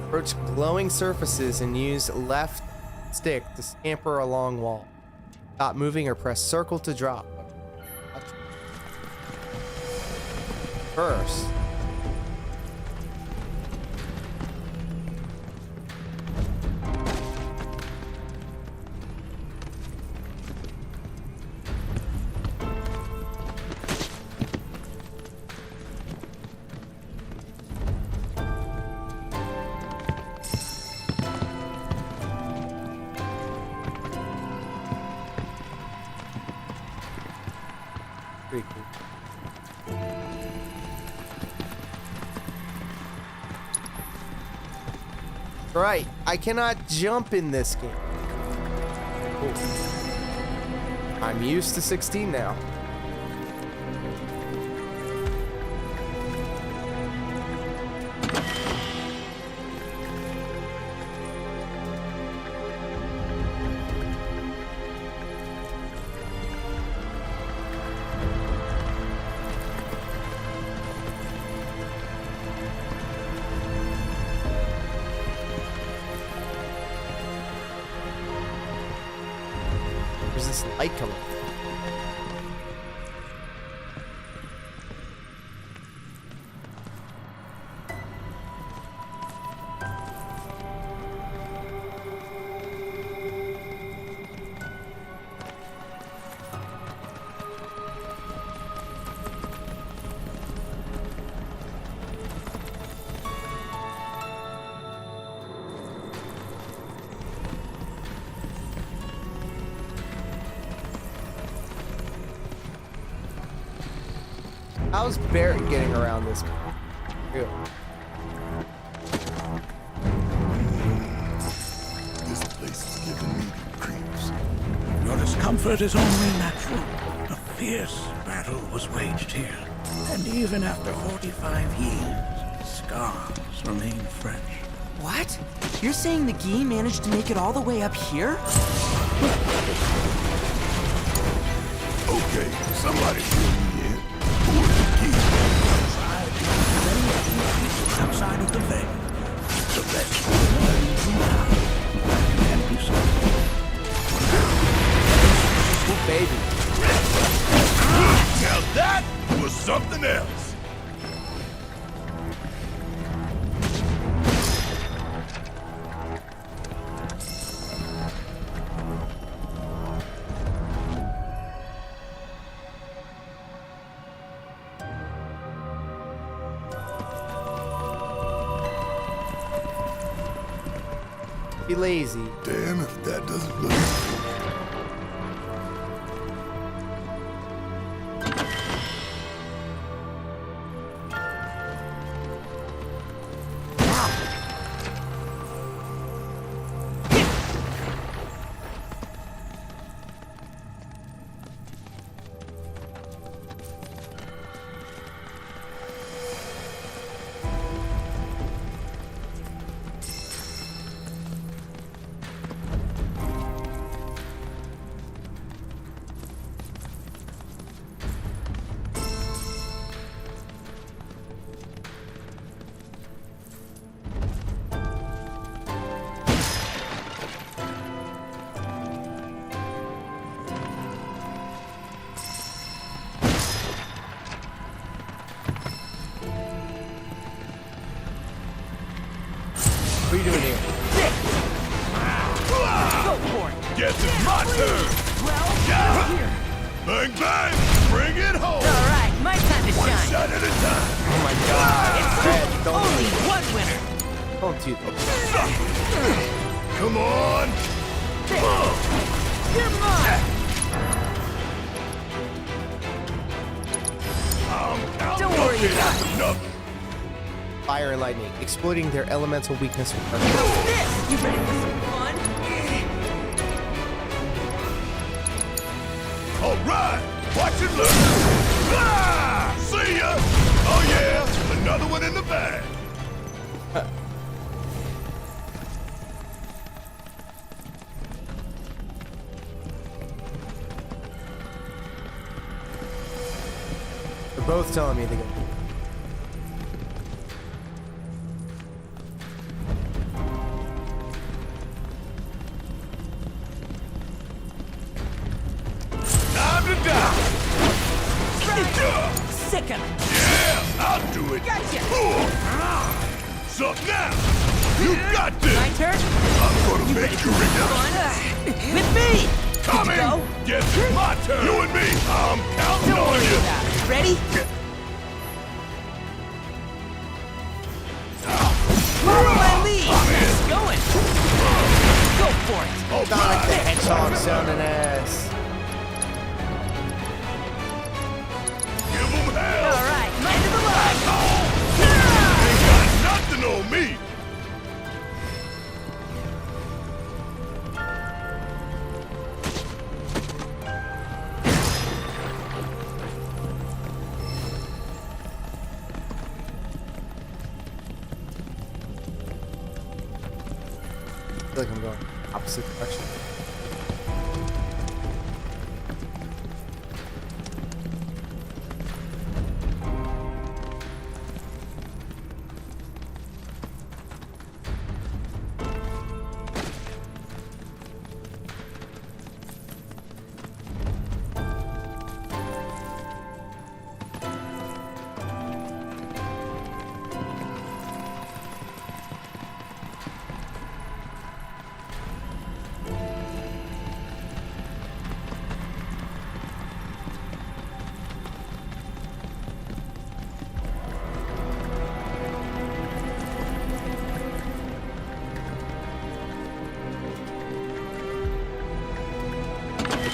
[SPEAKER 1] Approach glowing surfaces and use left stick to scamper along wall. Stop moving or press circle to drop. First. Pretty cool. Right, I cannot jump in this game. Cool. I'm used to 16 now. There's this light coming. How's Barrett getting around this? Ew.
[SPEAKER 2] This place is giving me creeps.
[SPEAKER 18] Your discomfort is only natural. A fierce battle was waged here. And even after 45 years, scars remain fresh.
[SPEAKER 17] What? You're saying the Gi managed to make it all the way up here?
[SPEAKER 2] Okay, somebody fill me in. Who are the keys?
[SPEAKER 18] Outside of the veil, the rest will learn you now. And you saw.
[SPEAKER 1] Oh, baby.
[SPEAKER 2] Now that was something else.
[SPEAKER 1] Be lazy.
[SPEAKER 2] Damn if that doesn't look.
[SPEAKER 1] What are you doing here?
[SPEAKER 2] Go for it. Guess it's my turn.
[SPEAKER 3] Well,
[SPEAKER 2] Yeah. Bang, bang. Bring it home.
[SPEAKER 3] all right, my time to
[SPEAKER 2] One
[SPEAKER 3] shine.
[SPEAKER 2] shot at a time.
[SPEAKER 1] Oh my god. Red, don't
[SPEAKER 3] Only one winner.
[SPEAKER 1] Don't do that.
[SPEAKER 2] Come on.
[SPEAKER 3] You're mine.
[SPEAKER 2] Don't
[SPEAKER 3] worry about it.
[SPEAKER 2] Enough.
[SPEAKER 1] Fire and lightning, exploiting their elemental weakness with
[SPEAKER 3] How's this? You ready for some fun?
[SPEAKER 2] All right. Watch it look. Ah! See ya. Oh yeah. Another one in the bag.
[SPEAKER 1] They're both telling me to go.
[SPEAKER 2] Time to die.
[SPEAKER 3] Sick of it.
[SPEAKER 2] Yeah, I'll do it.
[SPEAKER 3] Gotcha.
[SPEAKER 2] Sup now. You got this.
[SPEAKER 3] My turn?
[SPEAKER 2] I'm gonna make you remember.
[SPEAKER 3] With me.
[SPEAKER 2] Coming.
[SPEAKER 3] Go.
[SPEAKER 2] Guess it's my turn. You and me. I'm counting
[SPEAKER 3] Don't
[SPEAKER 2] on
[SPEAKER 3] worry
[SPEAKER 2] you.
[SPEAKER 3] about it. Ready? Follow my lead. It's going. Go for it.
[SPEAKER 2] All
[SPEAKER 1] Sonic the
[SPEAKER 2] right.
[SPEAKER 1] Hedgehog sounding ass.
[SPEAKER 2] Give 'em hell.
[SPEAKER 3] All right, end of the line.
[SPEAKER 2] Ain't got nothing on me.
[SPEAKER 1] I feel like I'm going opposite direction.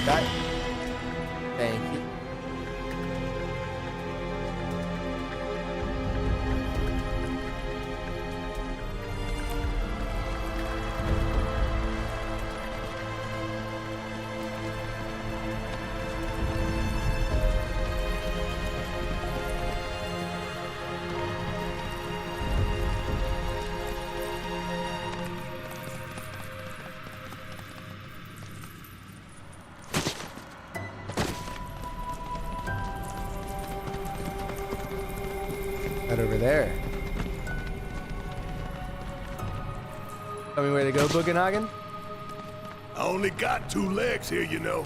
[SPEAKER 1] That. Thank you. Right over there. Tell me where to go, Bugenhagen?
[SPEAKER 2] I only got 2 legs here, you know.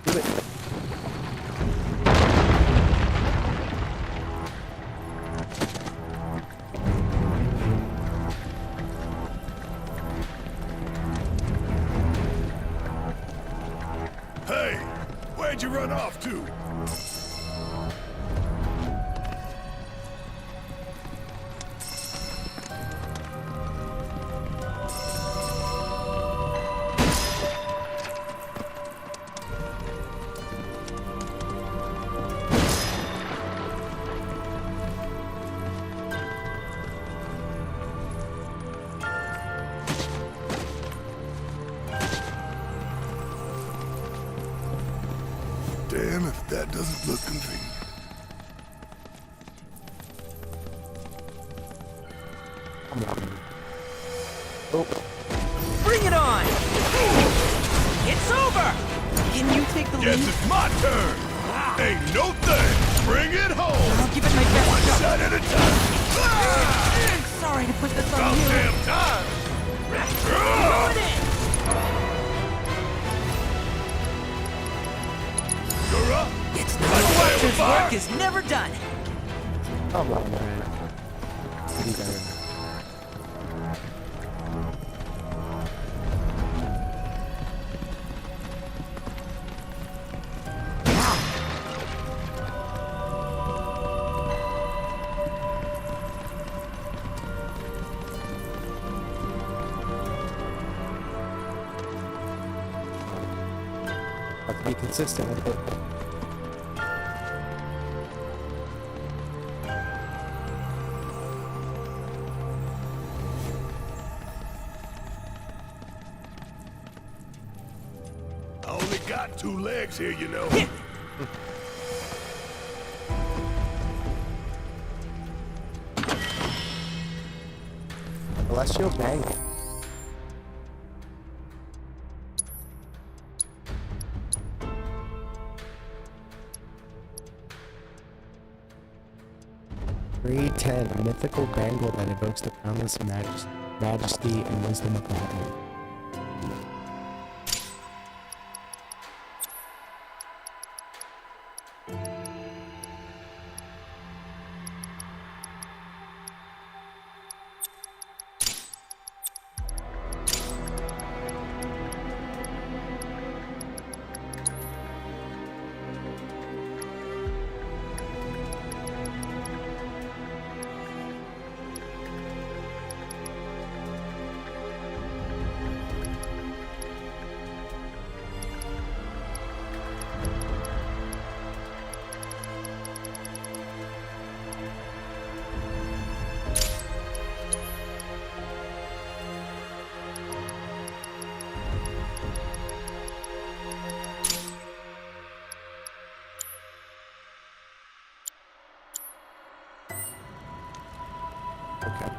[SPEAKER 1] Do it.
[SPEAKER 2] Hey, where'd you run off to? Damn if that doesn't look convenient.
[SPEAKER 1] Oh.
[SPEAKER 3] Bring it on. It's over. Can you take the
[SPEAKER 2] Guess
[SPEAKER 3] lead?
[SPEAKER 2] it's my turn. Ain't no thing. Bring it home.
[SPEAKER 3] I'll give it my best
[SPEAKER 2] One
[SPEAKER 3] shot.
[SPEAKER 2] shot at a time. Ah!
[SPEAKER 3] Sorry to put this on
[SPEAKER 2] About
[SPEAKER 3] you.
[SPEAKER 2] damn time.
[SPEAKER 3] Throw it in. work is never done.
[SPEAKER 1] Come on, man. Be better. Have to be consistent with it.
[SPEAKER 2] I only got 2 legs here, you know.
[SPEAKER 1] Celestial bang. Grade 10, a mythical bangle that evokes the boundless majesty and wisdom of Vale. Okay.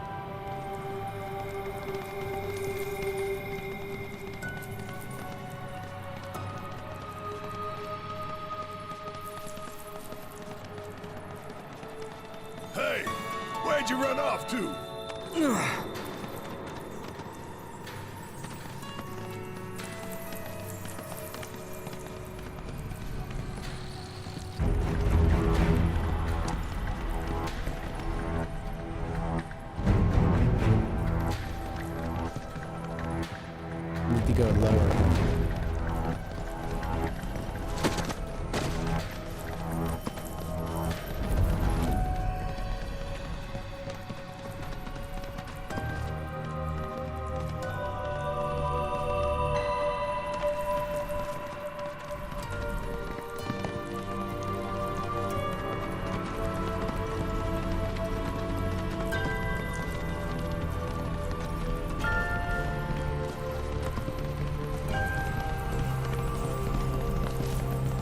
[SPEAKER 2] Hey, where'd you run off to?
[SPEAKER 1] Need to go lower.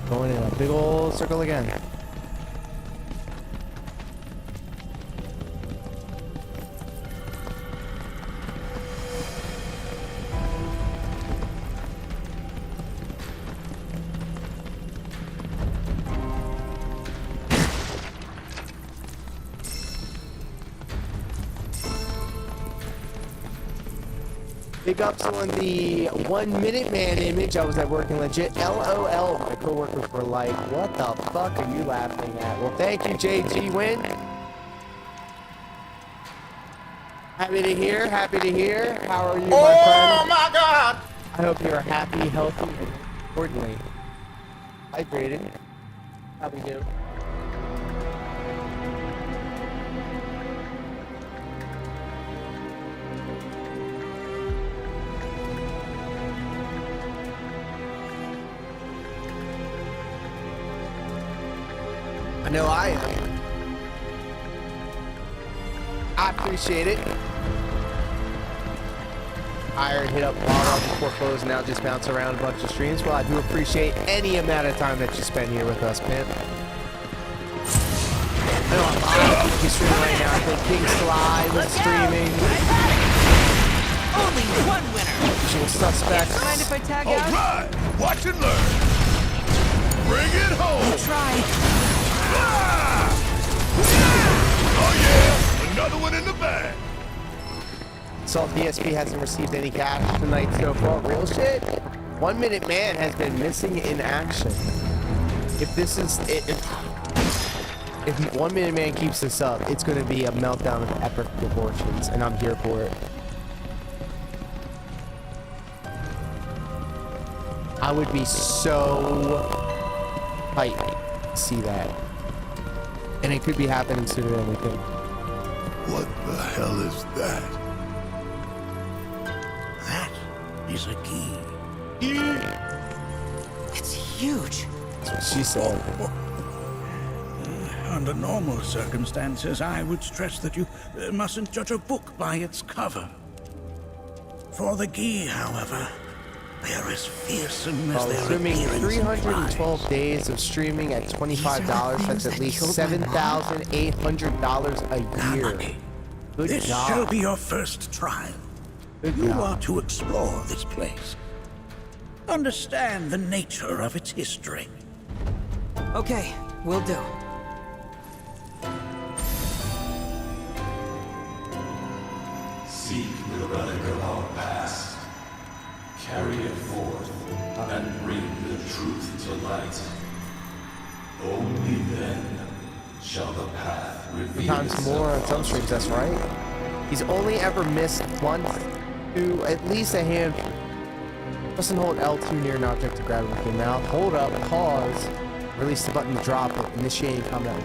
[SPEAKER 1] Going in a big old circle again. Big ups on the 1 Minute Man image. I was at working legit. LOL. My coworkers were like, what the fuck are you laughing at? Well, thank you, JG Win. Happy to hear. Happy to hear. How are you, my friend?
[SPEAKER 18] Oh my God!
[SPEAKER 1] I hope you're happy, healthy, and importantly, hydrated. How we do? I know I am. I appreciate it. I hit up water before closing out, just bounce around a bunch of streams. Well, I do appreciate any amount of time that you spend here with us, Pimp. I know a lot of people streaming right now. I think King Sly was streaming.
[SPEAKER 3] Only one winner.
[SPEAKER 1] Usual suspects.
[SPEAKER 3] Mind if I tag
[SPEAKER 2] All
[SPEAKER 3] out?
[SPEAKER 2] right, watch and learn. Bring it home.
[SPEAKER 3] Try.
[SPEAKER 2] Oh yeah, another one in the bag.
[SPEAKER 1] Salt DSP hasn't received any cash tonight so far. Real shit. 1 Minute Man has been missing in action. If this is it, If 1 Minute Man keeps this up, it's going to be a meltdown of epic proportions, and I'm here for it. I would be so hyped to see that. And it could be happening sooner than we think.
[SPEAKER 2] What the hell is that?
[SPEAKER 18] That is a key.
[SPEAKER 17] It's huge.
[SPEAKER 1] That's what she said.
[SPEAKER 18] Under normal circumstances, I would stress that you mustn't judge a book by its cover. For the key, however, they're as fearsome as their
[SPEAKER 1] Assuming
[SPEAKER 18] appearance
[SPEAKER 1] 312 days of streaming at $25, that's at least $7,800 a year. Good
[SPEAKER 18] This
[SPEAKER 1] job.
[SPEAKER 18] shall be your first trial. You are to explore this place. Understand the nature of its history.
[SPEAKER 17] Okay, will do.
[SPEAKER 8] Seek the relic of our past. Carry it forth and bring the truth to light. Only then shall the path reveal
[SPEAKER 1] Times
[SPEAKER 8] itself.
[SPEAKER 1] more on some streams, that's right. He's only ever missed once to at least a handful. Press and hold L2 near an object to grab it with your mouth. Hold up, pause, release the button to drop it, initiating combat.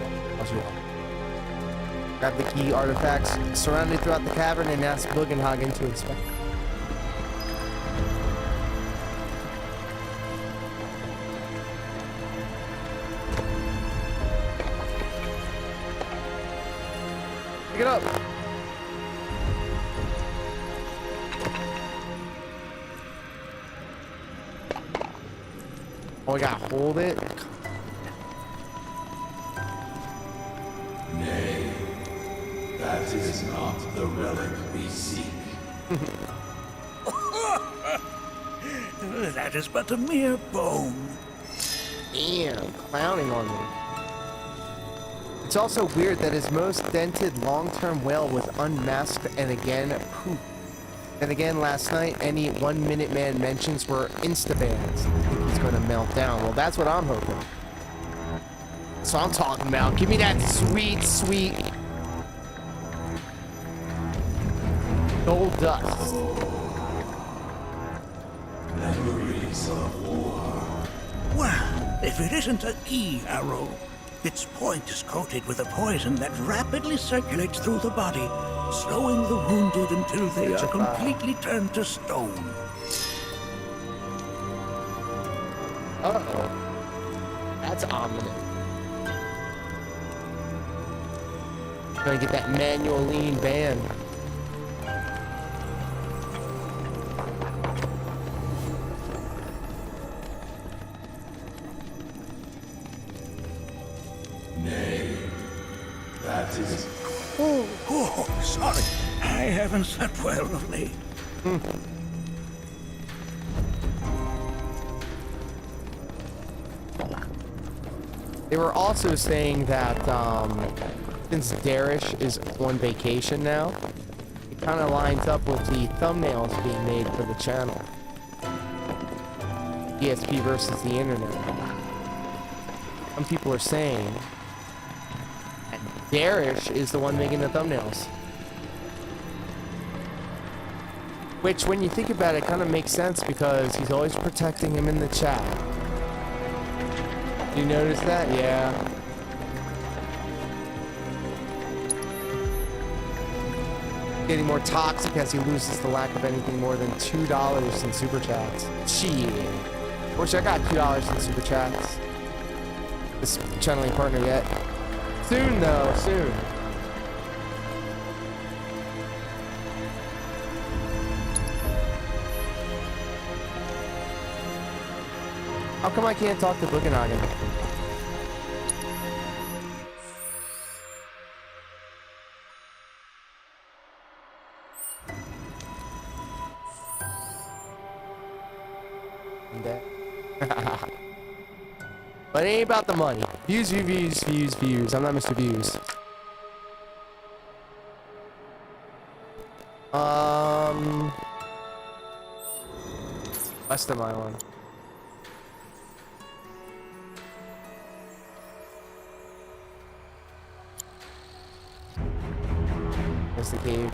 [SPEAKER 1] Grab the key artifacts surrounded throughout the cavern and ask Bugenhagen to inspect them. Pick it up. Oh, we gotta hold it.
[SPEAKER 8] Nay, that is not the relic we seek.
[SPEAKER 18] That is but a mere bone.
[SPEAKER 1] Damn, clowning on me. It's also weird that his most dented long-term whale was unmasked and again poop. And again last night, any 1 Minute Man mentions were insta-bans. I think he's gonna melt down. Well, that's what I'm hoping. That's what I'm talking about. Give me that sweet, sweet gold dust.
[SPEAKER 8] Memories of war.
[SPEAKER 18] Well, if it isn't a key arrow, its point is coated with a poison that rapidly circulates through the body, slowing the wounded until they are completely turned to stone.
[SPEAKER 1] Uh-oh. That's ominous. Gonna get that manual lean band.
[SPEAKER 8] Nay, that is...
[SPEAKER 18] Oh, sorry. I haven't slept well of late.
[SPEAKER 1] They were also saying that since Darish is on vacation now, it kind of lines up with the thumbnails being made for the channel. ESP versus the internet. Some people are saying that Darish is the one making the thumbnails. Which, when you think about it, kind of makes sense because he's always protecting him in the chat. You notice that? Yeah. Getting more toxic as he loses the lack of anything more than $2 in super chats. Shit. Wish I got $2 in super chats. This channeling partner yet. Soon though, soon. How come I can't talk to Bugenhagen? But it ain't about the money. Views, views, views, views. I'm not Mr. Views. West of my one.
[SPEAKER 4] There's the cave.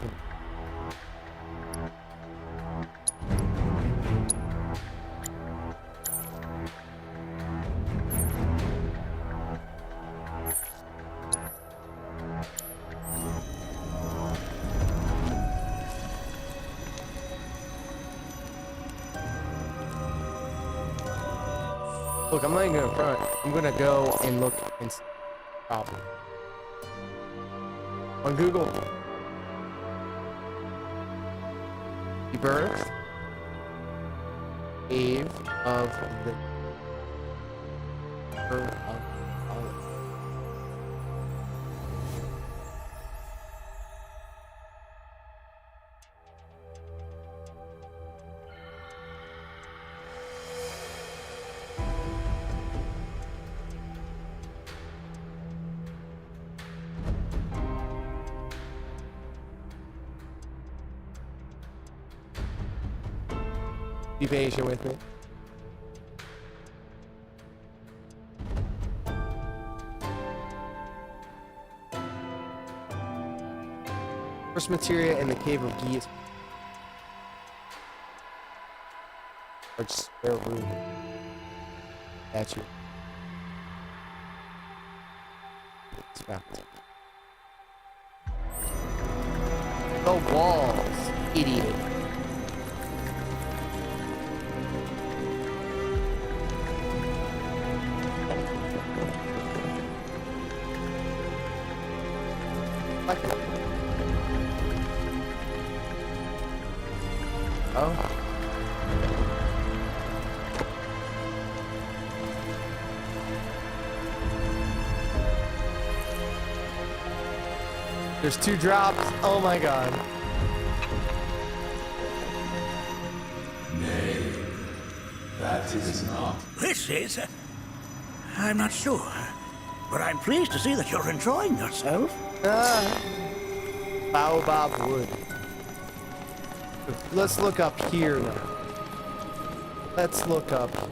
[SPEAKER 4] Look, I'm not even gonna front. I'm gonna go and look and see the problem. On Google. Rebirth. Cave of the Vale. Be patient with me. First materia in the cave of Geese. Large spare room. Statue. It's wrapped. The walls, idiot. Oh. There's 2 drops. Oh my god.
[SPEAKER 8] Nay, that is not.
[SPEAKER 18] This is... I'm not sure. But I'm pleased to see that you're enjoying yourself.
[SPEAKER 4] Baobab wood. Let's look up here now. Let's look up here.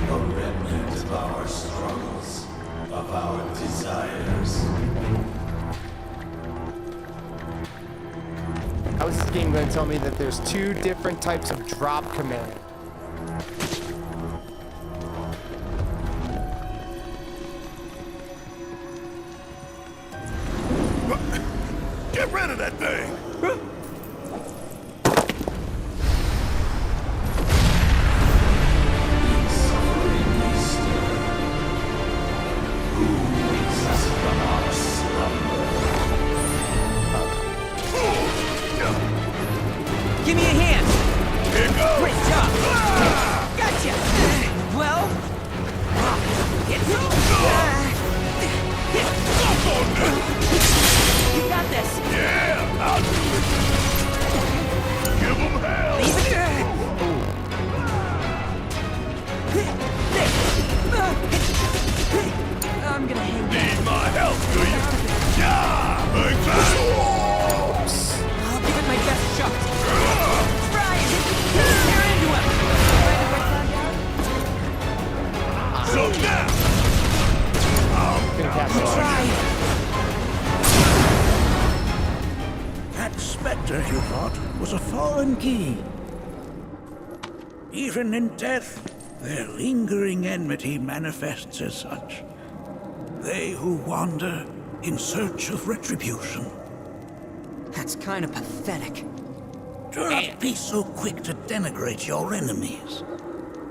[SPEAKER 8] A remnant of our struggles, of our desires.
[SPEAKER 4] How is this game going to tell me that there's 2 different types of drop command?
[SPEAKER 2] Get rid of that thing!
[SPEAKER 3] Give me a hand!
[SPEAKER 2] Here goes!
[SPEAKER 3] Great job! Gotcha! Well... It's You got this!
[SPEAKER 2] Yeah! I'll do it! Give him hell!
[SPEAKER 3] Leave it! I'm gonna hang
[SPEAKER 2] Need my help, do you? Yeah! Big bang!
[SPEAKER 3] I'll give it my best shot. Try it! Tear into him!
[SPEAKER 2] So now!
[SPEAKER 3] Try!
[SPEAKER 18] That specter, you thought, was a foreign key. Even in death, their lingering enmity manifests as such. They who wander in search of retribution.
[SPEAKER 17] That's kind of pathetic.
[SPEAKER 18] Do not be so quick to denigrate your enemies,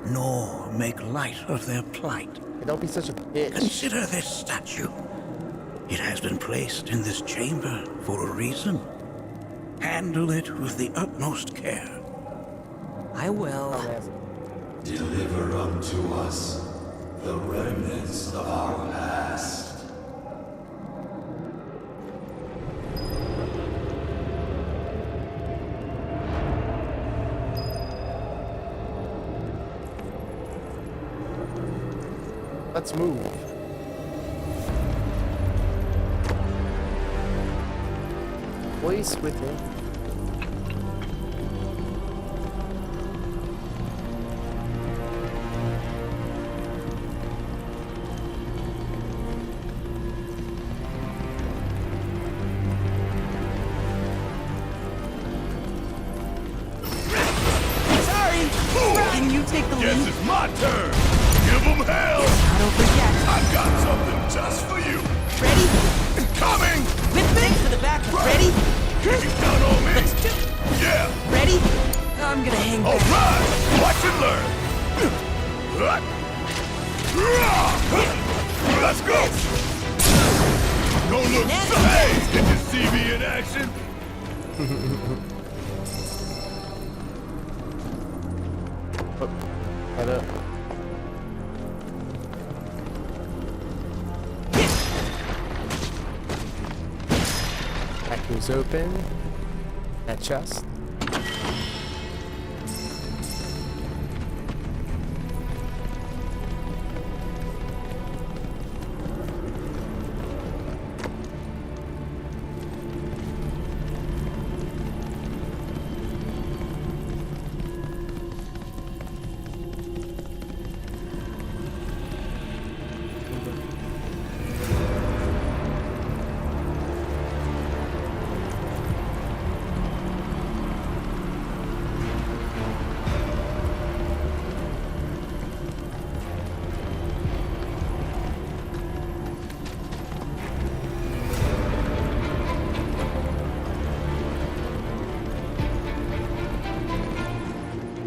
[SPEAKER 18] nor make light of their plight.
[SPEAKER 4] Don't be such a bitch.
[SPEAKER 18] Consider this statue. It has been placed in this chamber for a reason. Handle it with the utmost care.
[SPEAKER 17] I will.
[SPEAKER 8] Deliver unto us the remnants of our past.
[SPEAKER 4] Let's move. always with me.
[SPEAKER 3] Can you take the lead?
[SPEAKER 2] Guess it's my turn. Give them hell.
[SPEAKER 3] Not over yet.
[SPEAKER 2] I've got something just for you.
[SPEAKER 3] Ready?
[SPEAKER 2] Coming.
[SPEAKER 3] With thanks for the backup. Ready?
[SPEAKER 2] You can count on me. Yeah.
[SPEAKER 3] Ready? I'm gonna hang back.
[SPEAKER 2] All right. Watch and learn. Let's go. Don't look. Hey, did you see me in action?
[SPEAKER 4] Head up. That goes open. That chest.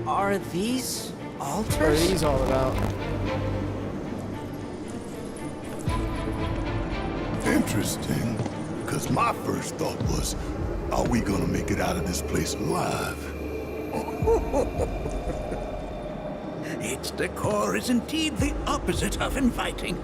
[SPEAKER 17] Are these altars?
[SPEAKER 4] What are these all about?
[SPEAKER 2] Interesting. Because my first thought was, are we gonna make it out of this place alive?
[SPEAKER 18] Its decor is indeed the opposite of inviting.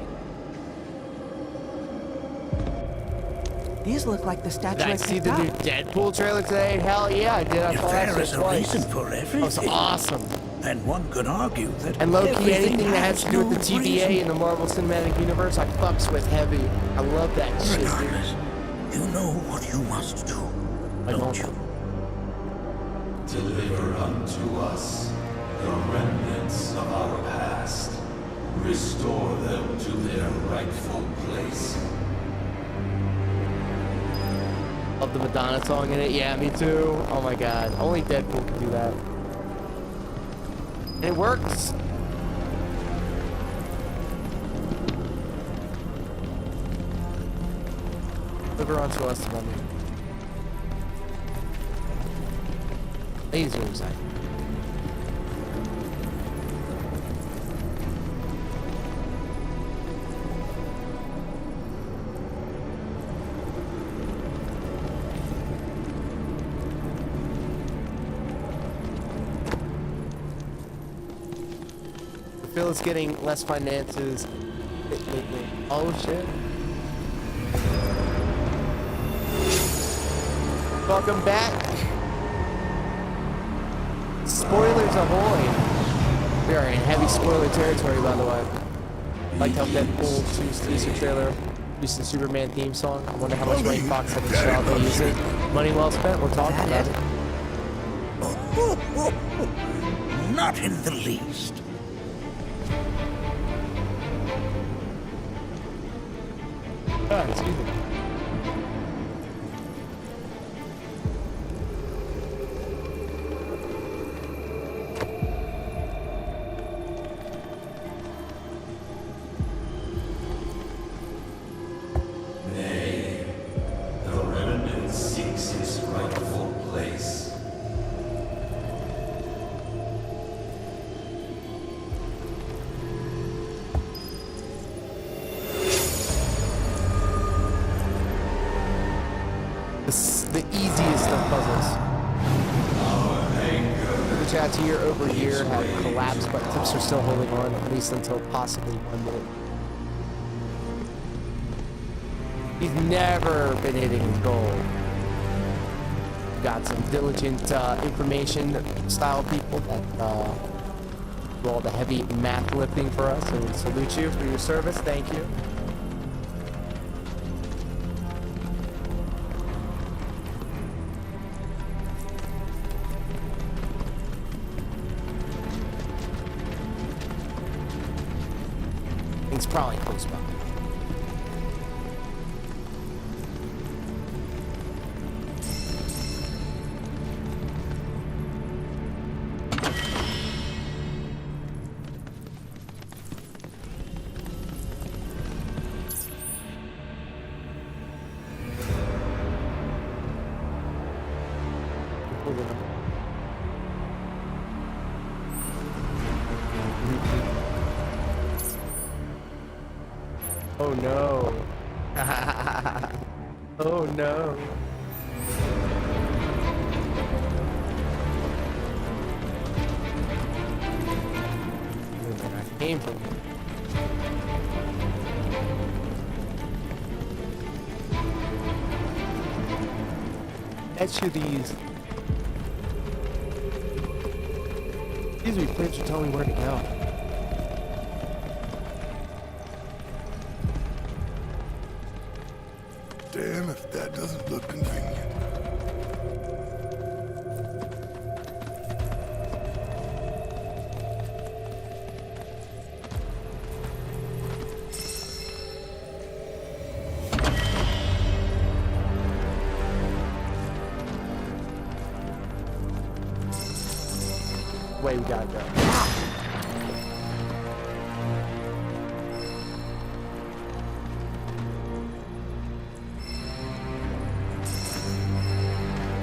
[SPEAKER 17] These look like the statue
[SPEAKER 4] Did I see the new Deadpool trailer today? Hell yeah, I did. I
[SPEAKER 18] If
[SPEAKER 4] saw that
[SPEAKER 18] there
[SPEAKER 4] shit
[SPEAKER 18] is a
[SPEAKER 4] twice.
[SPEAKER 18] reason for everything,
[SPEAKER 4] That was awesome.
[SPEAKER 18] then one could argue that
[SPEAKER 4] And low-key,
[SPEAKER 18] everything
[SPEAKER 4] anything that has to do with the
[SPEAKER 18] no
[SPEAKER 4] TVA
[SPEAKER 18] reason.
[SPEAKER 4] in the Marvel Cinematic Universe, I fucks with heavy. I love that shit, dude.
[SPEAKER 18] Regardless, you know what you must do, don't you?
[SPEAKER 8] Deliver unto us the remnants of our past. Restore them to their rightful place.
[SPEAKER 4] Love the Madonna song in it. Yeah, me too. Oh my god. Only Deadpool can do that. And it works. Deliver onto us the mummy. Lasers, I feel it's getting less finances lately. Oh shit. Welcome back. Spoilers ahoy. We are in heavy spoiler territory, by the way. Like how Deadpool 2's teaser trailer used the Superman theme song. I wonder how much Wayne Fox had to shell to use it. Money well spent, we're talking about it.
[SPEAKER 18] Not in the least.
[SPEAKER 4] Ah, excuse me.
[SPEAKER 8] Nay, the remnant seeks its rightful place.
[SPEAKER 4] The easiest of puzzles. The chats year over year have collapsed, but tips are still holding on, at least until possibly 1 minute. He's never been hitting his goal. Got some diligent information style people that do all the heavy math lifting for us, and we salute you for your service. Thank you. It's probably close by. Oh no. Oh no. I came from here. Bet you these reprints will tell me where to go.
[SPEAKER 2] Damn if that doesn't look convenient.
[SPEAKER 4] Way we gotta go.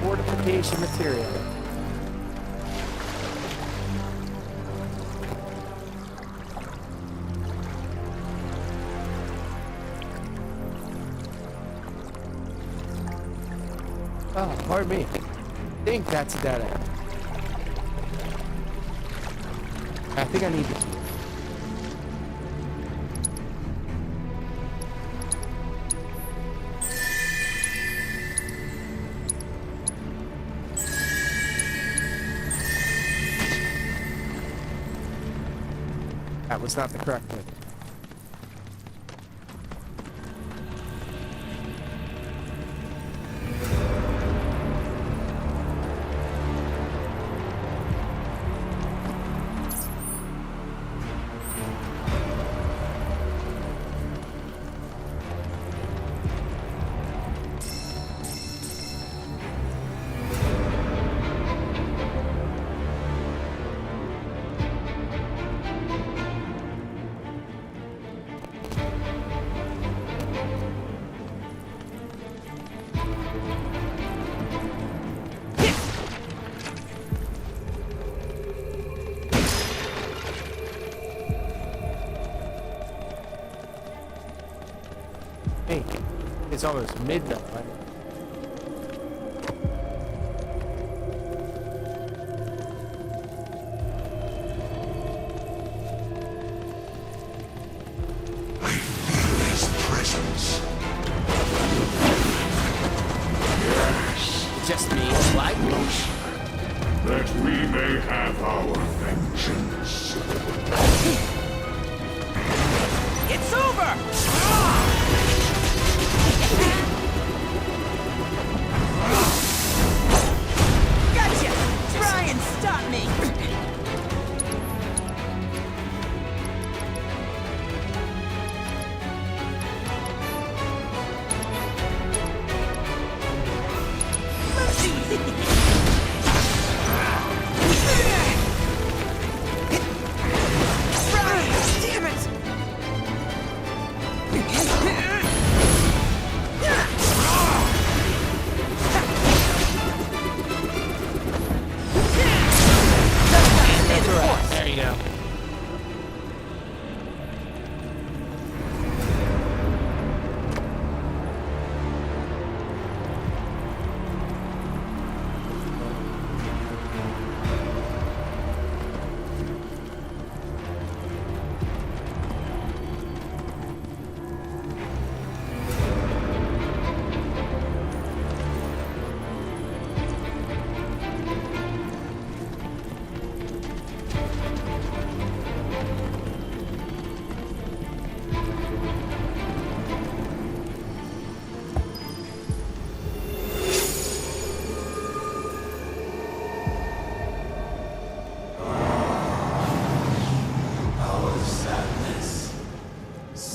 [SPEAKER 4] Fortification material. Oh, pardon me. I think that's a dead end. I think I need to. That was not the correct one. Hey, it's almost midnight. Just me, like
[SPEAKER 8] that we may have our vengeance.
[SPEAKER 3] It's over!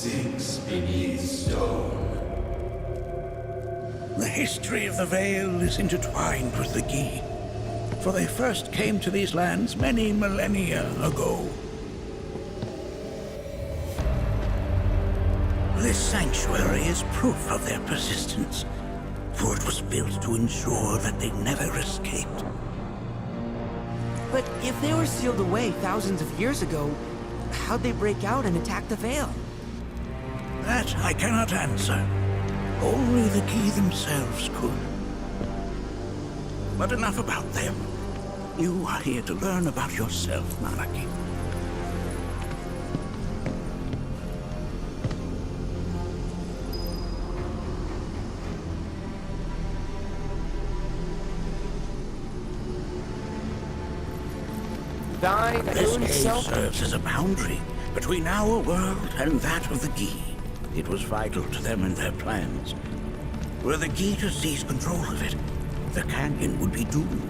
[SPEAKER 8] sinks beneath stone.
[SPEAKER 18] The history of the Vale is intertwined with the Gi, for they first came to these lands many millennia ago. This sanctuary is proof of their persistence, for it was built to ensure that they never escaped.
[SPEAKER 17] But if they were sealed away thousands of years ago, how'd they break out and attack the Vale?
[SPEAKER 18] That I cannot answer. Only the Gi themselves could. But enough about them. You are here to learn about yourself, Manaki.
[SPEAKER 4] Thine
[SPEAKER 18] This
[SPEAKER 4] own
[SPEAKER 18] cave
[SPEAKER 4] self.
[SPEAKER 18] serves as a boundary between our world and that of the Gi. It was vital to them and their plans. Were the Gi to seize control of it, the canyon would be doomed.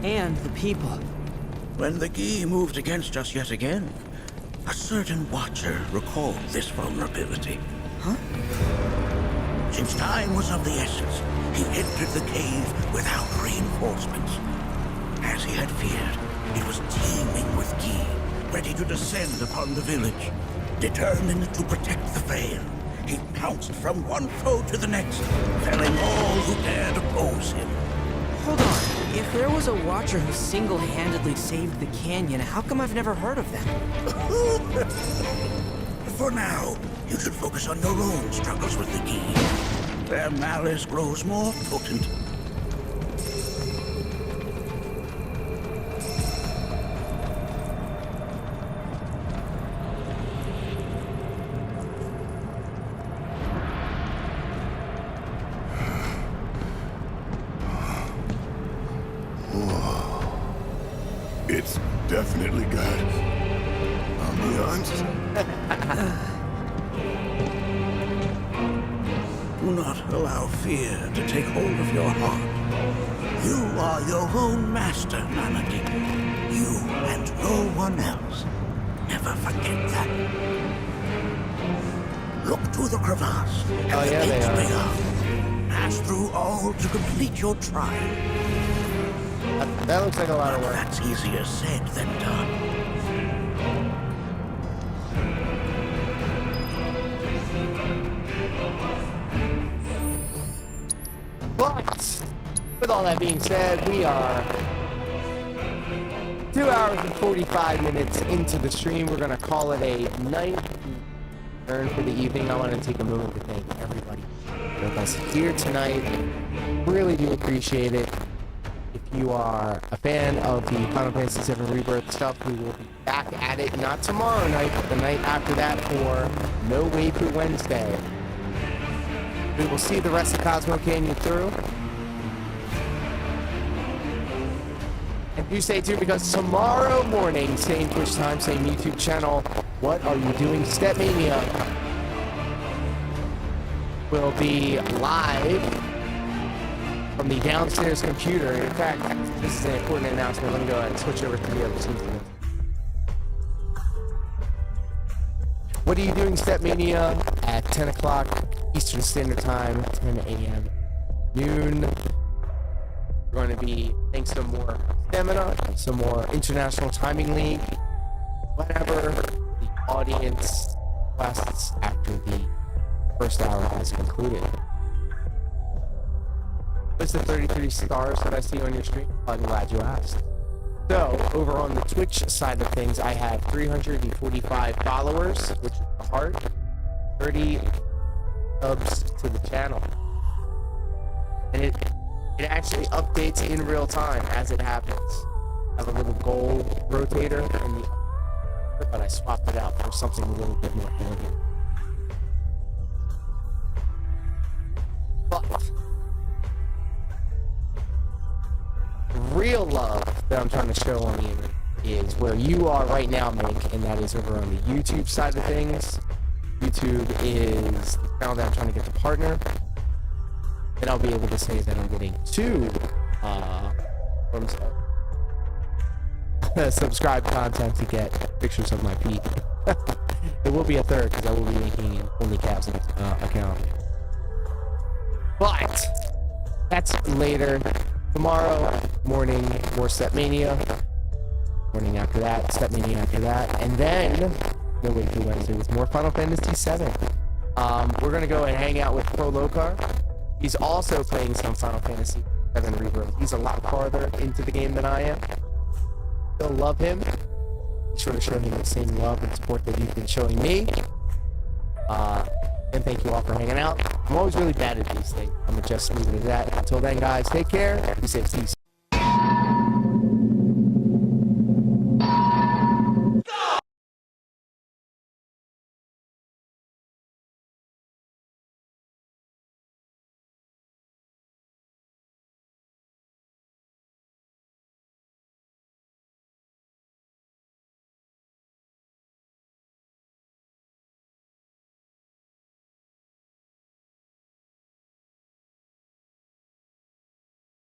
[SPEAKER 17] And the people.
[SPEAKER 18] When the Gi moved against us yet again, a certain watcher recalled this vulnerability.
[SPEAKER 17] Huh?
[SPEAKER 18] Since time was of the essence, he entered the cave without reinforcements. As he had feared, it was teeming with Gi, ready to descend upon the village. Determined to protect the Vale, he pounced from one foe to the next, felling all who dared oppose him.
[SPEAKER 17] Hold on. If there was a watcher who single-handedly saved the canyon, how come I've never heard of them?
[SPEAKER 18] For now, you should focus on your own struggles with the Gi. Their malice grows more potent.
[SPEAKER 2] It's definitely got ambiance.
[SPEAKER 18] Do not allow fear to take hold of your heart. You are your own master, Manaki. You and no one else. Never forget that. Look to the crevasse and the gates beyond. Pass through all to complete your trial.
[SPEAKER 4] That looks like a lot of work.
[SPEAKER 18] That's easier said than done.
[SPEAKER 4] But with all that being said, we are 2 hours and 45 minutes into the stream. We're gonna call it a night turn for the evening. I want to take a moment to thank everybody with us here tonight. Really do appreciate it. If you are a fan of the Final Fantasy VII Rebirth stuff, we will be back at it, not tomorrow night, but the night after that for No Waifu Wednesday. We will see the rest of Cosmo Canyon through. And do stay tuned because tomorrow morning, same Twitch time, same YouTube channel, What Are You Doing? Stepmania will be live from the downstairs computer. In fact, this is an important announcement. Let me go ahead and switch over to the other system. What Are You Doing? Stepmania at 10 o'clock Eastern Standard Time, 10 a.m. noon. We're going to be playing some more stamina, some more International Timing League, whatever the audience requests after the first hour has concluded. What's the 33 stars that I see on your stream? I'm glad you asked. So, over on the Twitch side of things, I have 345 followers, which is a heart, 30 subs to the channel. And it actually updates in real time as it happens. I have a little gold rotator in the but I swapped it out for something a little bit more elegant. But real love that I'm trying to show on you is where you are right now, Mink, and that is over on the YouTube side of things. YouTube is the channel that I'm trying to get to partner. Then I'll be able to say that I'm getting 2 forms of subscribe content to get pictures of my feet. It will be a third because I will be making only Cap's account. But that's later. Tomorrow morning, more Stepmania. Morning after that, Stepmania after that, and then no wait till Wednesday with more Final Fantasy VII. We're gonna go and hang out with Pro Lokar. He's also playing some Final Fantasy VII Rebirth. He's a lot farther into the game than I am. Still love him. Be sure to show him the same love and support that you've been showing me. And thank you all for hanging out. I'm always really bad at these things. I'm gonna just leave it at that. Until then, guys, take care. Be safe. Peace.